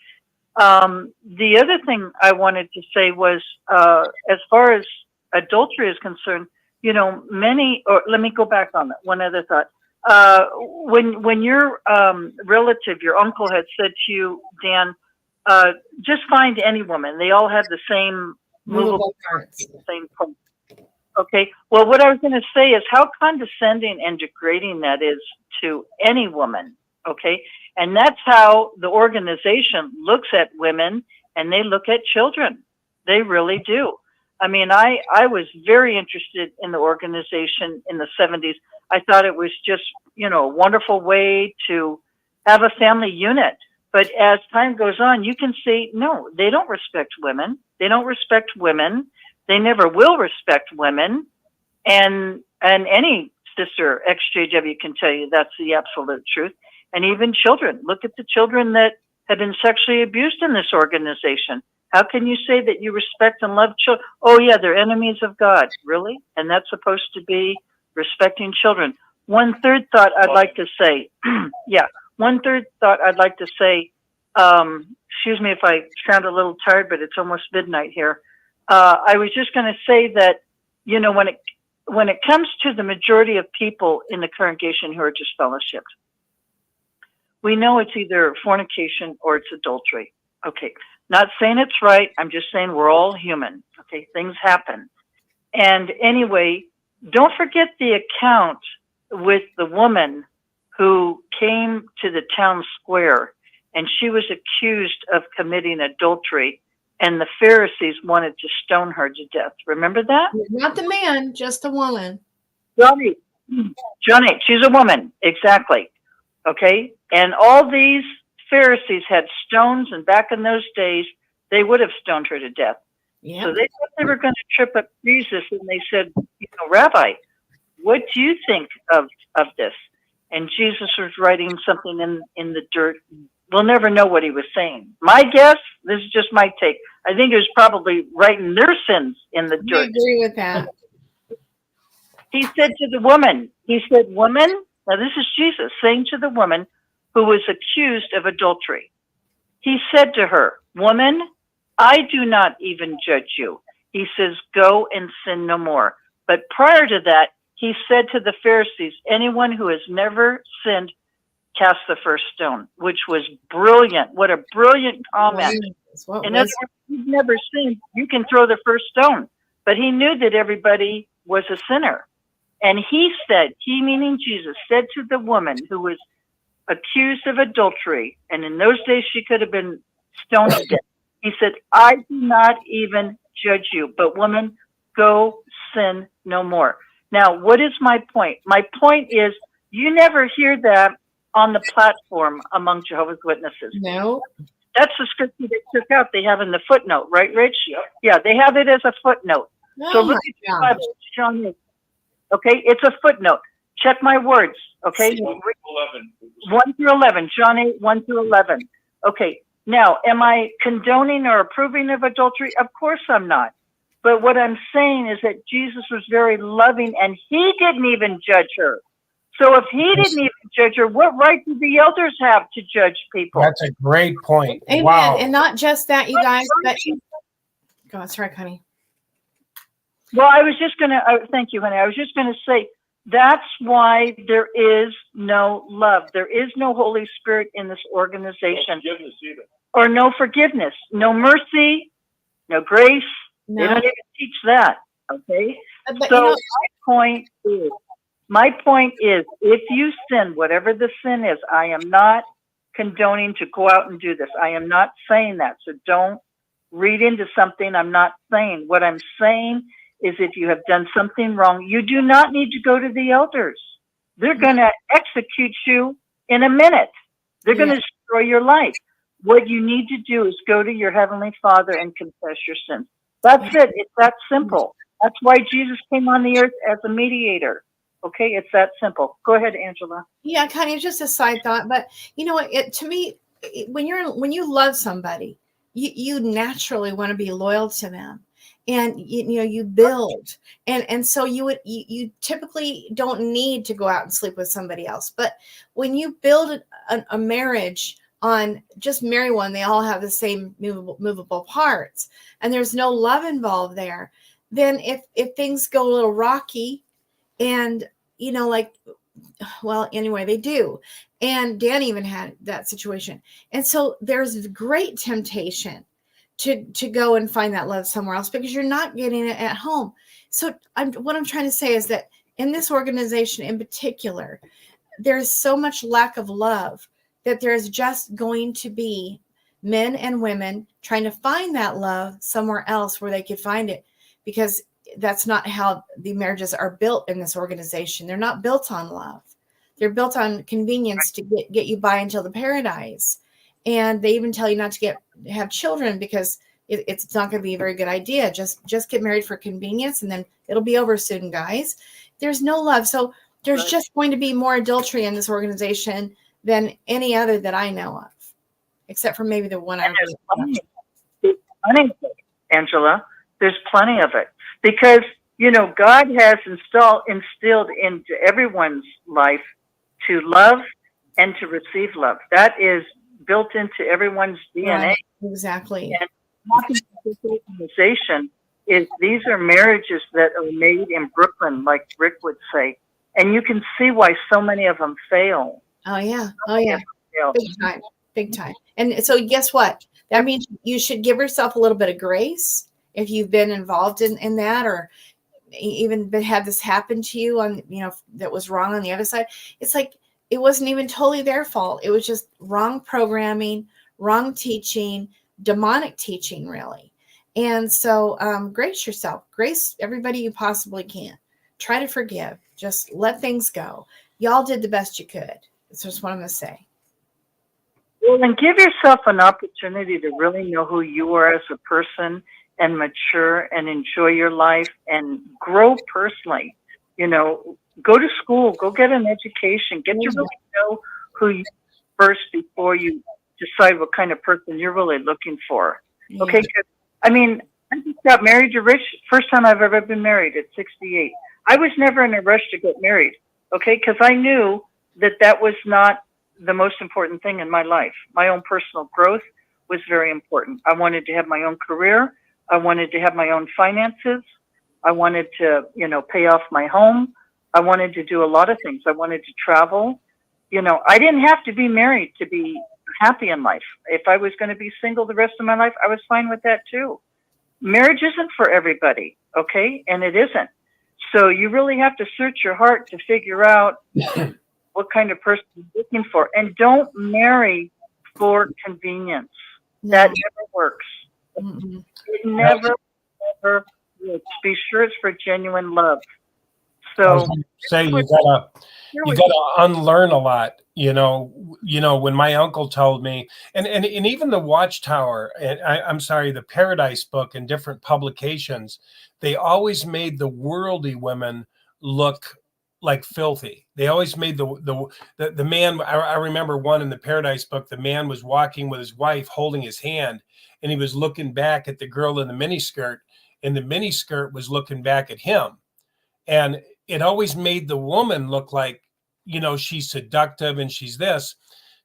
[SPEAKER 5] The other thing I wanted to say was, as far as adultery is concerned, let me go back on that. One other thought. When your relative, your uncle, had said to you, Dan, just find any woman. They all have the same movable parts, the same point. Okay. Well, what I was going to say is how condescending and degrading that is to any woman. Okay. And that's how the organization looks at women, and they look at children. They really do. I mean, I was very interested in the organization in the 70s. I thought it was just, a wonderful way to have a family unit. But as time goes on, you can see, no, they don't respect women. They don't respect women. They never will respect women. And any sister ex-JW can tell you that's the absolute truth. And even children. Look at the children that have been sexually abused in this organization. How can you say that you respect and love children? Oh, yeah, they're enemies of God. Really? And that's supposed to be respecting children. One third thought I'd like to say, excuse me if I sound a little tired, but it's almost midnight here. I was just going to say that, you know, when it comes to the majority of people in the congregation who are disfellowshipped, we know it's either fornication or it's adultery. Okay. Not saying it's right. I'm just saying we're all human. Okay. Things happen. And anyway, don't forget the account with the woman who came to the town square and she was accused of committing adultery, and the Pharisees wanted to stone her to death. Remember that?
[SPEAKER 6] Not the man, just the woman.
[SPEAKER 5] Johnny, she's a woman. Exactly. Okay. And all these Pharisees had stones, and back in those days, they would have stoned her to death.
[SPEAKER 6] Yeah.
[SPEAKER 5] So they thought they were going to trip up Jesus, and they said, you know, Rabbi, what do you think of this? And Jesus was writing something in the dirt. We'll never know what he was saying. My guess, this is just my take, I think he was probably writing their sins in the dirt.
[SPEAKER 6] I agree with that.
[SPEAKER 5] He said to the woman, woman, now this is Jesus saying to the woman who was accused of adultery. He said to her, woman, I do not even judge you. He says, go and sin no more. But prior to that, he said to the Pharisees, anyone who has never sinned, cast the first stone, which was brilliant. What a brilliant comment. In other words, you've never sinned, you can throw the first stone. But he knew that everybody was a sinner. And he said, he meaning Jesus, said to the woman who was accused of adultery, and in those days she could have been stoned to death. He said, I do not even judge you, but woman, go sin no more. Now, what is my point? My point is, you never hear that on the platform among Jehovah's Witnesses.
[SPEAKER 6] No.
[SPEAKER 5] That's the scripture they took out. They have in the footnote, right, Rich? Yeah, they have it as a footnote.
[SPEAKER 6] Oh,
[SPEAKER 5] so look at the Bible, showing you. Okay, it's a footnote. Check my words. Okay, 1 through 11. John 8, 1 through 11. Okay, now, am I condoning or approving of adultery? Of course I'm not. But what I'm saying is that Jesus was very loving, and he didn't even judge her. So if he didn't even judge her, what right do the elders have to judge people?
[SPEAKER 9] That's a great point.
[SPEAKER 6] Amen.
[SPEAKER 9] Wow.
[SPEAKER 6] And not just that, you guys, but go on, sorry, Connie.
[SPEAKER 5] Well, I was just going to, thank you, honey. I was just going to say, that's why there is no love. There is no Holy Spirit in this organization. No forgiveness either. Or no forgiveness, no mercy, no grace.
[SPEAKER 6] No.
[SPEAKER 5] They don't even teach that. Okay.
[SPEAKER 6] But,
[SPEAKER 5] so
[SPEAKER 6] you know,
[SPEAKER 5] my point is, if you sin, whatever the sin is, I am not condoning to go out and do this. I am not saying that. So don't read into something I'm not saying. What I'm saying is, if you have done something wrong, you do not need to go to the elders. They're going to execute you in a minute. They're going to destroy your life. What you need to do is go to your Heavenly Father and confess your sins. That's it. It's that simple. That's why Jesus came on the earth as a mediator. Okay, it's that simple. Go ahead, Angela.
[SPEAKER 6] Yeah, kind of just a side thought, but you know what? To me, when you love somebody, you naturally want to be loyal to them, and you build, and so you typically don't need to go out and sleep with somebody else. But when you build a marriage on just marry one, they all have the same movable parts, and there's no love involved there. Then if things go a little rocky, and anyway, they do. And Dan even had that situation. And so there's great temptation to go and find that love somewhere else, because you're not getting it at home. So what I'm trying to say is that in this organization in particular, there's so much lack of love that there's just going to be men and women trying to find that love somewhere else where they could find it, because that's not how the marriages are built in this organization. They're not built on love. They're built on convenience to get you by until the paradise. And they even tell you not to have children, because it's not going to be a very good idea. Just get married for convenience, and then it'll be over soon, guys. There's no love. So there's just going to be more adultery in this organization than any other that I know of. except for maybe the one I
[SPEAKER 5] And
[SPEAKER 6] really
[SPEAKER 5] there's plenty of it, Angela. There's plenty of it because, you know, God has instilled into everyone's life to love and to receive love. That is built into everyone's DNA.
[SPEAKER 6] Right, exactly.
[SPEAKER 5] And talking to this organization is these are marriages that are made in Brooklyn, like Rick would say. And you can see why so many of them fail.
[SPEAKER 6] Oh yeah. Oh yeah. Big time. Big time. And so guess what? That means you should give yourself a little bit of grace if you've been involved in that, or even had this happen to you on, you know, that was wrong on the other side. It's like, it wasn't even totally their fault. It was just wrong programming, wrong teaching, demonic teaching, really. And so grace yourself, grace everybody you possibly can. Try to forgive. Just let things go. Y'all did the best you could. That's just what I'm going to say.
[SPEAKER 5] Well, and give yourself an opportunity to really know who you are as a person and mature and enjoy your life and grow personally. You know, go to school, go get an education, get to really know who you are first before you decide what kind of person you're really looking for.
[SPEAKER 6] Yeah.
[SPEAKER 5] Okay? 'Cause, I mean, I just got married to Rich. First time I've ever been married at 68. I was never in a rush to get married, okay? Because I knew that that was not the most important thing in my life. My own personal growth was very important. I wanted to have my own career. I wanted to have my own finances. I wanted to, you know, pay off my home. I wanted to do a lot of things. I wanted to travel. You know, I didn't have to be married to be happy in life. If I was going to be single the rest of my life, I was fine with that too. Marriage isn't for everybody, okay? And it isn't. So you really have to search your heart to figure out what kind of person you're looking for. And don't marry for convenience. That never works.
[SPEAKER 6] Mm-hmm.
[SPEAKER 5] It never works. Be sure it's for genuine love.
[SPEAKER 9] I
[SPEAKER 5] So
[SPEAKER 9] was gonna say you gotta unlearn a lot. You know, when my uncle told me, and even the Watchtower, and I'm sorry, the Paradise book and different publications, they always made the worldly women look like filthy. They always made the man. I remember one in the Paradise book. The man was walking with his wife, holding his hand, and he was looking back at the girl in the miniskirt, and the miniskirt was looking back at him, and it always made the woman look like, you know, she's seductive and she's this.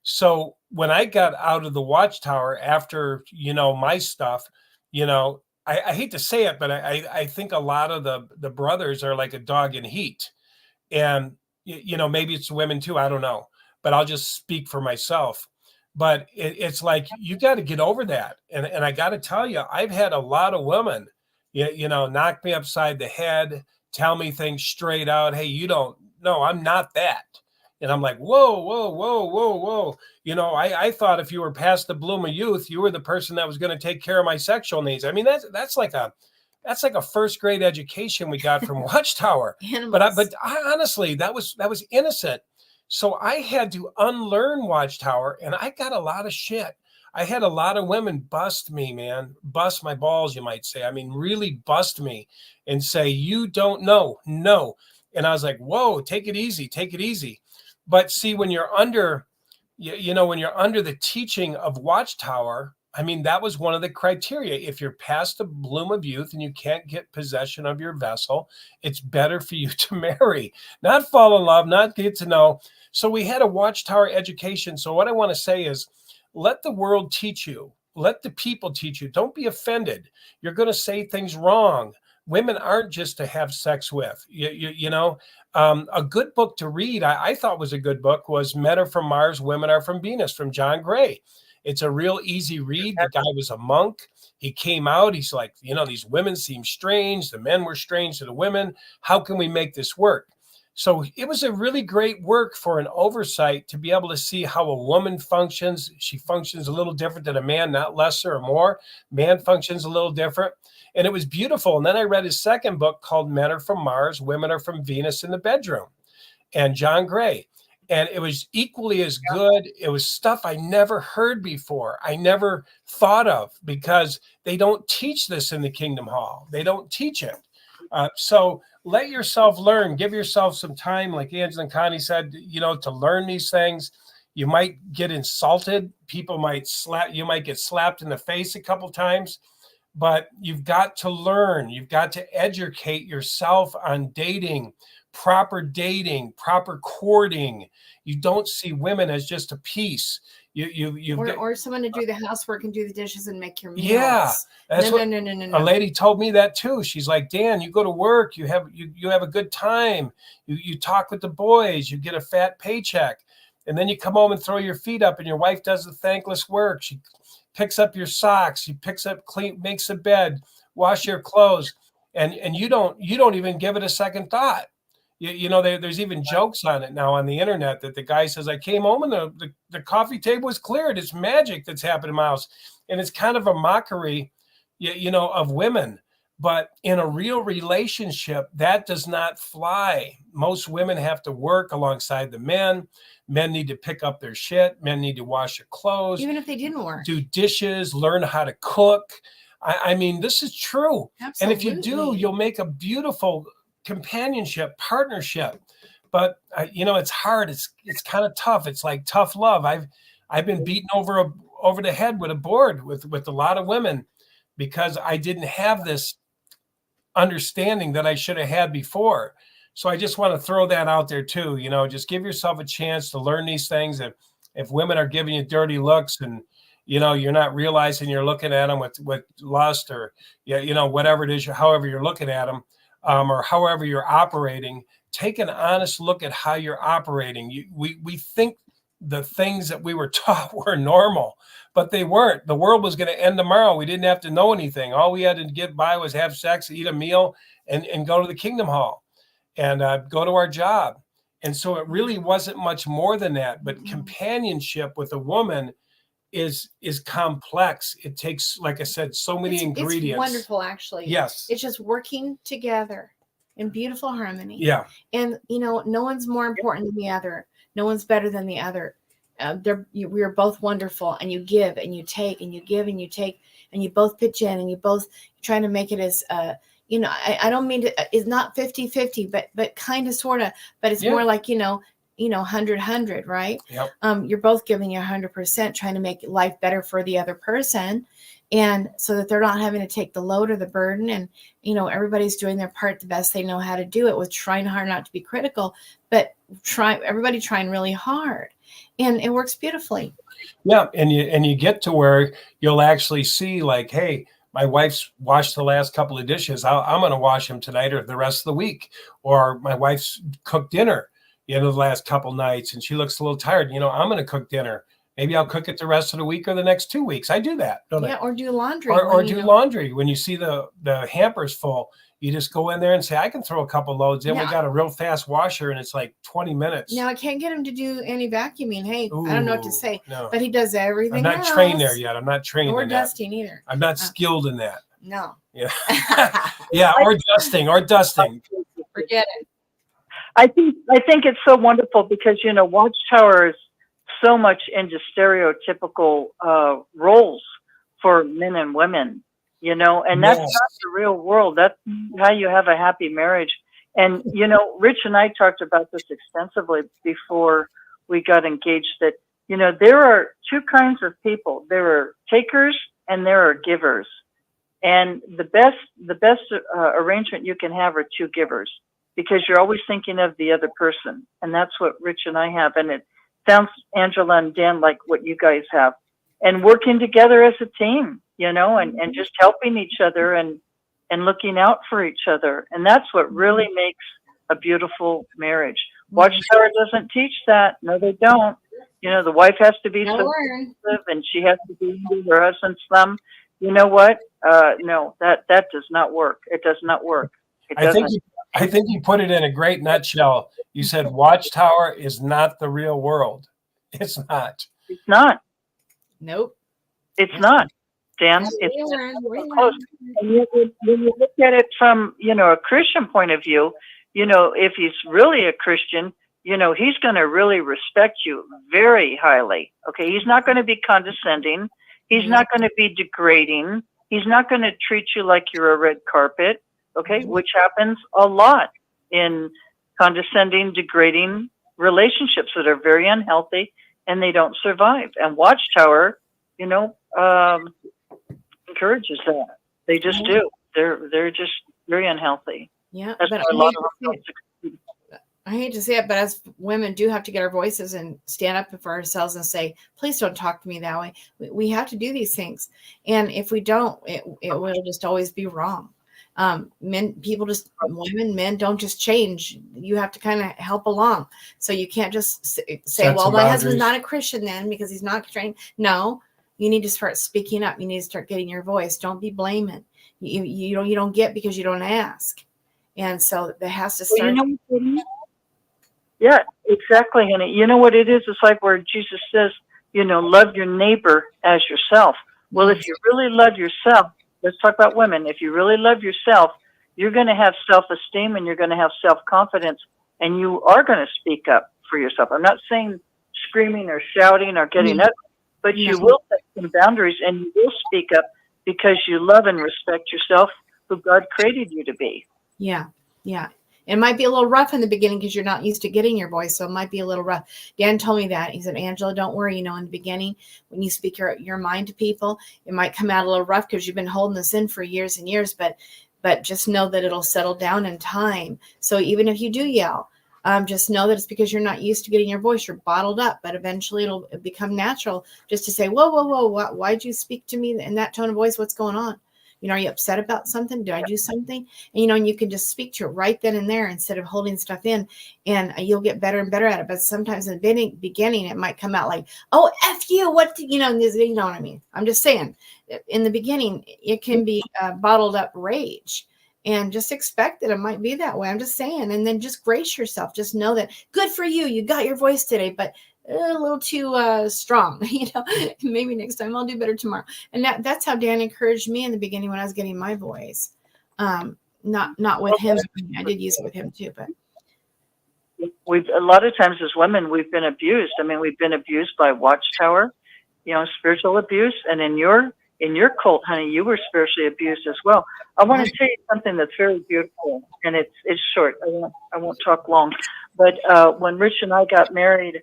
[SPEAKER 9] So when I got out of the Watchtower after, you know, my stuff, you know, I hate to say it, but I think a lot of the brothers are like a dog in heat. And, you know, maybe it's women too, I don't know, but I'll just speak for myself. But it's like, you got to get over that. And I got to tell you, I've had a lot of women, you know, knock me upside the head, tell me things straight out. Hey, you don't know, I'm not that. And I'm like, whoa, whoa, whoa, whoa, whoa. You know, I thought if you were past the bloom of youth, you were the person that was going to take care of my sexual needs. I mean, that's like a first grade education we got from Watchtower. But I honestly, that was innocent. So I had to unlearn Watchtower, and I got a lot of shit. I had a lot of women bust me, man, bust my balls, you might say. I mean, really bust me and say, you don't know. No. And I was like, whoa, take it easy, take it easy. But see, when you're under, you know, when you're under the teaching of Watchtower, I mean, that was one of the criteria. If you're past the bloom of youth and you can't get possession of your vessel, it's better for you to marry, not fall in love, not get to know. So we had a Watchtower education. So what I want to say is, let the world teach you. Let the people teach you. Don't be offended. You're going to say things wrong. Women aren't just to have sex with. You know, a good book to read, I thought was a good book, was Men Are From Mars, Women Are From Venus, from John Gray. It's a real easy read. The guy was a monk. He came out. He's like, you know, these women seem strange. The men were strange to the women. How can we make this work? So it was a really great work for an oversight to be able to see how a woman functions. She functions a little different than a man, not lesser or more. Man functions a little different. And it was beautiful. And then I read his second book called Men Are From Mars, Women Are From Venus in the Bedroom, and John Gray. And it was equally as good. It was stuff I never heard before. I never thought of, because they don't teach this in the Kingdom Hall. They don't teach it. So let yourself learn. Give yourself some time, like Angela and Connie said, you know, to learn these things. You might get insulted. People might you might get slapped in the face a couple times, but you've got to learn. You've got to educate yourself on dating, proper courting. You don't see women as just a piece.
[SPEAKER 6] Or someone to do the housework and do the dishes and make your meals.
[SPEAKER 9] Yeah, that's
[SPEAKER 6] no.
[SPEAKER 9] A lady told me that too. She's like, Dan, you go to work, you have a good time, you talk with the boys, you get a fat paycheck, and then you come home and throw your feet up, and your wife does the thankless work. She picks up your socks, she makes the bed, wash your clothes, and you don't even give it a second thought. There's even jokes on it now on the internet that the guy says, I came home and the coffee table was cleared. It's magic that's happened in my house. And it's kind of a mockery, of women. But in a real relationship, that does not fly. Most women have to work alongside the men. Men need to pick up their shit. Men need to wash their clothes.
[SPEAKER 6] Even if they didn't work.
[SPEAKER 9] Do dishes, learn how to cook. I mean, this is true.
[SPEAKER 6] Absolutely.
[SPEAKER 9] And if you do, you'll make a beautiful companionship, partnership. But it's hard. It's kind of tough. It's like tough love. I've been beaten over the head with a board with a lot of women because I didn't have this understanding that I should have had before. So I just want to throw that out there too. Just give yourself a chance to learn these things. If women are giving you dirty looks and you're not realizing you're looking at them with lust or whatever it is, however you're looking at them. Or however you're operating, take an honest look at how you're operating. We think the things that we were taught were normal, but they weren't. The world was going to end tomorrow. We didn't have to know anything. All we had to get by was have sex, eat a meal, and go to the Kingdom Hall and go to our job. And so it really wasn't much more than that. But companionship with a woman is complex. It takes, like I said, so many ingredients.
[SPEAKER 6] It's wonderful, actually.
[SPEAKER 9] Yes.
[SPEAKER 6] It's just working together in beautiful harmony.
[SPEAKER 9] Yeah.
[SPEAKER 6] And no one's more important than the other. No one's better than the other. We are both wonderful, and you give and you take, and you give and you take, and you both pitch in, and you both trying to make it as I don't mean to, it's not 50-50, but kind of sort of, but it's more like 100-100, right?
[SPEAKER 9] Yep.
[SPEAKER 6] You're both giving your 100%, trying to make life better for the other person, and so that they're not having to take the load or the burden. And everybody's doing their part the best they know how to do it, with trying hard not to be critical, but everybody trying really hard, and it works beautifully.
[SPEAKER 9] Yeah, and you get to where you'll actually see, like, hey, my wife's washed the last couple of dishes. I'm going to wash them tonight or the rest of the week. Or my wife's cooked dinner, the last couple nights, and she looks a little tired. I'm going to cook dinner. Maybe I'll cook it the rest of the week or the next 2 weeks. I do that, don't I?
[SPEAKER 6] Yeah, or do laundry.
[SPEAKER 9] Or do laundry. When you see the hampers full, you just go in there and say, I can throw a couple loads in. We got a real fast washer, and it's like 20 minutes.
[SPEAKER 6] Now, I can't get him to do any vacuuming. Hey, I don't know what to say,
[SPEAKER 9] but
[SPEAKER 6] he does everything
[SPEAKER 9] I'm not trained there yet. I'm not trained
[SPEAKER 6] or
[SPEAKER 9] in
[SPEAKER 6] dusting
[SPEAKER 9] that.
[SPEAKER 6] either.
[SPEAKER 9] I'm not skilled in that.
[SPEAKER 6] No.
[SPEAKER 9] Yeah. Yeah, or dusting.
[SPEAKER 6] Forget it.
[SPEAKER 5] I think it's so wonderful because, Watchtower is so much into stereotypical roles for men and women, and that's not the real world. That's how you have a happy marriage. And, Rich and I talked about this extensively before we got engaged, that, there are two kinds of people. There are takers and there are givers. And the best arrangement you can have are two givers, because you're always thinking of the other person. And that's what Rich and I have. And it sounds, Angela and Dan, like what you guys have. And working together as a team, and just helping each other and looking out for each other. And that's what really makes a beautiful marriage. Watchtower doesn't teach that. No, they don't. The wife has to be submissive and she has to be under her husband's thumb. You know what? No, that does not work. It does not work.
[SPEAKER 9] I think you put it in a great nutshell. You said Watchtower is not the real world. It's not.
[SPEAKER 5] It's not.
[SPEAKER 6] Nope.
[SPEAKER 5] It's not, Dan. It's close. And when you look at it from, a Christian point of view, if he's really a Christian, he's going to really respect you very highly. Okay. He's not going to be condescending. He's not going to be degrading. He's not going to treat you like you're a red carpet. Okay. Which happens a lot in condescending, degrading relationships that are very unhealthy and they don't survive. And Watchtower, encourages that. They just do. They're just very unhealthy.
[SPEAKER 6] Yeah,
[SPEAKER 5] That's
[SPEAKER 6] but
[SPEAKER 5] why a lot of them don't succeed.
[SPEAKER 6] I hate to say it, but as women do have to get our voices and stand up for ourselves and say, please don't talk to me that way. We have to do these things. And if we don't, it will just always be wrong. Men don't just change. You have to kind of help along. So you can't just say, well, my husband's not a Christian then because he's not trained. No, you need to start speaking up. You need to start getting your voice. Don't be blaming. You don't get because you don't ask. And so that has to start.
[SPEAKER 5] Yeah, exactly, honey. You know what it is? It's like where Jesus says, love your neighbor as yourself. Well, if you really love yourself, let's talk about women. If you really love yourself, you're going to have self-esteem and you're going to have self-confidence, and you are going to speak up for yourself. I'm not saying screaming or shouting or getting up, but you will set some boundaries and you will speak up because you love and respect yourself, who God created you to be.
[SPEAKER 6] Yeah. It might be a little rough in the beginning because you're not used to getting your voice. So it might be a little rough. Dan told me that. He said, Angela, don't worry. In the beginning, when you speak your mind to people, it might come out a little rough because you've been holding this in for years and years, but just know that it'll settle down in time. So even if you do yell, just know that it's because you're not used to getting your voice. You're bottled up, but eventually it'll become natural just to say, whoa. Why'd you speak to me in that tone of voice? What's going on? Are you upset about something? Did I do something? And, and you can just speak to it right then and there instead of holding stuff in, and you'll get better and better at it. But sometimes in the beginning, it might come out like, oh, F you, what, you know what I mean? I'm just saying in the beginning, it can be bottled up rage, and just expect that it might be that way. I'm just saying, and then just brace yourself. Just know that good for you. You got your voice today, but a little too strong, maybe next time I'll do better tomorrow. And that's how Dan encouraged me in the beginning when I was getting my voice. Not with him. I did use it with him too, but
[SPEAKER 5] we've a lot of times as women, we've been abused. I mean, we've been abused by Watchtower, spiritual abuse. And in your cult, honey, you were spiritually abused as well. I want to tell you something that's very beautiful, and it's short. I won't talk long, but when Rich and I got married,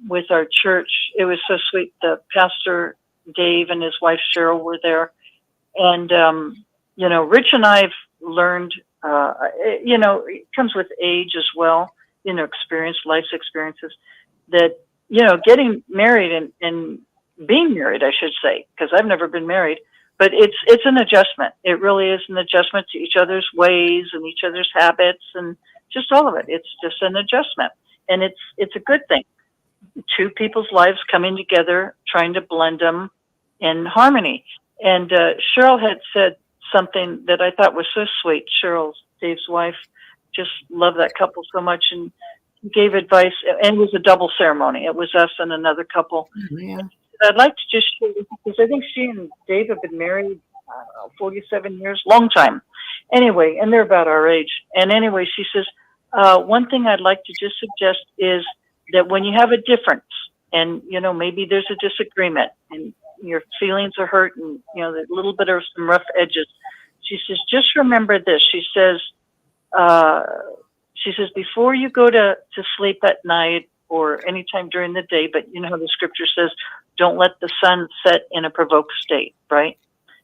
[SPEAKER 5] with our church, it was so sweet. The pastor Dave and his wife Cheryl were there, and Rich and I've learned, it comes with age as well, life's experiences, that getting married and being married, I should say, because I've never been married, but it's an adjustment. It really is an adjustment to each other's ways and each other's habits and just all of it. It's just an adjustment. And it's a good thing. Two people's lives coming together, trying to blend them in harmony. And Cheryl had said something that I thought was so sweet. Cheryl, Dave's wife, just loved that couple so much, and gave advice. And it was a double ceremony. It was us and another couple.
[SPEAKER 6] Yeah.
[SPEAKER 5] I'd like to just share this because I think she and Dave have been married 47 years, long time. Anyway, and they're about our age. And anyway, she says, one thing I'd like to just suggest is that when you have a difference and, maybe there's a disagreement and your feelings are hurt and, there's a little bit of some rough edges, she says, just remember this. She says, before you go to sleep at night or anytime during the day, but how the scripture says, don't let the sun set in a provoked state, right?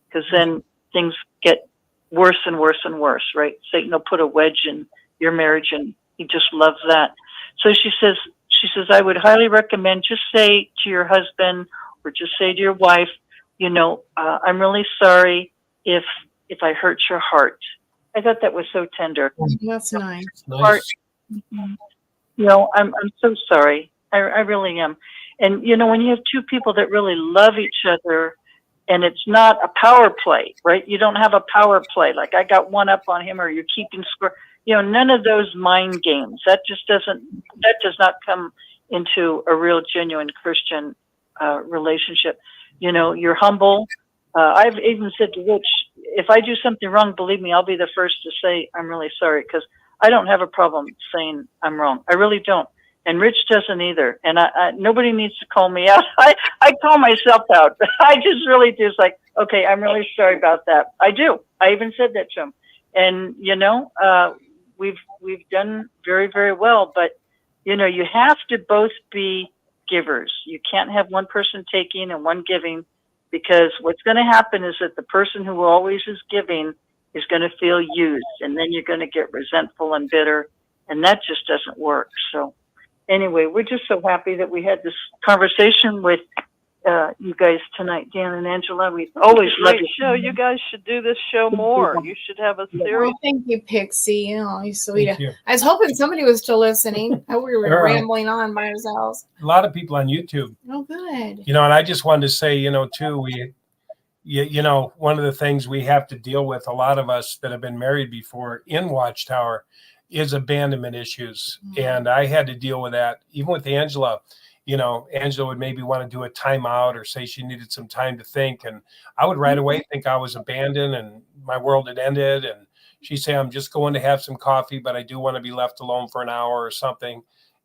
[SPEAKER 5] Because then things get worse and worse and worse, right? Satan will put a wedge in your marriage, and he just loves that. So she says, I would highly recommend just say to your husband or just say to your wife, I'm really sorry if I hurt your heart. I thought that was so tender.
[SPEAKER 6] That's nice.
[SPEAKER 5] Heart, I'm so sorry. I really am. And when you have two people that really love each other, and it's not a power play, right? You don't have a power play like I got one up on him or you're keeping score. None of those mind games. That does not come into a real, genuine Christian relationship. You're humble. I've even said to Rich, if I do something wrong, believe me, I'll be the first to say I'm really sorry, because I don't have a problem saying I'm wrong. I really don't. And Rich doesn't either. And nobody needs to call me out. I call myself out. I just really do. It's like, okay, I'm really sorry about that. I do. I even said that to him. And, we've done very, very well. But, you have to both be givers. You can't have one person taking and one giving, because what's going to happen is that the person who always is giving is going to feel used, and then you're going to get resentful and bitter, and that just doesn't work. So anyway, we're just so happy that we had this conversation with you guys tonight, Dan and Angela. We always love
[SPEAKER 11] Great show. You guys should do this show more. You should have a series.
[SPEAKER 6] Oh, thank you, Pixie. Oh, you're sweet.
[SPEAKER 9] Thank you.
[SPEAKER 6] I was hoping somebody was still listening. We were
[SPEAKER 9] There are.
[SPEAKER 6] rambling on by ourselves.
[SPEAKER 9] A lot of people on YouTube.
[SPEAKER 6] Oh, good.
[SPEAKER 9] And I just wanted to say, too, one of the things we have to deal with, a lot of us that have been married before in Watchtower, is abandonment issues. And I had to deal with that, even with Angela. Angela would maybe want to do a timeout or say she needed some time to think. And I would right away think I was abandoned and my world had ended. And she'd say, I'm just going to have some coffee, but I do want to be left alone for an hour or something.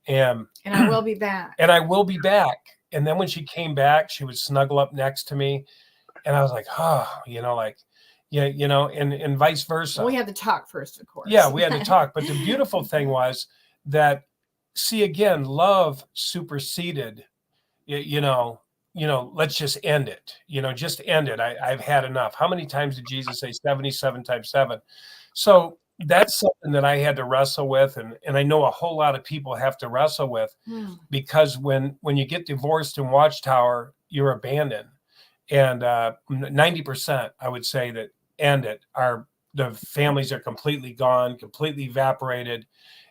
[SPEAKER 9] And
[SPEAKER 6] I will be back.
[SPEAKER 9] And I will be back. And then when she came back, she would snuggle up next to me. And I was like, and vice versa.
[SPEAKER 6] Well, we had to talk first, of course.
[SPEAKER 9] Yeah, we had to talk. But the beautiful thing was that, see, again, love superseded, let's just end it, just end it. I've had enough. How many times did Jesus say 77 times 7? So that's something that I had to wrestle with. And I know a whole lot of people have to wrestle with, because when you get divorced in Watchtower, you're abandoned. And 90%, I would say, that end it the families are completely gone, completely evaporated.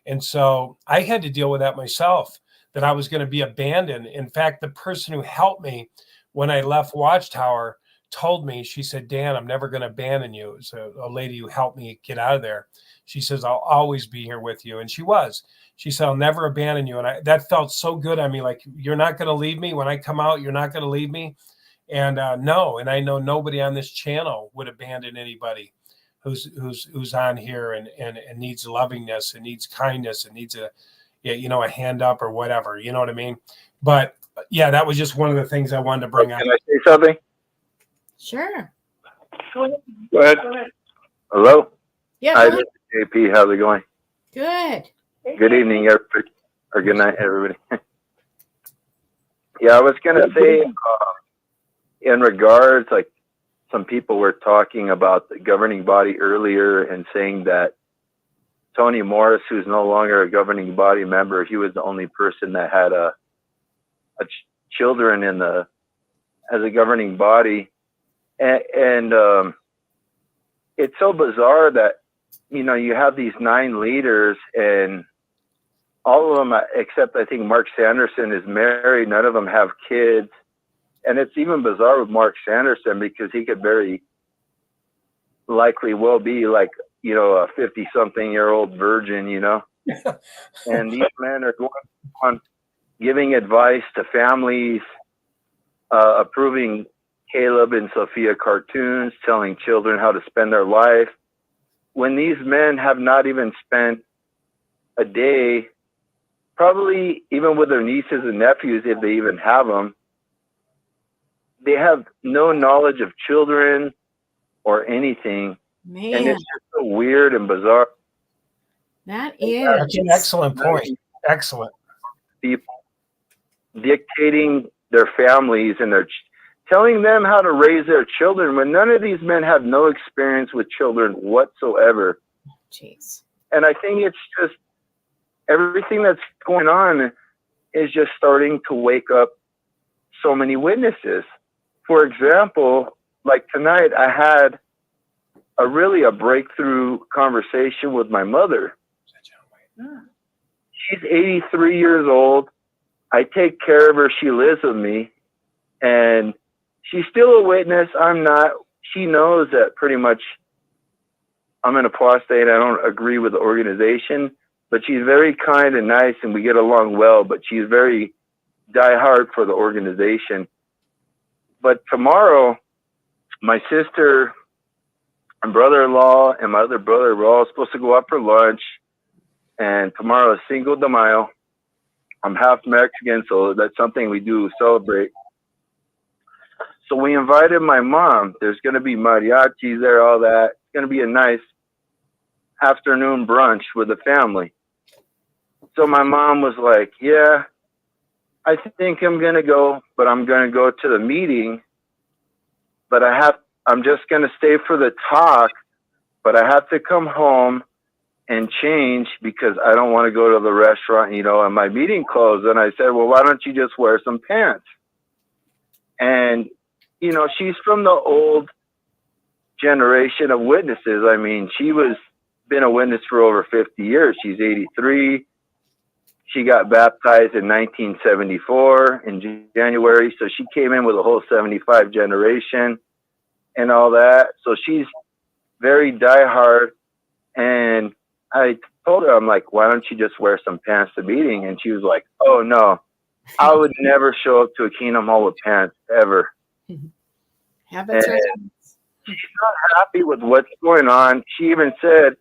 [SPEAKER 9] And so I had to deal with that myself, that I was going to be abandoned. In fact, the person who helped me when I left Watchtower told me, she said, Dan, I'm never going to abandon you. It's a lady who helped me get out of there. She says, I'll always be here with you. And she was. She said, I'll never abandon you. And that felt so good on me. Like, you're not going to leave me when I come out. You're not going to leave me. And no, and I know nobody on this channel would abandon anybody who's on here and needs lovingness and needs kindness and needs a hand up or whatever, you know what I mean? But yeah, that was just one of the things I wanted to bring up.
[SPEAKER 12] Can I say something?
[SPEAKER 6] Sure.
[SPEAKER 12] Go ahead. Hello?
[SPEAKER 6] Yeah.
[SPEAKER 12] Hi, this is JP. How's it going?
[SPEAKER 6] Good.
[SPEAKER 12] Good evening, everybody. Or good night, everybody. Yeah, I was going to say, in regards, like, some people were talking about the governing body earlier and saying that Tony Morris, who's no longer a governing body member, he was the only person that had children as a governing body. And it's so bizarre that, you have these 9 leaders, and all of them, except I think Mark Sanderson, is married. None of them have kids. And it's even bizarre with Mark Sanderson, because he could very likely well be like, a 50-something-year-old virgin, And these men are going on giving advice to families, approving Caleb and Sophia cartoons, telling children how to spend their life, when these men have not even spent a day, probably even with their nieces and nephews, if they even have them. They have no knowledge of children or anything.
[SPEAKER 6] Man.
[SPEAKER 12] And it's just so weird and bizarre.
[SPEAKER 6] That is.
[SPEAKER 9] That's an excellent point. Excellent.
[SPEAKER 12] People dictating their families and telling them how to raise their children, when none of these men have no experience with children whatsoever.
[SPEAKER 6] Jeez.
[SPEAKER 12] And I think it's just everything that's going on is just starting to wake up so many witnesses. For example, like tonight, I had a breakthrough conversation with my mother. She's 83 years old. I take care of her. She lives with me. And she's still a witness. I'm not. She knows that pretty much I'm an apostate. I don't agree with the organization. But she's very kind and nice, and we get along well. But she's very diehard for the organization. But tomorrow, my sister and brother-in-law and my other brother were all supposed to go out for lunch. And tomorrow is Cinco de Mayo. I'm half Mexican, so that's something we do celebrate. So we invited my mom. There's going to be mariachis there, all that. It's going to be a nice afternoon brunch with the family. So my mom was like, yeah, I think I'm going to go, but I'm going to go to the meeting, but I'm just going to stay for the talk, but I have to come home and change because I don't want to go to the restaurant, and my meeting closed. And I said, well, why don't you just wear some pants? And, she's from the old generation of witnesses. I mean, been a witness for over 50 years. She's 83. She got baptized in 1974 in January. So she came in with a whole 75 generation and all that. So she's very diehard. And I told her, I'm like, why don't you just wear some pants to meeting? And she was like, oh, no, I would never show up to a Kingdom Hall with pants ever.
[SPEAKER 6] Habits are
[SPEAKER 12] she's not happy with what's going on. She even said,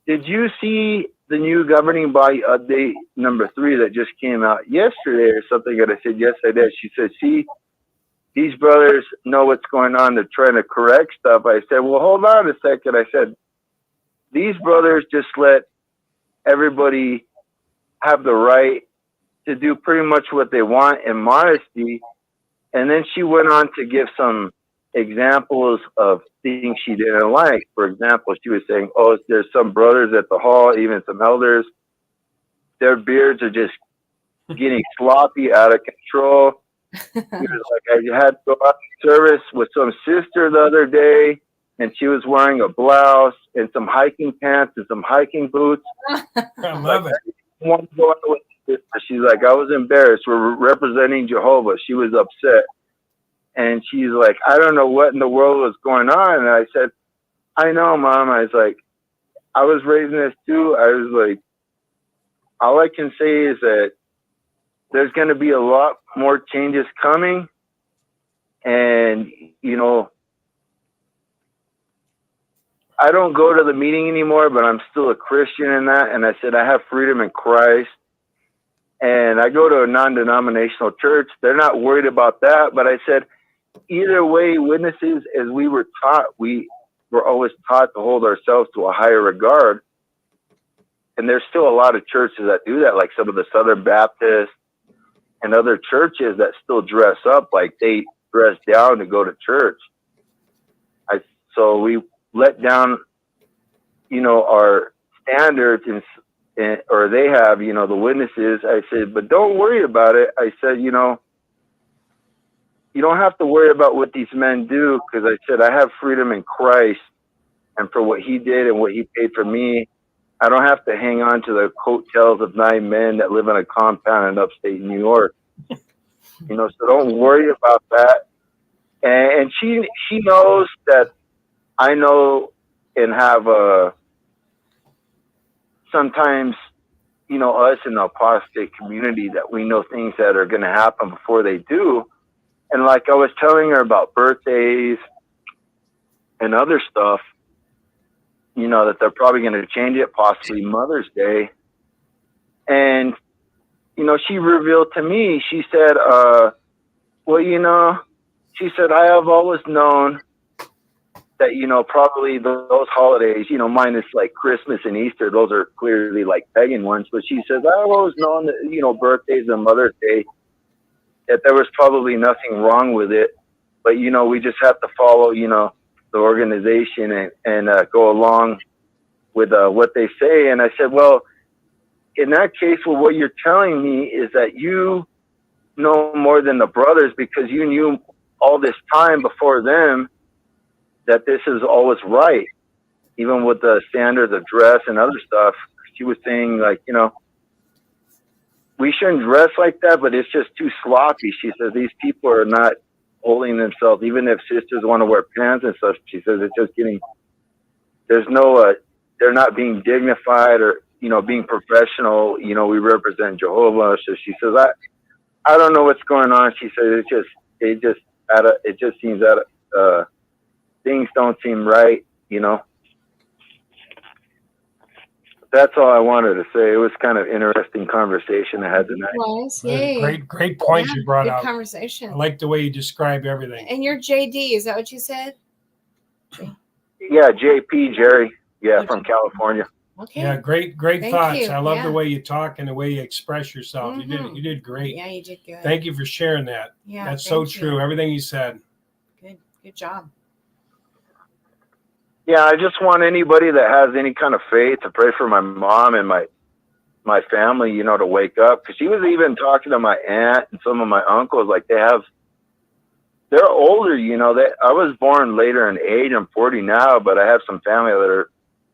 [SPEAKER 12] did you see the new governing body update number 3 that just came out yesterday or something? And I said, yes, I did. She said, see, these brothers know what's going on. They're trying to correct stuff. I said, well, hold on a second. I said, these brothers just let everybody have the right to do pretty much what they want in modesty. And then she went on to give some examples of things she didn't like. For example, she was saying, oh, there's some brothers at the hall, even some elders, their beards are just getting sloppy, out of control. She was like, I had to go out to service with some sister the other day, and she was wearing a blouse and some hiking pants and some hiking boots.
[SPEAKER 9] I love it.
[SPEAKER 12] I didn't want to go out with sister. She's like, I was embarrassed. We're representing Jehovah. She was upset. And she's like, I don't know what in the world was going on. And I said, I know, Mom. I was like, I was raising this too. I was like, all I can say is that there's going to be a lot more changes coming. And, I don't go to the meeting anymore, but I'm still a Christian in that. And I said, I have freedom in Christ. And I go to a non-denominational church. They're not worried about that. But I said, either way, witnesses, as we were taught, we were always taught to hold ourselves to a higher regard. And there's still a lot of churches that do that, like some of the Southern Baptists and other churches that still dress up like they dress down to go to church. So we let down, our standards, or they have, the witnesses. I said, but don't worry about it. I said, you don't have to worry about what these men do, because I said, I have freedom in Christ, and for what he did and what he paid for me, I don't have to hang on to the coattails of 9 men that live in a compound in upstate New York. So don't worry about that. And she knows that I know and have sometimes, us in the apostate community, that we know things that are going to happen before they do. And like I was telling her about birthdays and other stuff, that they're probably going to change it, possibly Mother's Day. And, she revealed to me, she said, she said, I have always known that, probably those holidays, minus like Christmas and Easter, those are clearly like pagan ones. But she says, I've always known that, birthdays and Mother's Day, that there was probably nothing wrong with it. But, we just have to follow, the organization and go along with what they say. And I said, well, in that case, well, what you're telling me is that you know more than the brothers, because you knew all this time before them that this is always right, even with the standards of dress and other stuff. She was saying, like, we shouldn't dress like that, but it's just too sloppy. She says these people are not holding themselves, even if sisters want to wear pants and stuff. She says it's just getting, there's no, they're not being dignified or, being professional. We represent Jehovah. So she says, I don't know what's going on. She said, it just seems that things don't seem right, That's all I wanted to say. It was kind of interesting conversation I had tonight.
[SPEAKER 6] Was, yay.
[SPEAKER 9] Great point you brought
[SPEAKER 6] good
[SPEAKER 9] out.
[SPEAKER 6] Conversation.
[SPEAKER 9] I like the way you described everything.
[SPEAKER 6] And you're JD, is that what you said?
[SPEAKER 12] Yeah, JP, Jerry. Yeah, from California.
[SPEAKER 6] Okay.
[SPEAKER 9] Yeah, great
[SPEAKER 6] Thank
[SPEAKER 9] thoughts.
[SPEAKER 6] you.
[SPEAKER 9] I love
[SPEAKER 6] Yeah.
[SPEAKER 9] the way you talk and the way you express yourself.
[SPEAKER 6] Mhm.
[SPEAKER 9] You did great.
[SPEAKER 6] Yeah, you did good.
[SPEAKER 9] Thank you for sharing that.
[SPEAKER 6] Yeah,
[SPEAKER 9] That's so
[SPEAKER 6] thank you.
[SPEAKER 9] true. Everything you said.
[SPEAKER 6] Good job.
[SPEAKER 12] Yeah, I just want anybody that has any kind of faith to pray for my mom and my family, you know, to wake up. Because she was even talking to my aunt and some of my uncles, like they're older, you know. I was born later in age. I'm 40 now, but I have some family that are,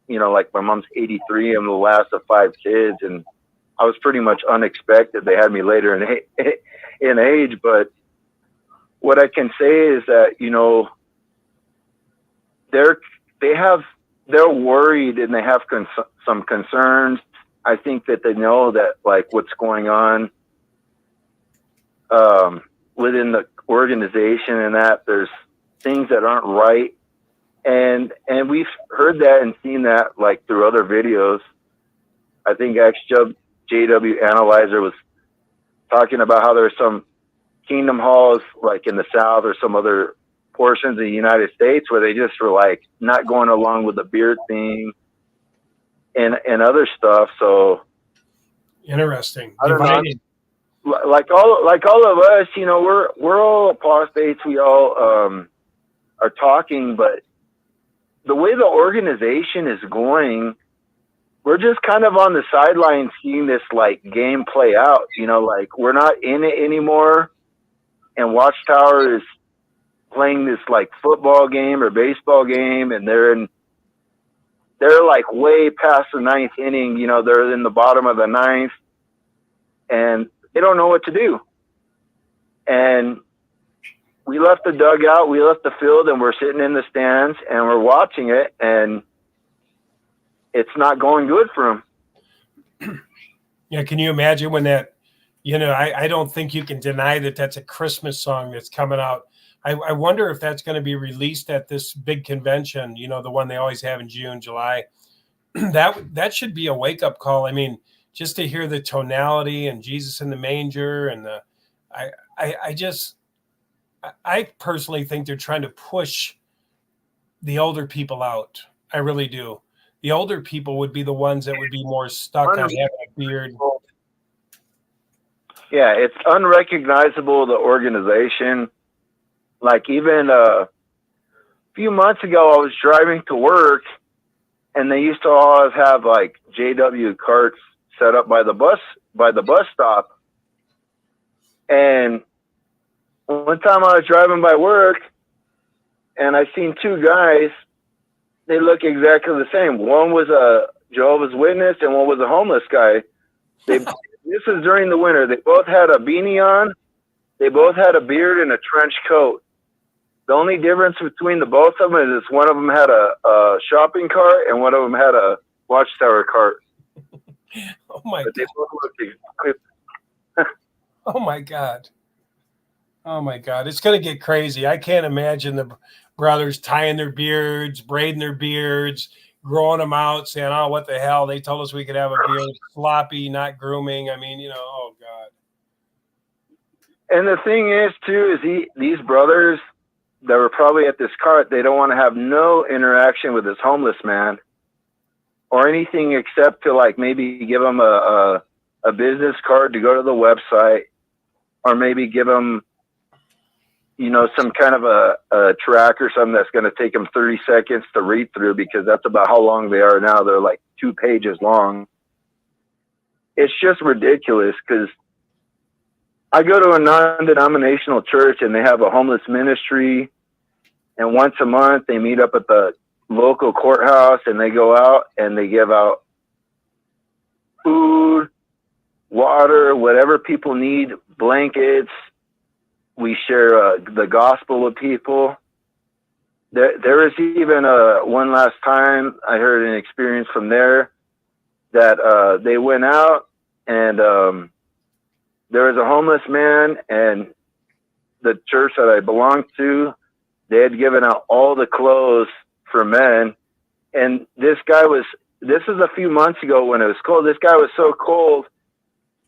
[SPEAKER 12] you know, like my mom's 83. I'm the last of 5 kids, and I was pretty much unexpected. They had me later in age, but what I can say is that, you know, they're worried and they have some concerns. I think that they know that, like, what's going on within the organization, and that there's things that aren't right. And we've heard that and seen that, like, through other videos. I think XJW Analyzer was talking about how there's some kingdom halls, like in the South or some other portions of the United States, where they just were like not going along with the beard thing and other stuff. So
[SPEAKER 9] interesting.
[SPEAKER 12] I don't know. Like all of us, you know, we're all apostates. We all are talking, but the way the organization is going, we're just kind of on the sidelines seeing this like game play out. You know, like we're not in it anymore, and Watchtower is playing this like football game or baseball game, and they're like way past the 9th inning. You know, they're in the bottom of the 9th, and they don't know what to do. And we left the dugout, we left the field, and we're sitting in the stands and we're watching it, and it's not going good for them.
[SPEAKER 9] Yeah, can you imagine when that, you know, I don't think you can deny that that's a Christmas song that's coming out. I wonder if that's going to be released at this big convention, you know, the one they always have in June, July. That should be a wake-up call. I mean, just to hear the tonality and Jesus in the manger, and I personally think they're trying to push the older people out. I really do. The older people would be the ones that would be more stuck on having a beard.
[SPEAKER 12] Yeah, it's unrecognizable, the organization. Like, even a few months ago, I was driving to work, and they used to always have like JW carts set up by the bus stop. And one time I was driving by work, and I seen 2 guys. They look exactly the same. One was a Jehovah's Witness, and one was a homeless guy. This is during the winter. They both had a beanie on. They both had a beard and a trench coat. The only difference between the both of them is one of them had a shopping cart and one of them had a Watchtower cart.
[SPEAKER 9] Oh my God.
[SPEAKER 12] They both looked
[SPEAKER 9] Oh my God. Oh my God. It's going to get crazy. I can't imagine the brothers tying their beards, braiding their beards, growing them out, saying, oh, what the hell? They told us we could have a beard. Sloppy, not grooming. I mean, you know, oh God.
[SPEAKER 12] And the thing is, too, is these brothers that were probably at this cart, they don't want to have no interaction with this homeless man or anything except to, like, maybe give him a business card to go to the website, or maybe give him, you know, some kind of a track or something that's going to take them 30 seconds to read through, because that's about how long they are now. They're like 2 pages long. It's just ridiculous, because I go to a non-denominational church and they have a homeless ministry, and once a month they meet up at the local courthouse and they go out and they give out food, water, whatever people need, blankets. We share the gospel with people. There is even one last time I heard an experience from there that they went out and there was a homeless man, and the church that I belonged to, they had given out all the clothes for men. And this is a few months ago when it was cold. This guy was so cold,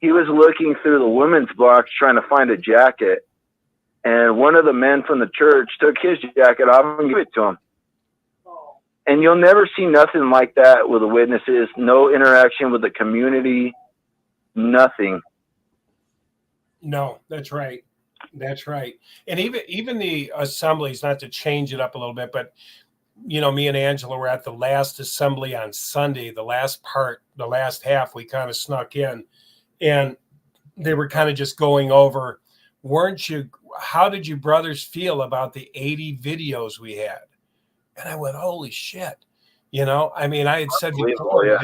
[SPEAKER 12] he was looking through the women's box trying to find a jacket. And one of the men from the church took his jacket off and gave it to him. And you'll never see nothing like that with the witnesses. No interaction with the community. Nothing.
[SPEAKER 9] No, that's right. That's right. And even the assemblies, not to change it up a little bit, but you know, me and Angela were at the last assembly on Sunday, the last part, the last half, we kind of snuck in, and they were kind of just going over, how did you brothers feel about the 80 videos we had? And I went, holy shit. You know, I mean, I had said before,
[SPEAKER 12] yeah.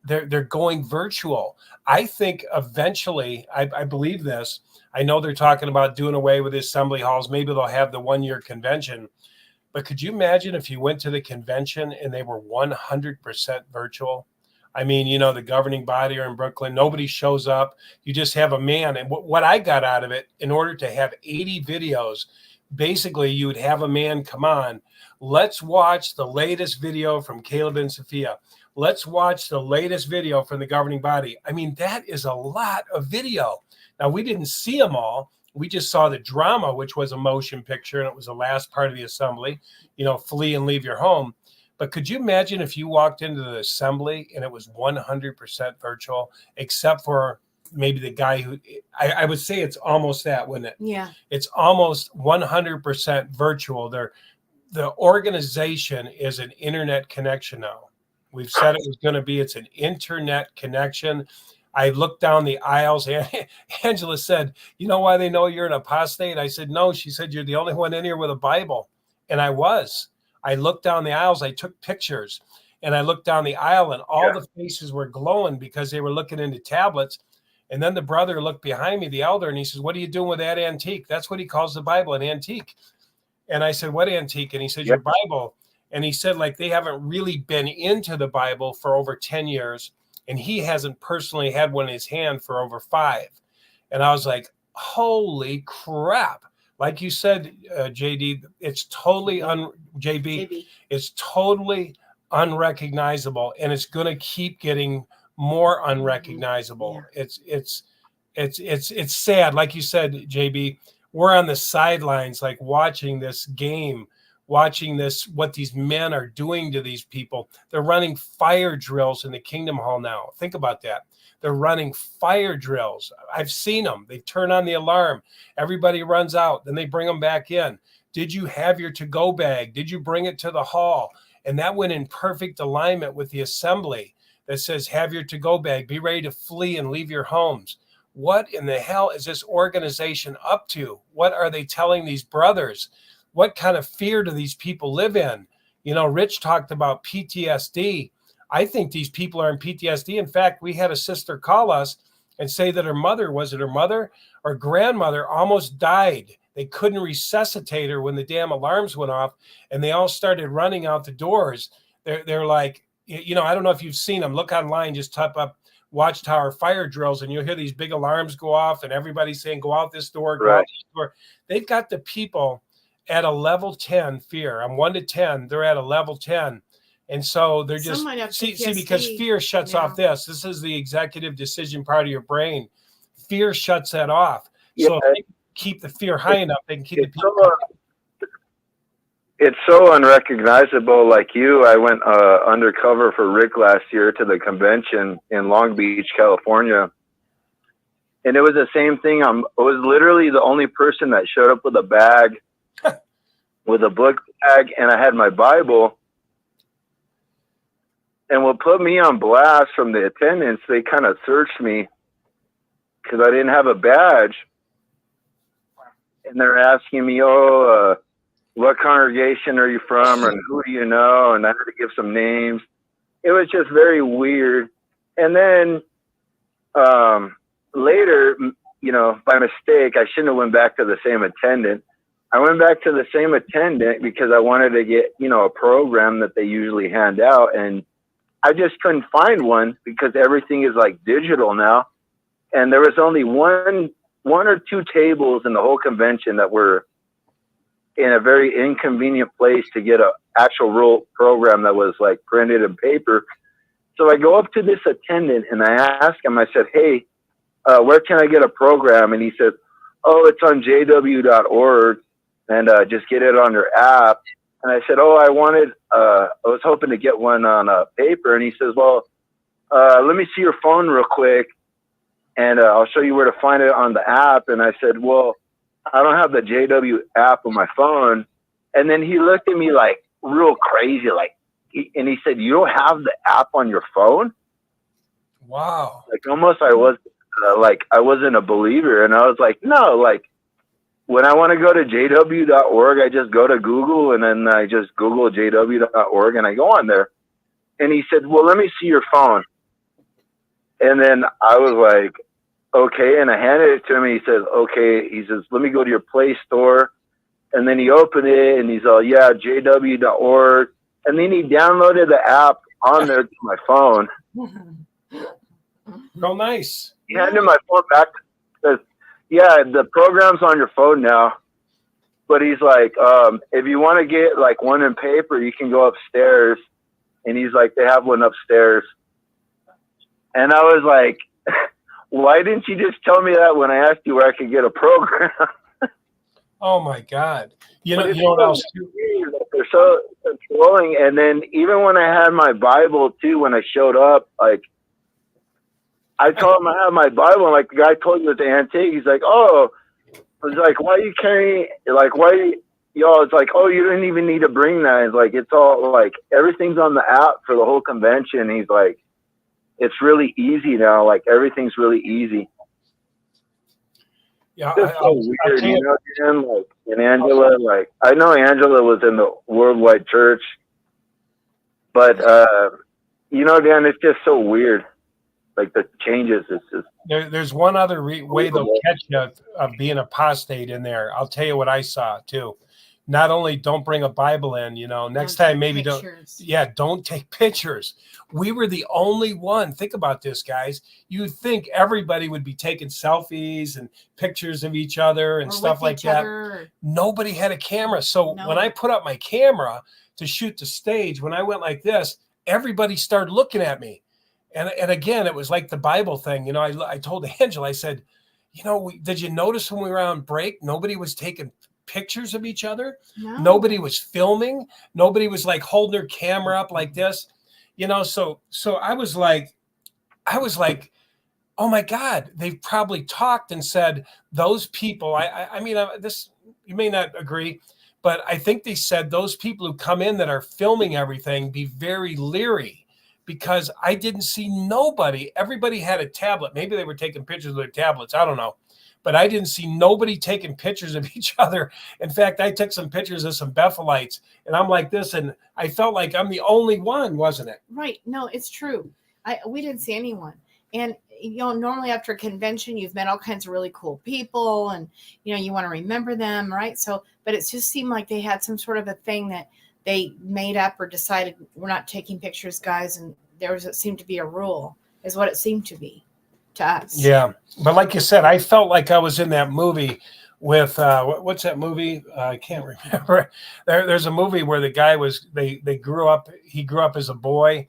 [SPEAKER 9] they're going virtual. I think eventually, I believe this. I know they're talking about doing away with the assembly halls. Maybe they'll have the 1-year convention. But could you imagine if you went to the convention and they were 100% virtual? I mean, you know, the governing body are in Brooklyn. Nobody shows up. You just have a man. And what I got out of it, in order to have 80 videos, basically you would have a man come on. Let's watch the latest video from Caleb and Sophia. Let's watch the latest video from the governing body. I mean, that is a lot of video. Now, we didn't see them all. We just saw the drama, which was a motion picture, and it was the last part of the assembly, you know, flee and leave your home. But could you imagine if you walked into the assembly and it was 100% virtual, except for maybe the guy who, I would say it's almost that, wouldn't it?
[SPEAKER 6] Yeah.
[SPEAKER 9] It's almost 100% virtual. The organization is an internet connection now. We've said it was going to be, it's an internet connection. I looked down the aisles, and Angela said, you know why they know you're an apostate? I said, no. She said, you're the only one in here with a Bible. And I was. I looked down the aisles, I took pictures, and I looked down the aisle, and all the faces were glowing because they were looking into tablets. And then the brother looked behind me, the elder, and he says, what are you doing with that antique? That's what he calls the Bible, an antique. And I said, what antique? And he said, your Bible. And he said, like, they haven't really been into the Bible for over 10 years. And he hasn't personally had one in his hand for over 5. And I was like, holy crap. Like you said, JD, it's totally, JB, it's totally unrecognizable. And it's going to keep getting more unrecognizable. Yeah. It's sad. Like you said, JB, we're on the sidelines, like watching this game, watching this, what these men are doing to these people. They're running fire drills in the Kingdom Hall now. Think about that. They're running fire drills. I've seen them. They turn on the alarm. Everybody runs out. Then they bring them back in. Did you have your to-go bag? Did you bring it to the hall? And that went in perfect alignment with the assembly that says, have your to-go bag. Be ready to flee and leave your homes. What in the hell is this organization up to? What are they telling these brothers? What kind of fear do these people live in? You know, Rich talked about PTSD. I think these people are in PTSD. In fact, we had a sister call us and say that her mother, was it her mother or grandmother, almost died. They couldn't resuscitate her when the damn alarms went off, and they all started running out the doors. They're like, you know, I don't know if you've seen them. Look online, just type up Watchtower fire drills, and you'll hear these big alarms go off, and everybody's saying, go out this door, go out this door. They've got the people at a level 10 fear. I'm 1 to 10. They're at a level 10. And so they're just, see, because fear shuts off this. This is the executive decision part of your brain. Fear shuts that off. Yeah. So if they keep the fear high enough, they can keep the people.
[SPEAKER 12] It's so unrecognizable. Like you, I went undercover for Rick last year to the convention in Long Beach, California. And it was the same thing. I was literally the only person that showed up with a bag, with a book bag, and I had my Bible. And what put me on blast from the attendants, they kind of searched me because I didn't have a badge. And they're asking me, what congregation are you from, and who do you know? And I had to give some names. It was just very weird. And then later, you know, by mistake, I shouldn't have went back to the same attendant. I went back to the same attendant because I wanted to get, you know, a program that they usually hand out. And I just couldn't find one because everything is like digital now. And there was only one or two tables in the whole convention that were in a very inconvenient place to get an actual real program that was like printed in paper. So I go up to this attendant and I ask him, I said, hey, where can I get a program? And he said, oh, it's on jw.org and just get it on your app. And I said, oh, I was hoping to get one on paper. And he says, well, let me see your phone real quick, and I'll show you where to find it on the app. And I said, well, I don't have the JW app on my phone. And then he looked at me like real crazy, and he said, you don't have the app on your phone?
[SPEAKER 9] Wow.
[SPEAKER 12] Like almost I was I wasn't a believer. And I was like, no, like when I want to go to jw.org, I just go to Google, and then I just Google jw.org and I go on there. And he said, well, let me see your phone. And then I was like, okay. And I handed it to him. He says, okay. He says, let me go to your Play Store. And then he opened it, and he's all, yeah, jw.org. And then he downloaded the app on there to my phone.
[SPEAKER 9] Real nice.
[SPEAKER 12] He handed my phone back. Says, yeah, the program's on your phone now. But he's like, if you want to get like one in paper, you can go upstairs. And he's like, they have one upstairs. And I was like, why didn't you just tell me that when I asked you where I could get a program?
[SPEAKER 9] Oh my God. You know what else?
[SPEAKER 12] They're so controlling. And then even when I had my Bible too, when I showed up, like I told him I have my Bible, and like the guy told me it's antique. He's like, oh, I was like, why are you carrying, like, why, it's like, oh, you didn't even need to bring that. It's like, it's all like, everything's on the app for the whole convention. He's like, it's really easy now. Like, everything's really easy.
[SPEAKER 9] Yeah,
[SPEAKER 12] it's so weird, you know, Dan? Like, and Angela, like, I know Angela was in the Worldwide Church, but, you know, Dan, it's just so weird. Like, the changes, it's just.
[SPEAKER 9] There's one other way they'll catch you of being apostate in there. I'll tell you what I saw, too. Not only don't bring a Bible in, you know, next time maybe don't take pictures. We were the only one. Think about this, guys. You'd think everybody would be taking selfies and pictures of each other and stuff like that. Nobody had a camera. So when I put up my camera to shoot the stage, when I went like this, everybody started looking at me. And again, it was like the Bible thing. You know, I told Angela, I said, you know, did you notice when we were on break, nobody was taking pictures of each other? No. Nobody was filming. Nobody was like holding their camera up like this. You know, so I was like, oh my God, they've probably talked and said those people. I mean, this, you may not agree, but I think they said those people who come in that are filming everything be very leery. Because I didn't see nobody. Everybody had a tablet. Maybe they were taking pictures of their tablets. I don't know. But I didn't see nobody taking pictures of each other. In fact, I took some pictures of some Bethelites, and I'm like this, and I felt like I'm the only one, wasn't it?
[SPEAKER 6] Right. No, it's true. We didn't see anyone. And, you know, normally after a convention, you've met all kinds of really cool people, and, you know, you want to remember them, right? So, but it just seemed like they had some sort of a thing that they made up or decided we're not taking pictures, guys. And it seemed to be a rule, is what it seemed to be to us.
[SPEAKER 9] Yeah. But like you said, I felt like I was in that movie with, what's that movie? I can't remember. There's a movie where the guy he grew up as a boy,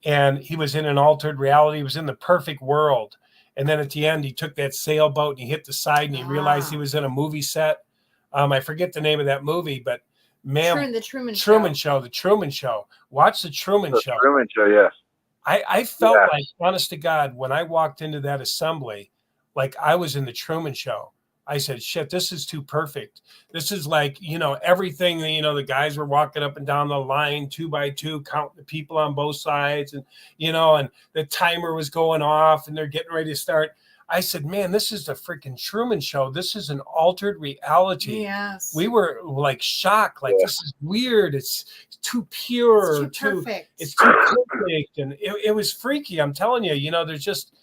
[SPEAKER 9] and he was in an altered reality. He was in the perfect world. And then at the end, he took that sailboat and he hit the side and he realized he was in a movie set. I forget the name of that movie, but man,
[SPEAKER 6] the Truman
[SPEAKER 9] Show. The Truman Show. Watch the Truman Show.
[SPEAKER 12] Truman Show, yes.
[SPEAKER 9] I felt like, honest to God, when I walked into that assembly, like I was in the Truman Show. I said, shit, this is too perfect. This is like, you know, everything, you know, the guys were walking up and down the line 2 by 2, counting the people on both sides. And, you know, and the timer was going off and they're getting ready to start. I said, man, this is the freaking Truman Show. This is an altered reality.
[SPEAKER 6] Yes.
[SPEAKER 9] We were like shocked. Like, this is weird. It's too pure.
[SPEAKER 6] It's too perfect.
[SPEAKER 9] It's too perfect. And it was freaky. I'm telling you, you know, there's just,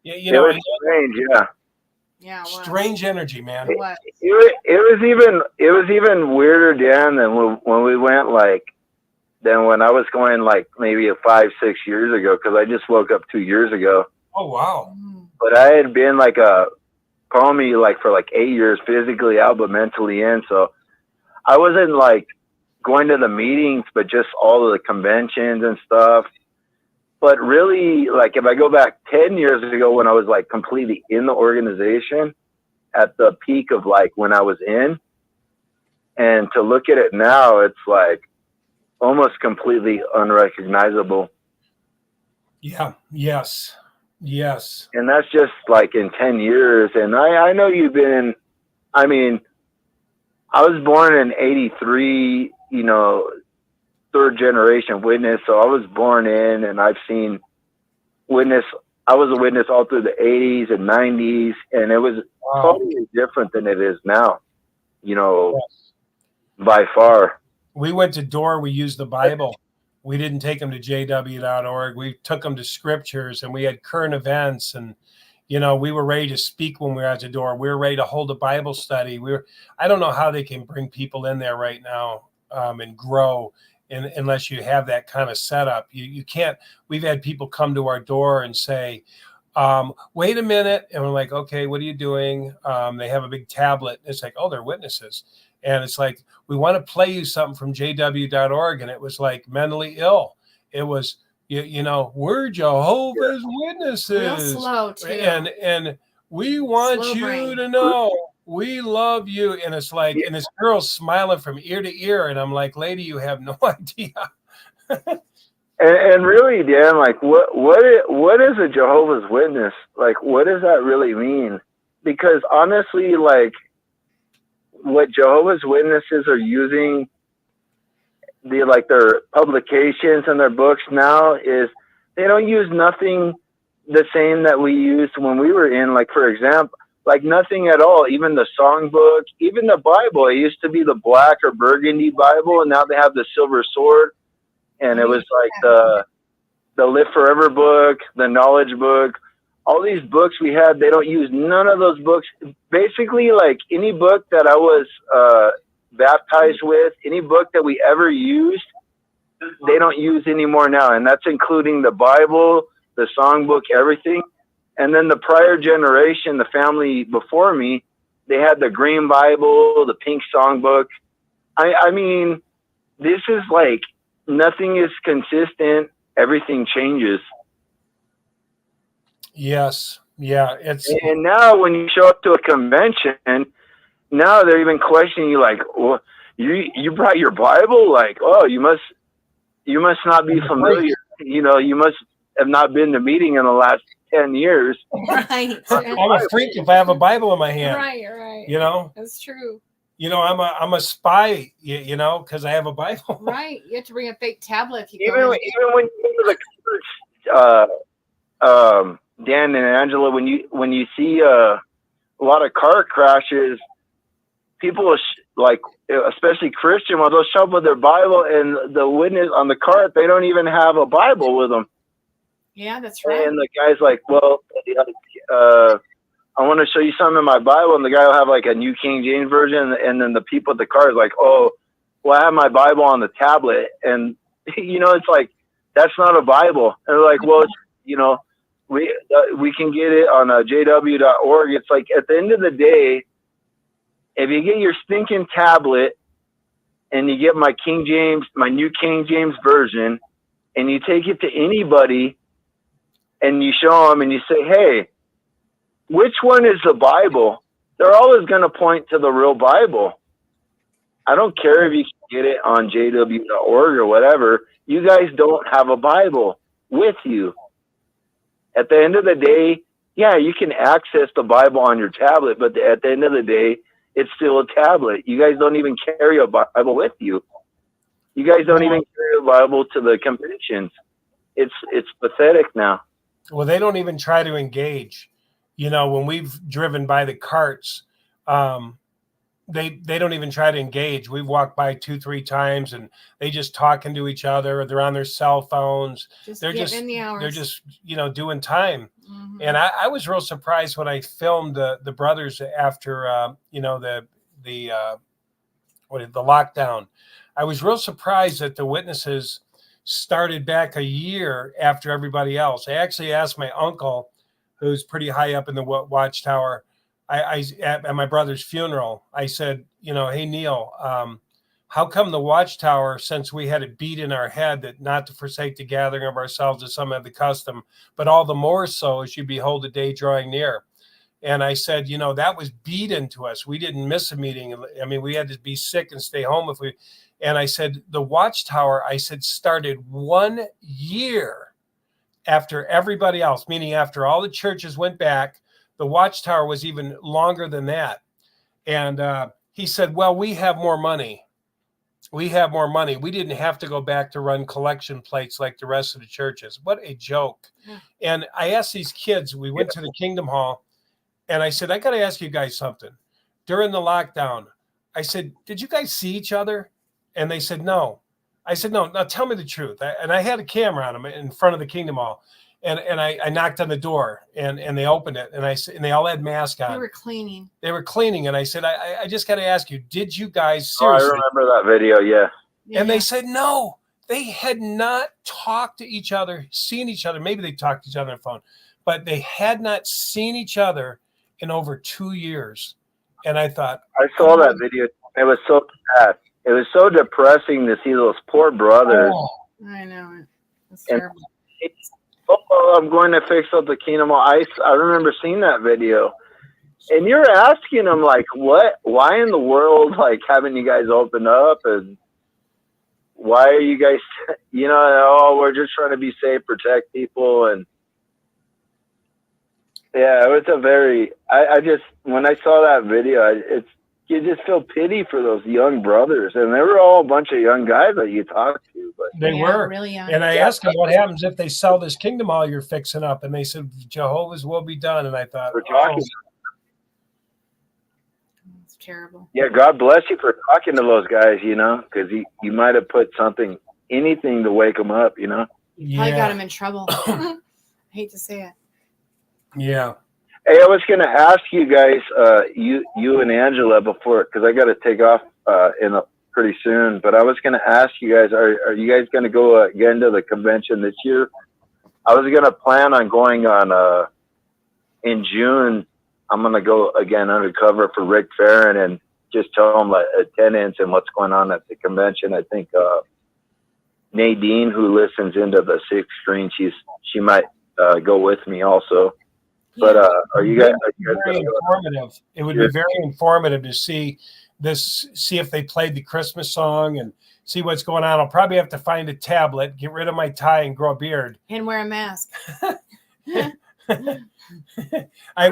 [SPEAKER 9] you know.
[SPEAKER 12] It was strange, yeah.
[SPEAKER 6] Yeah.
[SPEAKER 9] Strange energy, man.
[SPEAKER 12] It was even weirder, Dan, than when we went than when I was going like maybe 5-6 years ago, because I just woke up 2 years ago.
[SPEAKER 9] Oh, wow.
[SPEAKER 12] But I had been call me for 8 years physically out, but mentally in. So I wasn't going to the meetings, but just all of the conventions and stuff. But really, if I go back 10 years ago when I was completely in the organization at the peak of when I was in, and to look at it now, it's almost completely unrecognizable.
[SPEAKER 9] Yeah. Yes. Yes.
[SPEAKER 12] And that's just like in 10 years. And I know you've been, I mean, I was born in 83, you know, third generation witness. So I was born in, and I've seen witness. I was a witness all through the 80s and 90s, and it was totally different than it is now, you know, by far.
[SPEAKER 9] We went to door, we used the Bible. We didn't take them to jw.org. We took them to scriptures, and we had current events, and you know, we were ready to speak when we were at the door. We were ready to hold a Bible study. I don't know how they can bring people in there right now and grow unless you have that kind of setup. You can't. We've had people come to our door and say, wait a minute. And we're like, okay, what are you doing? They have a big tablet. It's like, oh, they're witnesses. And it's like, we want to play you something from jw.org. And it was like mentally ill. It was, you know, we're Jehovah's Witnesses.
[SPEAKER 6] Real slow too.
[SPEAKER 9] And we want
[SPEAKER 6] Slow
[SPEAKER 9] you
[SPEAKER 6] brain.
[SPEAKER 9] to know we love you. And it's like, and this girl's smiling from ear to ear. And I'm like, lady, you have no idea.
[SPEAKER 12] And really, Dan, like, what is a Jehovah's Witness? Like, what does that really mean? Because honestly, like, what Jehovah's Witnesses are using their publications and their books now is they don't use nothing the same that we used when we were in, like, for example, like nothing at all. Even the songbook, even the Bible, it used to be the black or burgundy Bible, and now they have the silver sword. And it was like the Live Forever book, the Knowledge book, all these books we had, they don't use none of those books. Basically, like any book that I was baptized with, any book that we ever used, they don't use anymore now. And that's including the Bible, the songbook, everything. And then the prior generation, the family before me, they had the green Bible, the pink songbook. I mean, this is like, nothing is consistent. Everything changes.
[SPEAKER 9] Yes. Yeah.
[SPEAKER 12] And now when you show up to a convention, now they're even questioning you, like, well, you brought your Bible? Like, oh, you must not be familiar. You know, you must have not been to meeting in the last 10 years.
[SPEAKER 6] Right.
[SPEAKER 9] I'm a freak if I have a Bible in my hand.
[SPEAKER 6] Right.
[SPEAKER 9] You know?
[SPEAKER 6] That's true.
[SPEAKER 9] You know, I'm a spy, you know, because I have a Bible.
[SPEAKER 6] Right. You have to bring a fake tablet if you
[SPEAKER 12] Even
[SPEAKER 6] go
[SPEAKER 12] when you go to the church, Dan and Angela, when you see a lot of car crashes, people like, especially Christian ones, they'll show up with their Bible, and the witness on the cart, they don't even have a Bible with them.
[SPEAKER 6] Yeah, that's right.
[SPEAKER 12] And the guy's like, well, I want to show you something in my Bible. And the guy will have like a New King James Version. And then the people at the car is like, oh, well, I have my Bible on the tablet. And, you know, it's like, that's not a Bible. And they're like, well, you know, we can get it on jw.org. It's like, at the end of the day, if you get your stinking tablet and you get my New King James Version, and you take it to anybody and you show them and you say, hey, which one is the Bible? They're always going to point to the real Bible. I don't care if you can get it on jw.org or whatever. You guys don't have a Bible with you. At the end of the day, yeah, you can access the Bible on your tablet, but at the end of the day, it's still a tablet. You guys don't even carry a Bible with you. You guys don't even carry a Bible to the conventions. It's pathetic now.
[SPEAKER 9] Well, they don't even try to engage. You know, when we've driven by the carts, they don't even try to engage. We've walked by 2-3 times, and they just talking to each other. Or they're on their cell phones. They're just you know, doing time. Mm-hmm. And I was real surprised when I filmed the brothers after you know, the lockdown. I was real surprised that the witnesses started back a year after everybody else. I actually asked my uncle, who's pretty high up in the Watchtower, I at my brother's funeral, I said, you know, hey, Neil, how come the Watchtower, since we had it beat in our head that not to forsake the gathering of ourselves as some have the custom, but all the more so as you behold the day drawing near. And I said, you know, that was beat into us. We didn't miss a meeting. I mean, we had to be sick and stay home if we. And I said, the Watchtower, I said, started 1 year after everybody else, meaning after all the churches went back. The Watchtower was even longer than that. And he said, well, we have more money. We have more money. We didn't have to go back to run collection plates like the rest of the churches. What a joke. Yeah. And I asked these kids, we went to the Kingdom Hall, and I said, I got to ask you guys something. During the lockdown, I said, did you guys see each other? And they said, no. I said, no, now tell me the truth. And I had a camera on them in front of the Kingdom Hall. And I knocked on the door, and they opened it, and they all had masks on.
[SPEAKER 6] They were cleaning.
[SPEAKER 9] And I said, I just got to ask you, did you guys seriously?
[SPEAKER 12] I remember that video, yeah.
[SPEAKER 9] And they said no. They had not talked to each other, seen each other. Maybe they talked to each other on the phone, but they had not seen each other in over 2 years. And I thought,
[SPEAKER 12] I saw that video. It was so sad. It was so depressing to see those poor brothers.
[SPEAKER 6] Oh, I know. It's terrible.
[SPEAKER 12] Oh, I'm going to fix up the Kingdom Hall. I remember seeing that video. And you're asking them, like, what? Why in the world, like, haven't you guys opened up? And why are you guys, you know, oh, we're just trying to be safe, protect people. And, yeah, it was a very, I just, when I saw that video, you just feel pity for those young brothers. And they were all a bunch of young guys that you talked to. But
[SPEAKER 9] they were.
[SPEAKER 6] Really young.
[SPEAKER 9] And I asked them, what happens if they sell this Kingdom Hall you're fixing up? And they said, Jehovah's will be done. And I thought,
[SPEAKER 12] we're talking.
[SPEAKER 6] It's terrible.
[SPEAKER 12] Yeah, God bless you for talking to those guys, you know, because you might have put anything to wake them up, you know.
[SPEAKER 9] Yeah.
[SPEAKER 6] I got him in trouble. I hate to say it.
[SPEAKER 9] Yeah.
[SPEAKER 12] Hey, I was going to ask you guys, you and Angela, before, because I got to take off pretty soon. But I was going to ask you guys, are you guys going to go again to the convention this year? I was going to plan on going on in June. I'm going to go again undercover for Rick Farron and just tell him attendance and what's going on at the convention. I think Nadine, who listens into the Sixth Screen, she might go with me also. But are you guys
[SPEAKER 9] very informative? It would be very informative to see if they played the Christmas song and see what's going on. I'll probably have to find a tablet, get rid of my tie, and grow a beard.
[SPEAKER 6] And wear a mask.
[SPEAKER 9] I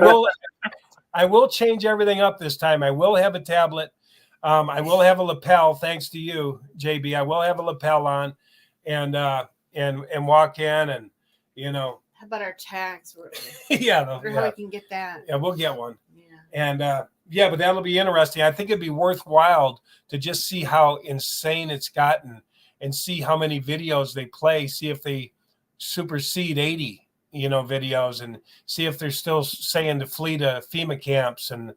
[SPEAKER 9] will change everything up this time. I will have a tablet. I will have a lapel, thanks to you, JB. I will have a lapel on and walk in and, you know.
[SPEAKER 6] How about our tags?
[SPEAKER 9] Yeah.
[SPEAKER 6] How we can get that.
[SPEAKER 9] Yeah, we'll get one. Yeah. And but that'll be interesting. I think it'd be worthwhile to just see how insane it's gotten and see how many videos they play, see if they supersede 80, you know, videos, and see if they're still saying to flee to FEMA camps and,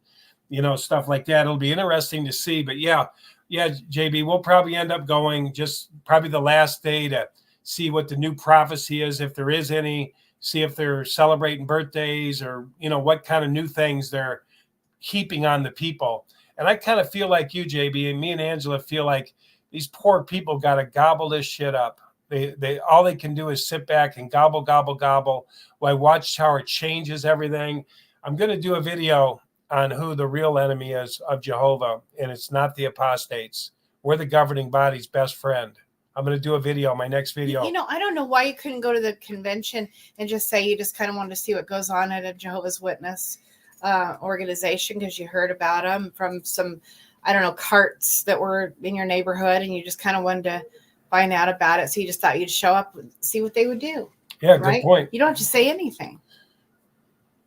[SPEAKER 9] you know, stuff like that. It'll be interesting to see. But yeah, JB, we'll probably end up going just probably the last day to see what the new prophecy is, if there is any, see if they're celebrating birthdays or, you know, what kind of new things they're heaping on the people. And I kind of feel like you, JB, and me and Angela feel like these poor people got to gobble this shit up. They all they can do is sit back and gobble, gobble, gobble while Watchtower changes everything. I'm going to do a video on who the real enemy is of Jehovah, and it's not the apostates. We're the governing body's best friend. I'm going to do a video, my next video.
[SPEAKER 6] You know, I don't know why you couldn't go to the convention and just say you just kind of wanted to see what goes on at a Jehovah's Witness organization because you heard about them from some, I don't know, carts that were in your neighborhood and you just kind of wanted to find out about it. So you just thought you'd show up and see what they would do.
[SPEAKER 9] Yeah,
[SPEAKER 6] right?
[SPEAKER 9] Good point.
[SPEAKER 6] You don't have to say anything.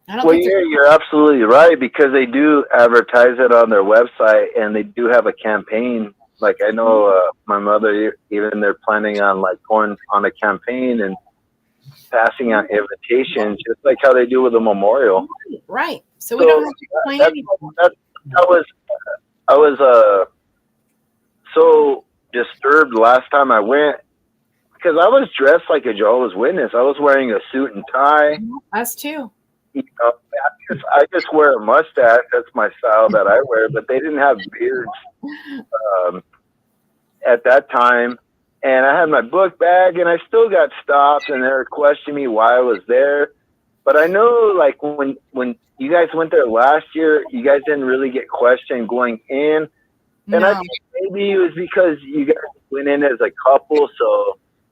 [SPEAKER 12] You're absolutely right, because they do advertise it on their website and they do have a campaign. Like I know my mother, even they're planning on like going on a campaign and passing out invitations, just like how they do with a memorial.
[SPEAKER 6] Right. So we don't have to plan anything.
[SPEAKER 12] I was so disturbed last time I went because I was dressed like a Jehovah's Witness. I was wearing a suit and tie.
[SPEAKER 6] Us too.
[SPEAKER 12] You know, I just wear a mustache. That's my style that I wear. But they didn't have beards at that time. And I had my book bag, and I still got stopped, and they were questioning me why I was there. But I know, like, when you guys went there last year, you guys didn't really get questioned going in. And I
[SPEAKER 6] No.
[SPEAKER 12] think maybe it was because you guys went in as a couple,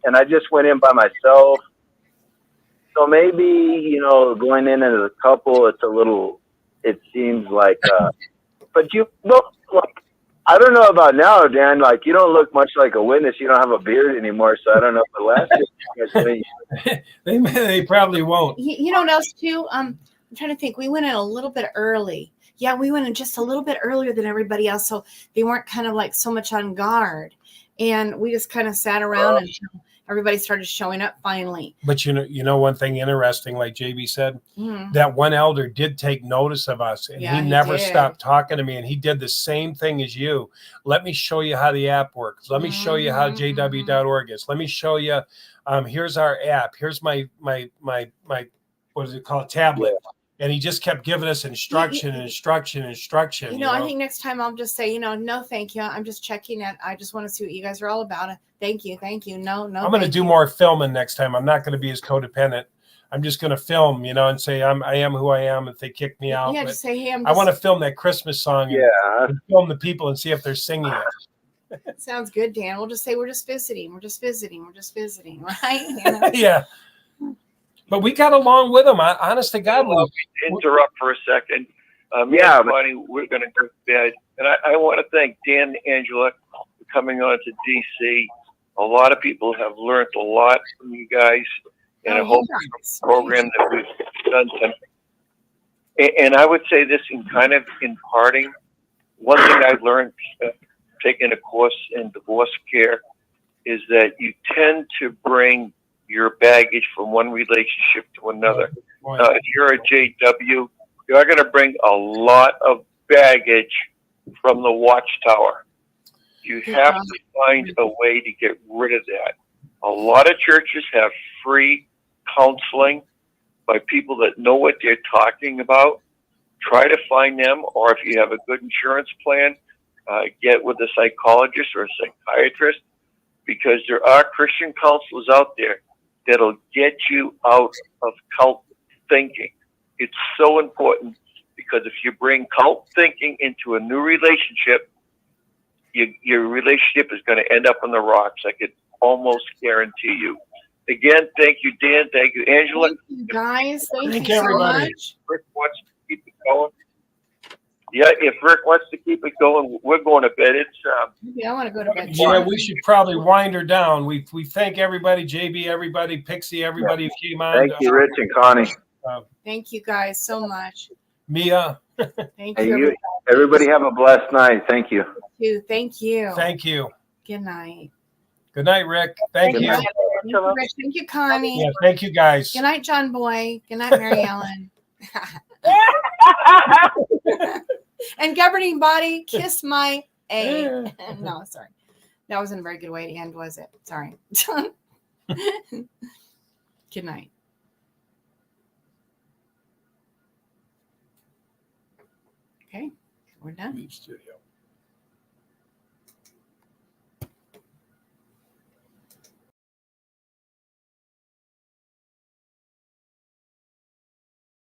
[SPEAKER 12] and I just went in by myself. So maybe, going in as a couple, it seems like, but you look like, I don't know about now, Dan, like, you don't look much like a witness. You don't have a beard anymore, so I don't know. But last year,
[SPEAKER 9] They probably won't.
[SPEAKER 6] You know what else too? I'm trying to think. We went in a little bit early. Yeah, we went in just a little bit earlier than everybody else, so they weren't kind of like so much on guard. And we just kind of sat around until everybody started showing up finally.
[SPEAKER 9] But you know one thing interesting, like JB said,
[SPEAKER 6] Mm.
[SPEAKER 9] that one elder did take notice of us, and
[SPEAKER 6] Yeah,
[SPEAKER 9] he
[SPEAKER 6] he
[SPEAKER 9] never
[SPEAKER 6] did.
[SPEAKER 9] stopped talking to me, and he did the same thing as you. Let me show you how the app works. Let me show you how jw.org is. Let me show you. Here's our app. Here's my what is it called, tablet. Yeah. And he just kept giving us instruction.
[SPEAKER 6] You know, I think next time I'll just say, no, thank you. I'm just checking it. I just want to see what you guys are all about. Thank you. No.
[SPEAKER 9] I'm going to do more filming next time. I'm not going to be as codependent. I'm just going to film, and say I am who I am. If they kick me out,
[SPEAKER 6] just say, hey,
[SPEAKER 9] I want to film that Christmas song. And film the people and see if they're singing it.
[SPEAKER 6] Sounds good, Dan. We'll just say we're just visiting, right?
[SPEAKER 9] Yeah. But we got along with them. Honest to God.
[SPEAKER 13] Interrupt for a second. Connie, we're going to go to bed. And I want to thank Dan and Angela for coming on to DC. A lot of people have learned a lot from you guys. And I hope the program that we've done tonight. And I would say this in imparting. One thing I've learned taking a course in divorce care is that you tend to bring your baggage from one relationship to another. If you're a JW, you're going to bring a lot of baggage from the Watchtower. You have to find a way to get rid of that. A lot of churches have free counseling by people that know what they're talking about. Try to find them, or if you have a good insurance plan, get with a psychologist or a psychiatrist, because there are Christian counselors out there that'll get you out of cult thinking. It's so important, because if you bring cult thinking into a new relationship, your relationship is going to end up on the rocks. I could almost guarantee you. Again, thank you, Dan. Thank you, Angela.
[SPEAKER 6] Thank you, guys. Thank you
[SPEAKER 9] everybody.
[SPEAKER 6] so much.
[SPEAKER 13] Rick wants to keep it going. Yeah, if Rick wants to keep it going, we're going to bed. It's
[SPEAKER 6] I want to go to bed.
[SPEAKER 9] Yeah, we should probably wind her down. We thank everybody, JB, everybody, Pixie, everybody who came on.
[SPEAKER 12] Thank you, Rich and Connie.
[SPEAKER 6] Thank you guys so much.
[SPEAKER 9] Mia.
[SPEAKER 6] Thank you.
[SPEAKER 12] Everybody have a blessed night. Thank you.
[SPEAKER 6] Thank you.
[SPEAKER 9] Thank you.
[SPEAKER 6] Good night.
[SPEAKER 9] Good night, Rick. Thank you.
[SPEAKER 6] Thank you, Rich. Thank you, Connie.
[SPEAKER 9] Yeah, thank you, guys.
[SPEAKER 6] Good night, John Boy. Good night, Mary Ellen. And governing body, kiss my A. No, sorry. That wasn't a very good way to end, was it? Sorry. Good night. Okay, we're done.
[SPEAKER 9] Studio.